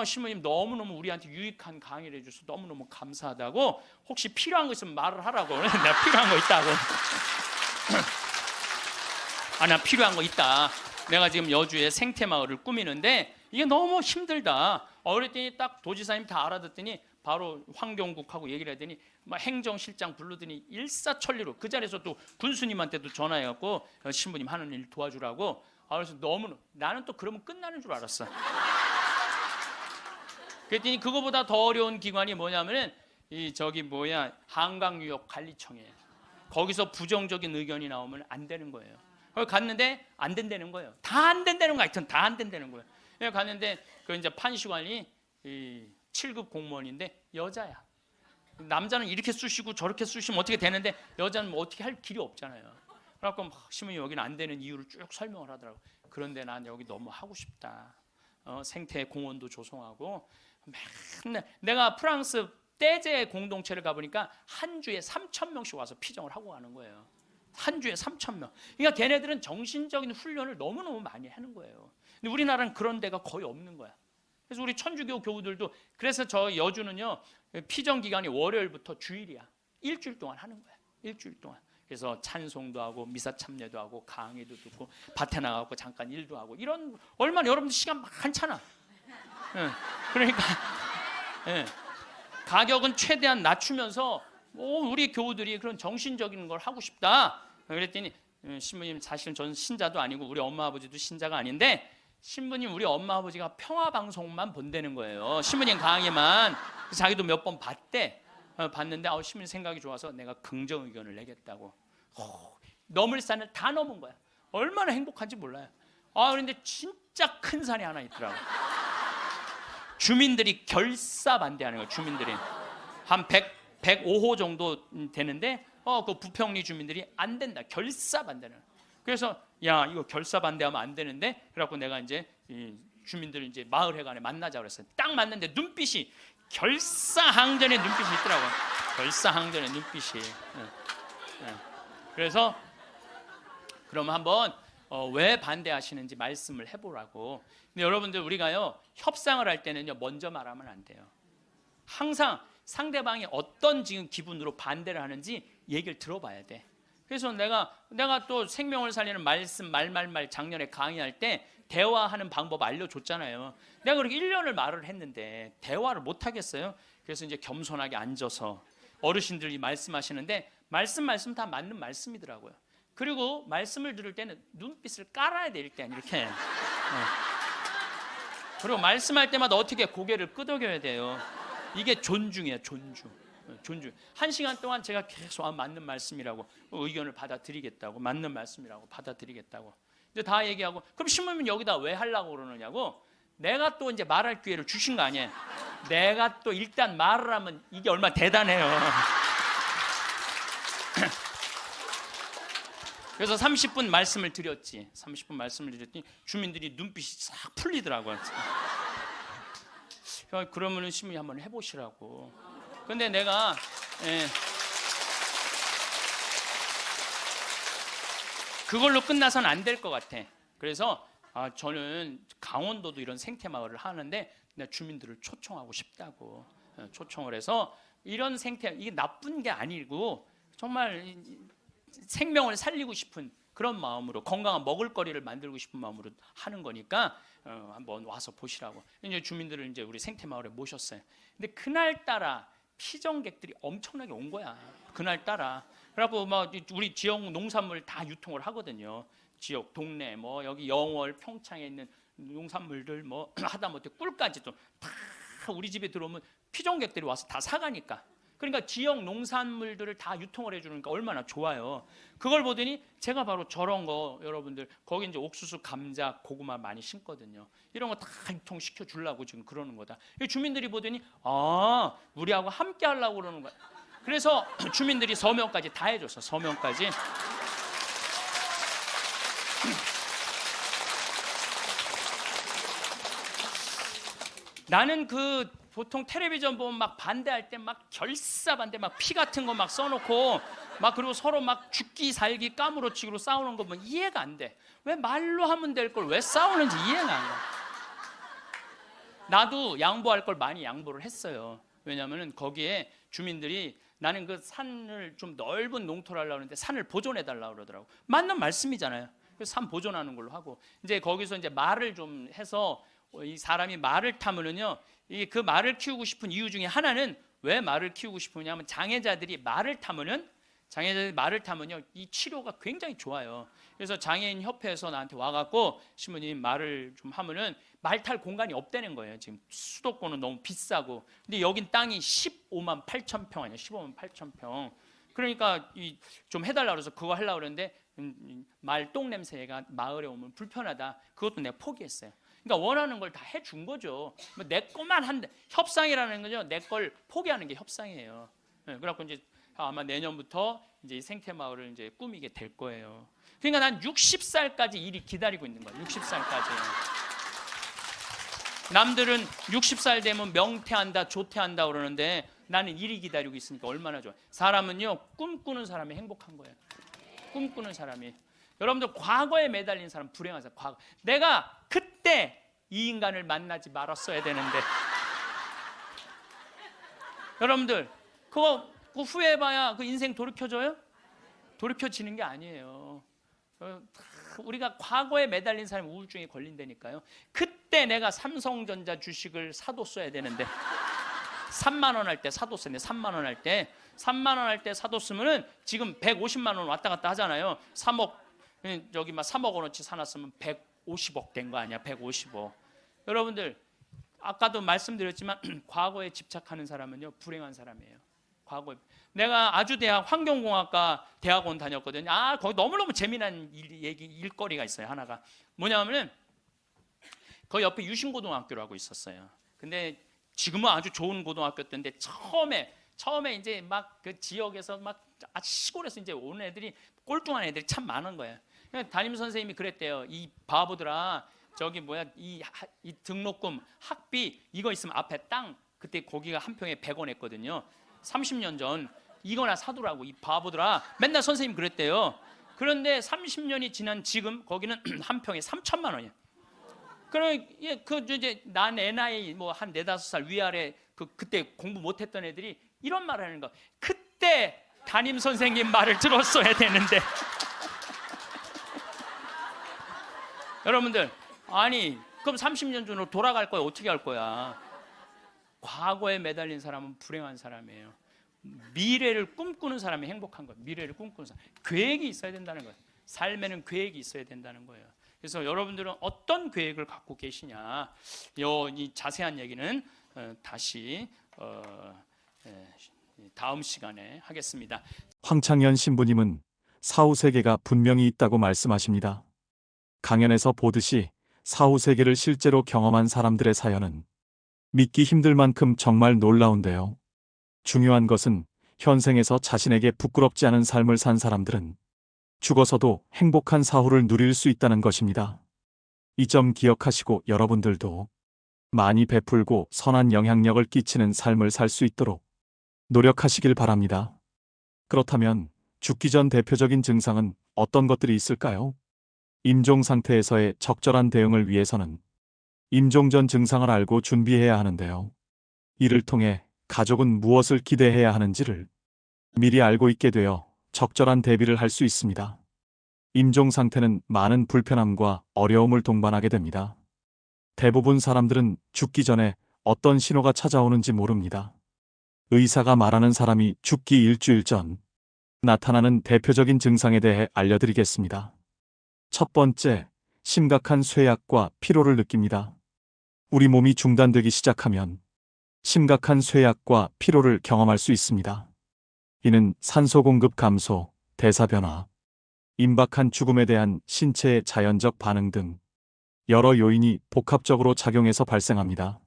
신부님 너무너무 우리한테 유익한 강의를 해줘서 너무너무 감사하다고. 혹시 필요한 거 있으면 말을 하라고. 내가 필요한 거 있다고. 나 필요한 거 있다. 내가 지금 여주에 생태마을을 꾸미는데 이게 너무 힘들다. 그랬더니 딱 도지사님 다 알아듣더니 바로 환경국하고 얘기를 하더니 막 행정실장 부르더니 일사천리로 그 자리에서 또 군수님한테도 전화해갖고 신부님 하는 일 도와주라고. 그래서 너무 나는 또 그러면 끝나는 줄 알았어. 그랬더니 그거보다 더 어려운 기관이 뭐냐면은 한강유역관리청이에요. 거기서 부정적인 의견이 나오면 안 되는 거예요. 거기 갔는데 안 된다는 거예요. 다 안 된다는 거 하여튼 다 안 된다는 거예요. 갔는데 그 이제 판시관이 7급 공무원인데 여자야. 남자는 이렇게 쑤시고 저렇게 쑤시면 어떻게 되는데 여자는 뭐 어떻게 할 길이 없잖아요. 그래갖고 신부님 여기는 안 되는 이유를 쭉 설명을 하더라고. 그런데 난 여기 너무 하고 싶다. 생태 공원도 조성하고 맨날 내가 프랑스 떼제 공동체를 가보니까 한 주에 3,000명씩 와서 피정을 하고 가는 거예요. 한 주에 3,000명. 그러니까 걔네들은 정신적인 훈련을 너무너무 많이 하는 거예요. 근데 우리나라는 그런 데가 거의 없는 거야. 그래서 우리 천주교 교우들도 그래서 저 여주는요 피정 기간이 월요일부터 주일이야. 일주일 동안 하는 거야. 일주일 동안. 그래서 찬송도 하고 미사 참례도 하고 강의도 듣고 밭에 나가고 잠깐 일도 하고 이런 얼마나 여러분들 시간 많잖아. 그러니까 가격은 최대한 낮추면서 우리 교우들이 그런 정신적인 걸 하고 싶다. 그랬더니 신부님 사실은 저는 신자도 아니고 우리 엄마 아버지도 신자가 아닌데 신부님 우리 엄마 아버지가 평화방송만 본다는 거예요. 신부님 강의만. 자기도 몇 번 봤대. 봤는데 신부님 생각이 좋아서 내가 긍정 의견을 내겠다고. 넘을 산을 다 넘은 거야. 얼마나 행복한지 몰라요. 그런데 진짜 큰 산이 하나 있더라고. 주민들이 결사 반대하는 거예요. 주민들이 한 105호 정도 되는데 그 부평리 주민들이 안 된다. 결사 반대는. 그래서 야 이거 결사 반대하면 안 되는데 그래갖고 내가 이제 주민들 이제 마을회관에 만나자 그랬어요. 딱 만났는데 눈빛이 결사항전의 눈빛이 있더라고요. 결사항전의 눈빛이. 그래서 그럼 한번 왜 반대하시는지 말씀을 해보라고. 근데 여러분들 우리가요 협상을 할 때는요 먼저 말하면 안 돼요. 항상 상대방이 어떤 지금 기분으로 반대를 하는지 얘기를 들어봐야 돼. 그래서 내가 또 생명을 살리는 말씀 말 작년에 강의할 때 대화하는 방법 알려줬잖아요. 내가 그렇게 1년을 말을 했는데 대화를 못 하겠어요. 그래서 이제 겸손하게 앉아서 어르신들이 말씀하시는데 말씀 다 맞는 말씀이더라고요. 그리고 말씀을 들을 때는 눈빛을 깔아야 돼. 일단 이렇게. 그리고 말씀할 때마다 어떻게 고개를 끄덕여야 돼요. 이게 존중이에요. 존중. 1시간 동안 제가 계속 맞는 말씀이라고 의견을 받아들이겠다고 맞는 말씀이라고 받아들이겠다고 이제 다 얘기하고 그럼 신부님 여기다 왜 하려고 그러느냐고. 내가 또 이제 말할 기회를 주신 거 아니에요. 내가 또 일단 말을 하면 이게 얼마나 대단해요. 그래서 30분 말씀을 드렸지. 30분 말씀을 드렸더니 주민들이 눈빛이 싹 풀리더라고요. 그러면은 신부님 한번 해보시라고. 근데 내가 그걸로 끝나서는 안 될 것 같아. 그래서 저는 강원도도 이런 생태마을을 하는데 내가 주민들을 초청하고 싶다고 초청을 해서 이런 생태, 이게 나쁜 게 아니고 정말 생명을 살리고 싶은 그런 마음으로 건강한 먹을거리를 만들고 싶은 마음으로 하는 거니까 한번 와서 보시라고. 이제 주민들을 이제 우리 생태마을에 모셨어요. 근데 그날따라 피정객들이 엄청나게 온 거야. 그날따라. 그래갖고 막 우리 지역 농산물 다 유통을 하거든요. 지역 동네 뭐 여기 영월 평창에 있는 농산물들 뭐 하다못해 꿀까지도 다 우리 집에 들어오면 피정객들이 와서 다 사가니까. 그러니까 지역 농산물들을 다 유통을 해주니까 얼마나 좋아요. 그걸 보더니 제가 바로 저런 거 여러분들 거기 이제 옥수수, 감자, 고구마 많이 심거든요. 이런 거 다 유통시켜 주려고 지금 그러는 거다. 주민들이 보더니 우리하고 함께 하려고 그러는 거야. 그래서 주민들이 서명까지 다 해줬어. 서명까지. 나는 그 보통 텔레비전 보면 막 반대할 때 막 결사 반대 막 피 같은 거 막 써놓고 막 그리고 서로 막 죽기 살기 까무러치기로 싸우는 거 보면 이해가 안 돼. 왜 말로 하면 될 걸 왜 싸우는지 이해가 안 가. 나도 양보할 걸 많이 양보를 했어요. 왜냐하면 거기에 주민들이 나는 그 산을 좀 넓은 농토를 하려고 하는데 산을 보존해 달라고 그러더라고. 맞는 말씀이잖아요. 그래서 산 보존하는 걸로 하고 이제 거기서 이제 말을 좀 해서 이 사람이 말을 타면은요, 그 말을 키우고 싶은 이유 중에 하나는 왜 말을 키우고 싶으냐면 장애자들이 말을 타면은 이 치료가 굉장히 좋아요. 그래서 장애인 협회에서 나한테 와갖고 신부님 말을 좀 하면은 말 탈 공간이 없다는 거예요. 지금 수도권은 너무 비싸고, 근데 여긴 땅이 15만 8천 평 아니야? 15만 8천 평. 그러니까 좀 해달라 그래서 그거 하려고 그러는데 말 똥 냄새가 마을에 오면 불편하다. 그것도 내가 포기했어요. 그러니까 원하는 걸 다 해준 거죠. 내 것만 한데 협상이라는 거죠. 내 걸 포기하는 게 협상이에요. 그래갖고 이제 아마 내년부터 이제 이 생태마을을 이제 꾸미게 될 거예요. 그러니까 난 60살까지 일이 기다리고 있는 거야. 60살까지. 남들은 60살 되면 명퇴한다, 조퇴한다 그러는데 나는 일이 기다리고 있으니까 얼마나 좋아. 사람은요, 꿈꾸는 사람이 행복한 거예요. 꿈꾸는 사람이. 여러분들 과거에 매달린 사람 불행한 사람. 과거. 내가 그때 이 인간을 만나지 말았어야 되는데. 여러분들 그거 후회해봐야 그 인생 돌이켜져요? 돌이켜지는 게 아니에요. 우리가 과거에 매달린 사람이 우울증에 걸린다니까요. 그때 내가 삼성전자 주식을 사뒀어야 되는데 3만 원 할 때 사뒀어야 돼. 3만 원 할 때 3만 원 할 때 사뒀으면은 지금 150만 원 왔다 갔다 하잖아요. 3억 저기 막 3억 원어치 사놨으면 150억 된 거 아니야? 150억. 여러분들 아까도 말씀드렸지만 과거에 집착하는 사람은요 불행한 사람이에요. 과거에 내가 아주대학 환경공학과 대학원 다녔거든요. 거기 너무너무 재미난 일거리가 있어요. 하나가 뭐냐면은 그 옆에 유신고등학교라고 있었어요. 근데 지금은 아주 좋은 고등학교였는데 처음에 이제 막 그 지역에서 막 시골에서 이제 온 애들이 꼴뚱한 애들이 참 많은 거예요. 담임 선생님이 그랬대요. 이 바보들아, 저기 뭐야 이 등록금 학비 이거 있으면 앞에 땅 그때 거기가 한 평에 100원 했거든요. 30년 전 이거나 사두라고 이 바보들아. 맨날 선생님 그랬대요. 그런데 30년이 지난 지금 거기는 한 평에 3천만 원이야. 그 이제 난 애 나이 뭐 한 4-5살 위아래 그때 공부 못했던 애들이 이런 말을 하는 거. 그때 담임 선생님 말을 들었어야 되는데. 여러분들 아니 그럼 30년 전으로 돌아갈 거야? 어떻게 할 거야? 과거에 매달린 사람은 불행한 사람이에요. 미래를 꿈꾸는 사람이 행복한 거예요. 미래를 꿈꾸는 사람. 계획이 있어야 된다는 거예요. 삶에는 계획이 있어야 된다는 거예요. 그래서 여러분들은 어떤 계획을 갖고 계시냐? 이 자세한 얘기는 다시 다음 시간에 하겠습니다. 황창현 신부님은 사후세계가 분명히 있다고 말씀하십니다. 강연에서 보듯이 사후 세계를 실제로 경험한 사람들의 사연은 믿기 힘들 만큼 정말 놀라운데요. 중요한 것은 현생에서 자신에게 부끄럽지 않은 삶을 산 사람들은 죽어서도 행복한 사후를 누릴 수 있다는 것입니다. 이 점 기억하시고 여러분들도 많이 베풀고 선한 영향력을 끼치는 삶을 살 수 있도록 노력하시길 바랍니다. 그렇다면 죽기 전 대표적인 증상은 어떤 것들이 있을까요? 임종 상태에서의 적절한 대응을 위해서는 임종 전 증상을 알고 준비해야 하는데요. 이를 통해 가족은 무엇을 기대해야 하는지를 미리 알고 있게 되어 적절한 대비를 할 수 있습니다. 임종 상태는 많은 불편함과 어려움을 동반하게 됩니다. 대부분 사람들은 죽기 전에 어떤 신호가 찾아오는지 모릅니다. 의사가 말하는 사람이 죽기 일주일 전 나타나는 대표적인 증상에 대해 알려드리겠습니다. 첫 번째, 심각한 쇠약과 피로를 느낍니다. 우리 몸이 중단되기 시작하면 심각한 쇠약과 피로를 경험할 수 있습니다. 이는 산소 공급 감소, 대사 변화, 임박한 죽음에 대한 신체의 자연적 반응 등 여러 요인이 복합적으로 작용해서 발생합니다.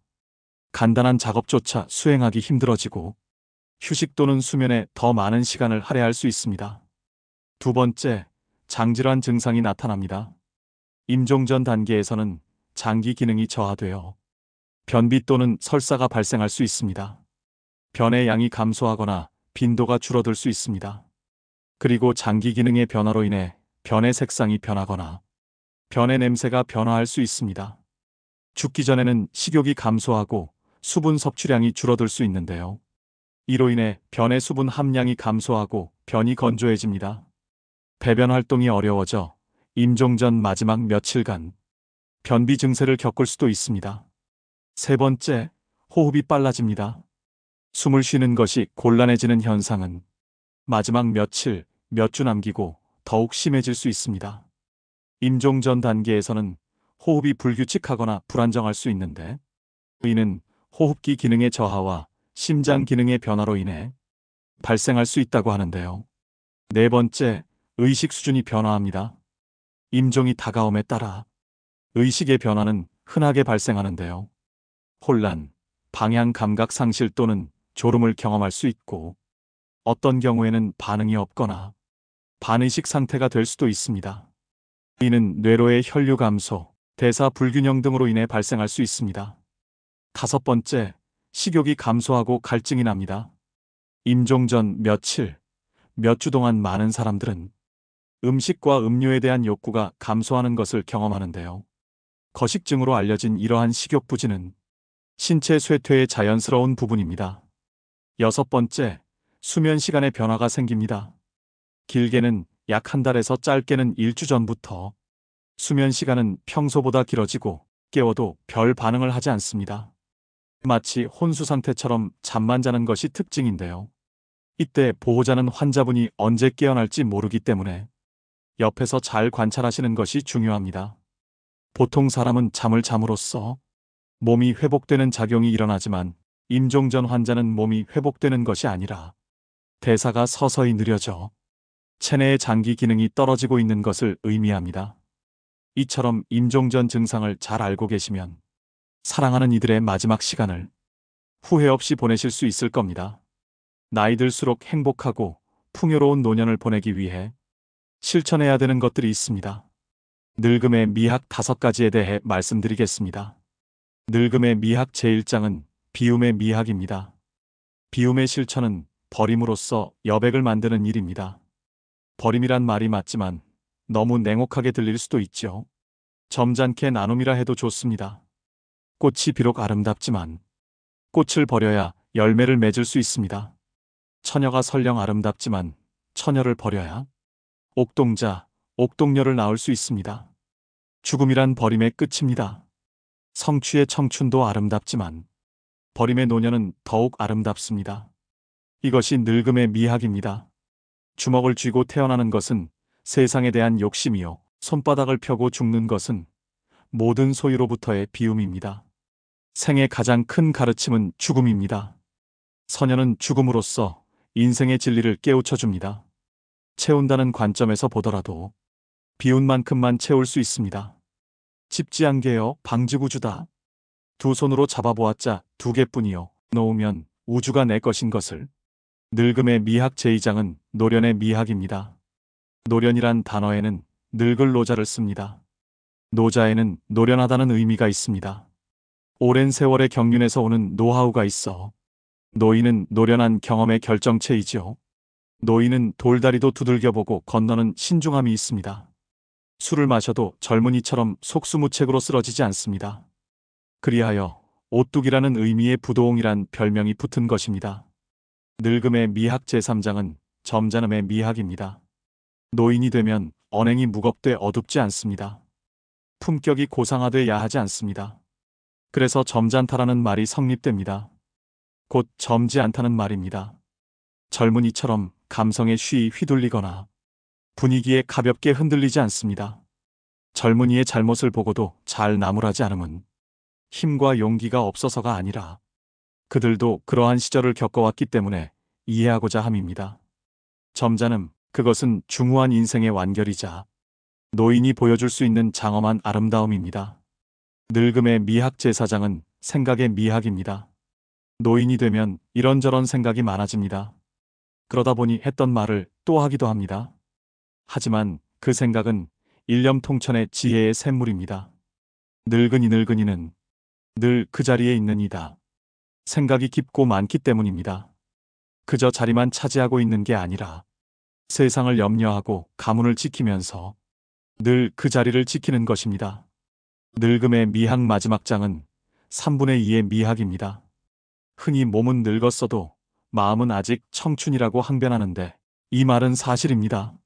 간단한 작업조차 수행하기 힘들어지고 휴식 또는 수면에 더 많은 시간을 할애할 수 있습니다. 두 번째, 장질환 증상이 나타납니다. 임종 전 단계에서는 장기 기능이 저하되어 변비 또는 설사가 발생할 수 있습니다. 변의 양이 감소하거나 빈도가 줄어들 수 있습니다. 그리고 장기 기능의 변화로 인해 변의 색상이 변하거나 변의 냄새가 변화할 수 있습니다. 죽기 전에는 식욕이 감소하고 수분 섭취량이 줄어들 수 있는데요. 이로 인해 변의 수분 함량이 감소하고 변이 건조해집니다. 배변 활동이 어려워져 임종 전 마지막 며칠간 변비 증세를 겪을 수도 있습니다. 세 번째, 호흡이 빨라집니다. 숨을 쉬는 것이 곤란해지는 현상은 마지막 며칠, 몇 주 남기고 더욱 심해질 수 있습니다. 임종 전 단계에서는 호흡이 불규칙하거나 불안정할 수 있는데 이는 호흡기 기능의 저하와 심장 기능의 변화로 인해 발생할 수 있다고 하는데요. 네 번째, 의식 수준이 변화합니다. 임종이 다가옴에 따라 의식의 변화는 흔하게 발생하는데요. 혼란, 방향 감각 상실 또는 졸음을 경험할 수 있고 어떤 경우에는 반응이 없거나 반의식 상태가 될 수도 있습니다. 이는 뇌로의 혈류 감소, 대사 불균형 등으로 인해 발생할 수 있습니다. 다섯 번째, 식욕이 감소하고 갈증이 납니다. 임종 전 며칠, 몇 주 동안 많은 사람들은 음식과 음료에 대한 욕구가 감소하는 것을 경험하는데요. 거식증으로 알려진 이러한 식욕 부진은 신체 쇠퇴의 자연스러운 부분입니다. 여섯 번째, 수면 시간의 변화가 생깁니다. 길게는 약 한 달에서 짧게는 일주 전부터 수면 시간은 평소보다 길어지고 깨워도 별 반응을 하지 않습니다. 마치 혼수 상태처럼 잠만 자는 것이 특징인데요. 이때 보호자는 환자분이 언제 깨어날지 모르기 때문에 옆에서 잘 관찰하시는 것이 중요합니다. 보통 사람은 잠을 잠으로써 몸이 회복되는 작용이 일어나지만 임종 전 환자는 몸이 회복되는 것이 아니라 대사가 서서히 느려져 체내의 장기 기능이 떨어지고 있는 것을 의미합니다. 이처럼 임종 전 증상을 잘 알고 계시면 사랑하는 이들의 마지막 시간을 후회 없이 보내실 수 있을 겁니다. 나이 들수록 행복하고 풍요로운 노년을 보내기 위해 실천해야 되는 것들이 있습니다. 늙음의 미학 5가지에 대해 말씀드리겠습니다. 늙음의 미학 제1장은 비움의 미학입니다. 비움의 실천은 버림으로써 여백을 만드는 일입니다. 버림이란 말이 맞지만 너무 냉혹하게 들릴 수도 있죠. 점잖게 나눔이라 해도 좋습니다. 꽃이 비록 아름답지만 꽃을 버려야 열매를 맺을 수 있습니다. 처녀가 설령 아름답지만 처녀를 버려야 옥동자, 옥동녀를 낳을 수 있습니다. 죽음이란 버림의 끝입니다. 성취의 청춘도 아름답지만 버림의 노년은 더욱 아름답습니다. 이것이 늙음의 미학입니다. 주먹을 쥐고 태어나는 것은 세상에 대한 욕심이요. 손바닥을 펴고 죽는 것은 모든 소유로부터의 비움입니다. 생의 가장 큰 가르침은 죽음입니다. 선녀는 죽음으로써 인생의 진리를 깨우쳐 줍니다. 채운다는 관점에서 보더라도 비운 만큼만 채울 수 있습니다. 집지한 게요, 방지구주다. 두 손으로 잡아보았자 두 개뿐이요. 놓으면 우주가 내 것인 것을. 늙음의 미학 제2장은 노련의 미학입니다. 노련이란 단어에는 늙을 노자를 씁니다. 노자에는 노련하다는 의미가 있습니다. 오랜 세월의 경륜에서 오는 노하우가 있어. 노인은 노련한 경험의 결정체이지요. 노인은 돌다리도 두들겨보고 건너는 신중함이 있습니다. 술을 마셔도 젊은이처럼 속수무책으로 쓰러지지 않습니다. 그리하여 오뚝이라는 의미의 부도옹이란 별명이 붙은 것입니다. 늙음의 미학 제3장은 점잖음의 미학입니다. 노인이 되면 언행이 무겁되 어둡지 않습니다. 품격이 고상하되 야하지 않습니다. 그래서 점잖다라는 말이 성립됩니다. 곧 젊지 않다는 말입니다. 젊은이처럼 감성에 쉬이 휘둘리거나 분위기에 가볍게 흔들리지 않습니다. 젊은이의 잘못을 보고도 잘 나무라지 않음은 힘과 용기가 없어서가 아니라 그들도 그러한 시절을 겪어왔기 때문에 이해하고자 함입니다. 점잖음, 그것은 중후한 인생의 완결이자 노인이 보여줄 수 있는 장엄한 아름다움입니다. 늙음의 미학 제4장은 생각의 미학입니다. 노인이 되면 이런저런 생각이 많아집니다. 그러다 보니 했던 말을 또 하기도 합니다. 하지만 그 생각은 일념통천의 지혜의 샘물입니다. 늙은이는 늘 그 자리에 있는 이다. 생각이 깊고 많기 때문입니다. 그저 자리만 차지하고 있는 게 아니라 세상을 염려하고 가문을 지키면서 늘 그 자리를 지키는 것입니다. 늙음의 미학 마지막 장은 3분의 2의 미학입니다. 흔히 몸은 늙었어도 마음은 아직 청춘이라고 항변하는데 이 말은 사실입니다.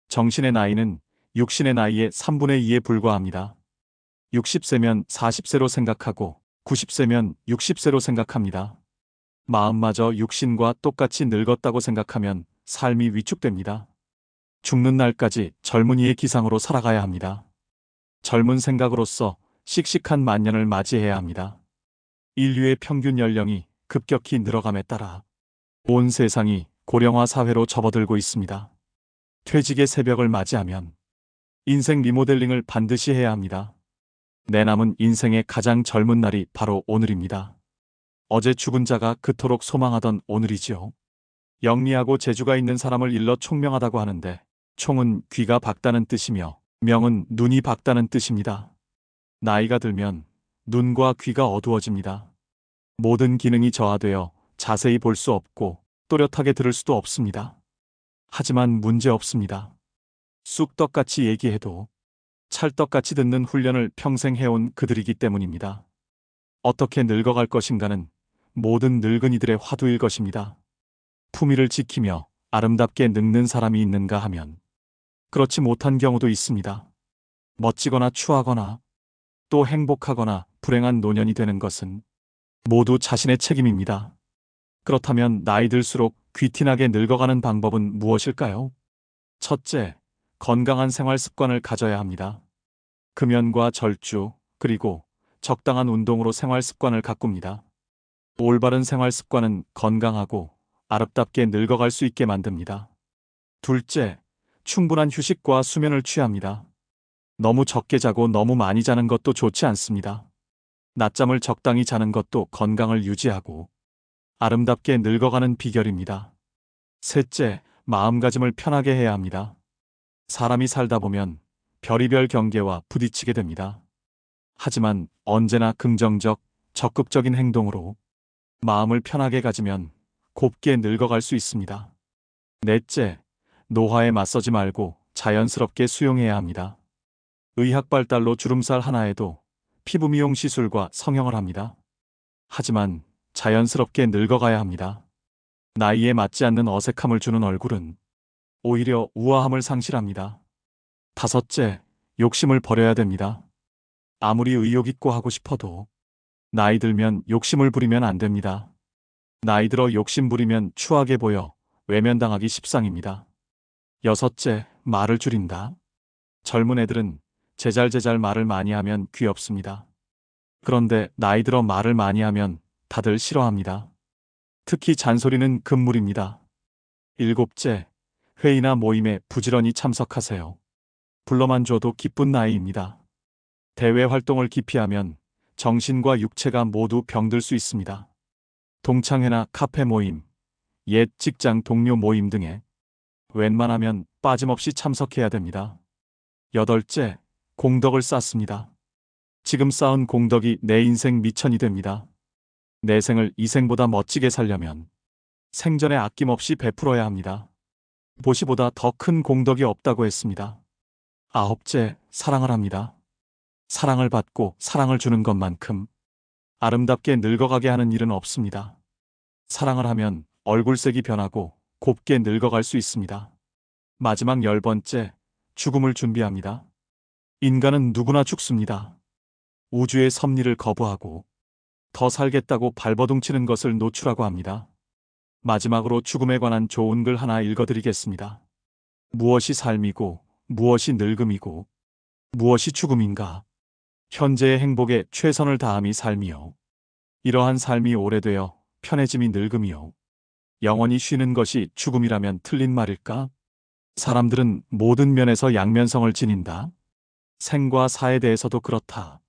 정신의 나이는 육신의 나이의 3분의 2에 불과합니다. 60세면 40세로 생각하고 90세면 60세로 생각합니다. 마음마저 육신과 똑같이 늙었다고 생각하면 삶이 위축됩니다. 죽는 날까지 젊은이의 기상으로 살아가야 합니다. 젊은 생각으로서 씩씩한 만년을 맞이해야 합니다. 인류의 평균 연령이 급격히 늘어감에 따라 온 세상이 고령화 사회로 접어들고 있습니다. 퇴직의 새벽을 맞이하면 인생 리모델링을 반드시 해야 합니다. 내 남은 인생의 가장 젊은 날이 바로 오늘입니다. 어제 죽은 자가 그토록 소망하던 오늘이지요. 영리하고 재주가 있는 사람을 일러 총명하다고 하는데 총은 귀가 밝다는 뜻이며 명은 눈이 밝다는 뜻입니다. 나이가 들면 눈과 귀가 어두워집니다. 모든 기능이 저하되어 자세히 볼 수 없고 또렷하게 들을 수도 없습니다. 하지만 문제 없습니다. 쑥떡같이 얘기해도 찰떡같이 듣는 훈련을 평생 해온 그들이기 때문입니다. 어떻게 늙어갈 것인가는 모든 늙은이들의 화두일 것입니다. 품위를 지키며 아름답게 늙는 사람이 있는가 하면 그렇지 못한 경우도 있습니다. 멋지거나 추하거나 또 행복하거나 불행한 노년이 되는 것은 모두 자신의 책임입니다. 그렇다면 나이 들수록 귀티나게 늙어가는 방법은 무엇일까요? 첫째, 건강한 생활 습관을 가져야 합니다. 금연과 절주, 그리고 적당한 운동으로 생활 습관을 가꿉니다. 올바른 생활 습관은 건강하고 아름답게 늙어갈 수 있게 만듭니다. 둘째, 충분한 휴식과 수면을 취합니다. 너무 적게 자고 너무 많이 자는 것도 좋지 않습니다. 낮잠을 적당히 자는 것도 건강을 유지하고 아름답게 늙어가는 비결입니다. 셋째, 마음가짐을 편하게 해야 합니다. 사람이 살다 보면 별의별 경계와 부딪히게 됩니다. 하지만 언제나 긍정적, 적극적인 행동으로 마음을 편하게 가지면 곱게 늙어갈 수 있습니다. 넷째, 노화에 맞서지 말고 자연스럽게 수용해야 합니다. 의학 발달로 주름살 하나에도 피부 미용 시술과 성형을 합니다. 하지만 자연스럽게 늙어가야 합니다. 나이에 맞지 않는 어색함을 주는 얼굴은 오히려 우아함을 상실합니다. 다섯째, 욕심을 버려야 됩니다. 아무리 의욕 있고 하고 싶어도 나이 들면 욕심을 부리면 안 됩니다. 나이 들어 욕심 부리면 추하게 보여 외면당하기 십상입니다. 여섯째, 말을 줄인다. 젊은 애들은 제잘제잘 말을 많이 하면 귀엽습니다. 그런데 나이 들어 말을 많이 하면 다들 싫어합니다. 특히 잔소리는 금물입니다. 일곱째, 회의나 모임에 부지런히 참석하세요. 불러만 줘도 기쁜 나이입니다. 대외 활동을 기피하면 정신과 육체가 모두 병들 수 있습니다. 동창회나 카페 모임, 옛 직장 동료 모임 등에 웬만하면 빠짐없이 참석해야 됩니다. 여덟째, 공덕을 쌓습니다. 지금 쌓은 공덕이 내 인생 미천이 됩니다. 내 생을 이 생보다 멋지게 살려면 생전에 아낌없이 베풀어야 합니다. 보시보다 더 큰 공덕이 없다고 했습니다. 아홉째, 사랑을 합니다. 사랑을 받고 사랑을 주는 것만큼 아름답게 늙어가게 하는 일은 없습니다. 사랑을 하면 얼굴색이 변하고 곱게 늙어갈 수 있습니다. 마지막 10번째, 죽음을 준비합니다. 인간은 누구나 죽습니다. 우주의 섭리를 거부하고 더 살겠다고 발버둥치는 것을 노추라고 합니다. 마지막으로 죽음에 관한 좋은 글 하나 읽어드리겠습니다. 무엇이 삶이고 무엇이 늙음이고 무엇이 죽음인가? 현재의 행복에 최선을 다함이 삶이요. 이러한 삶이 오래되어 편해짐이 늙음이요. 영원히 쉬는 것이 죽음이라면 틀린 말일까? 사람들은 모든 면에서 양면성을 지닌다. 생과 사에 대해서도 그렇다.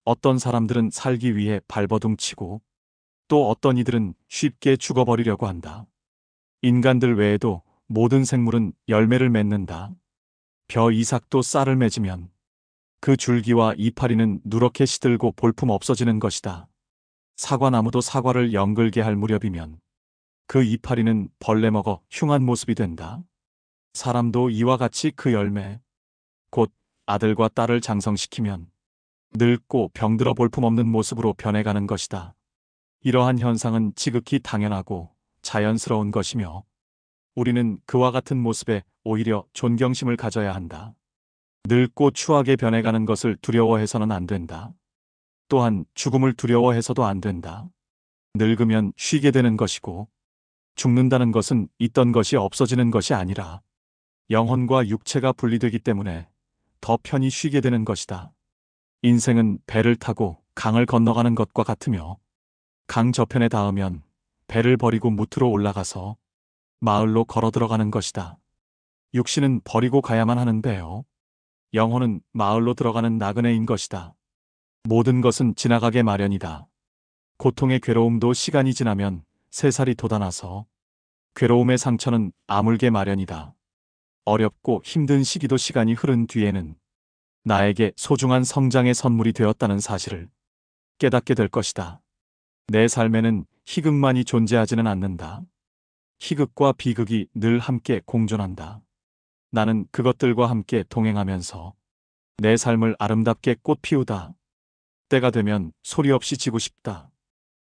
어떤 사람들은 살기 위해 발버둥치고 또 어떤 이들은 쉽게 죽어버리려고 한다. 인간들 외에도 모든 생물은 열매를 맺는다. 벼 이삭도 쌀을 맺으면 그 줄기와 이파리는 누렇게 시들고 볼품 없어지는 것이다. 사과나무도 사과를 연글게 할 무렵이면 그 이파리는 벌레 먹어 흉한 모습이 된다. 사람도 이와 같이 그 열매, 곧 아들과 딸을 장성시키면 늙고 병들어 볼품없는 모습으로 변해가는 것이다. 이러한 현상은 지극히 당연하고 자연스러운 것이며 우리는 그와 같은 모습에 오히려 존경심을 가져야 한다. 늙고 추하게 변해가는 것을 두려워해서는 안 된다. 또한 죽음을 두려워해서도 안 된다. 늙으면 쉬게 되는 것이고 죽는다는 것은 있던 것이 없어지는 것이 아니라 영혼과 육체가 분리되기 때문에 더 편히 쉬게 되는 것이다. 인생은 배를 타고 강을 건너가는 것과 같으며 강 저편에 닿으면 배를 버리고 무트로 올라가서 마을로 걸어 들어가는 것이다. 육신은 버리고 가야만 하는 배요. 영혼은 마을로 들어가는 나그네인 것이다. 모든 것은 지나가게 마련이다. 고통의 괴로움도 시간이 지나면 새살이 돋아나서 괴로움의 상처는 아물게 마련이다. 어렵고 힘든 시기도 시간이 흐른 뒤에는 나에게 소중한 성장의 선물이 되었다는 사실을 깨닫게 될 것이다. 내 삶에는 희극만이 존재하지는 않는다. 희극과 비극이 늘 함께 공존한다. 나는 그것들과 함께 동행하면서 내 삶을 아름답게 꽃 피우다. 때가 되면 소리 없이 지고 싶다.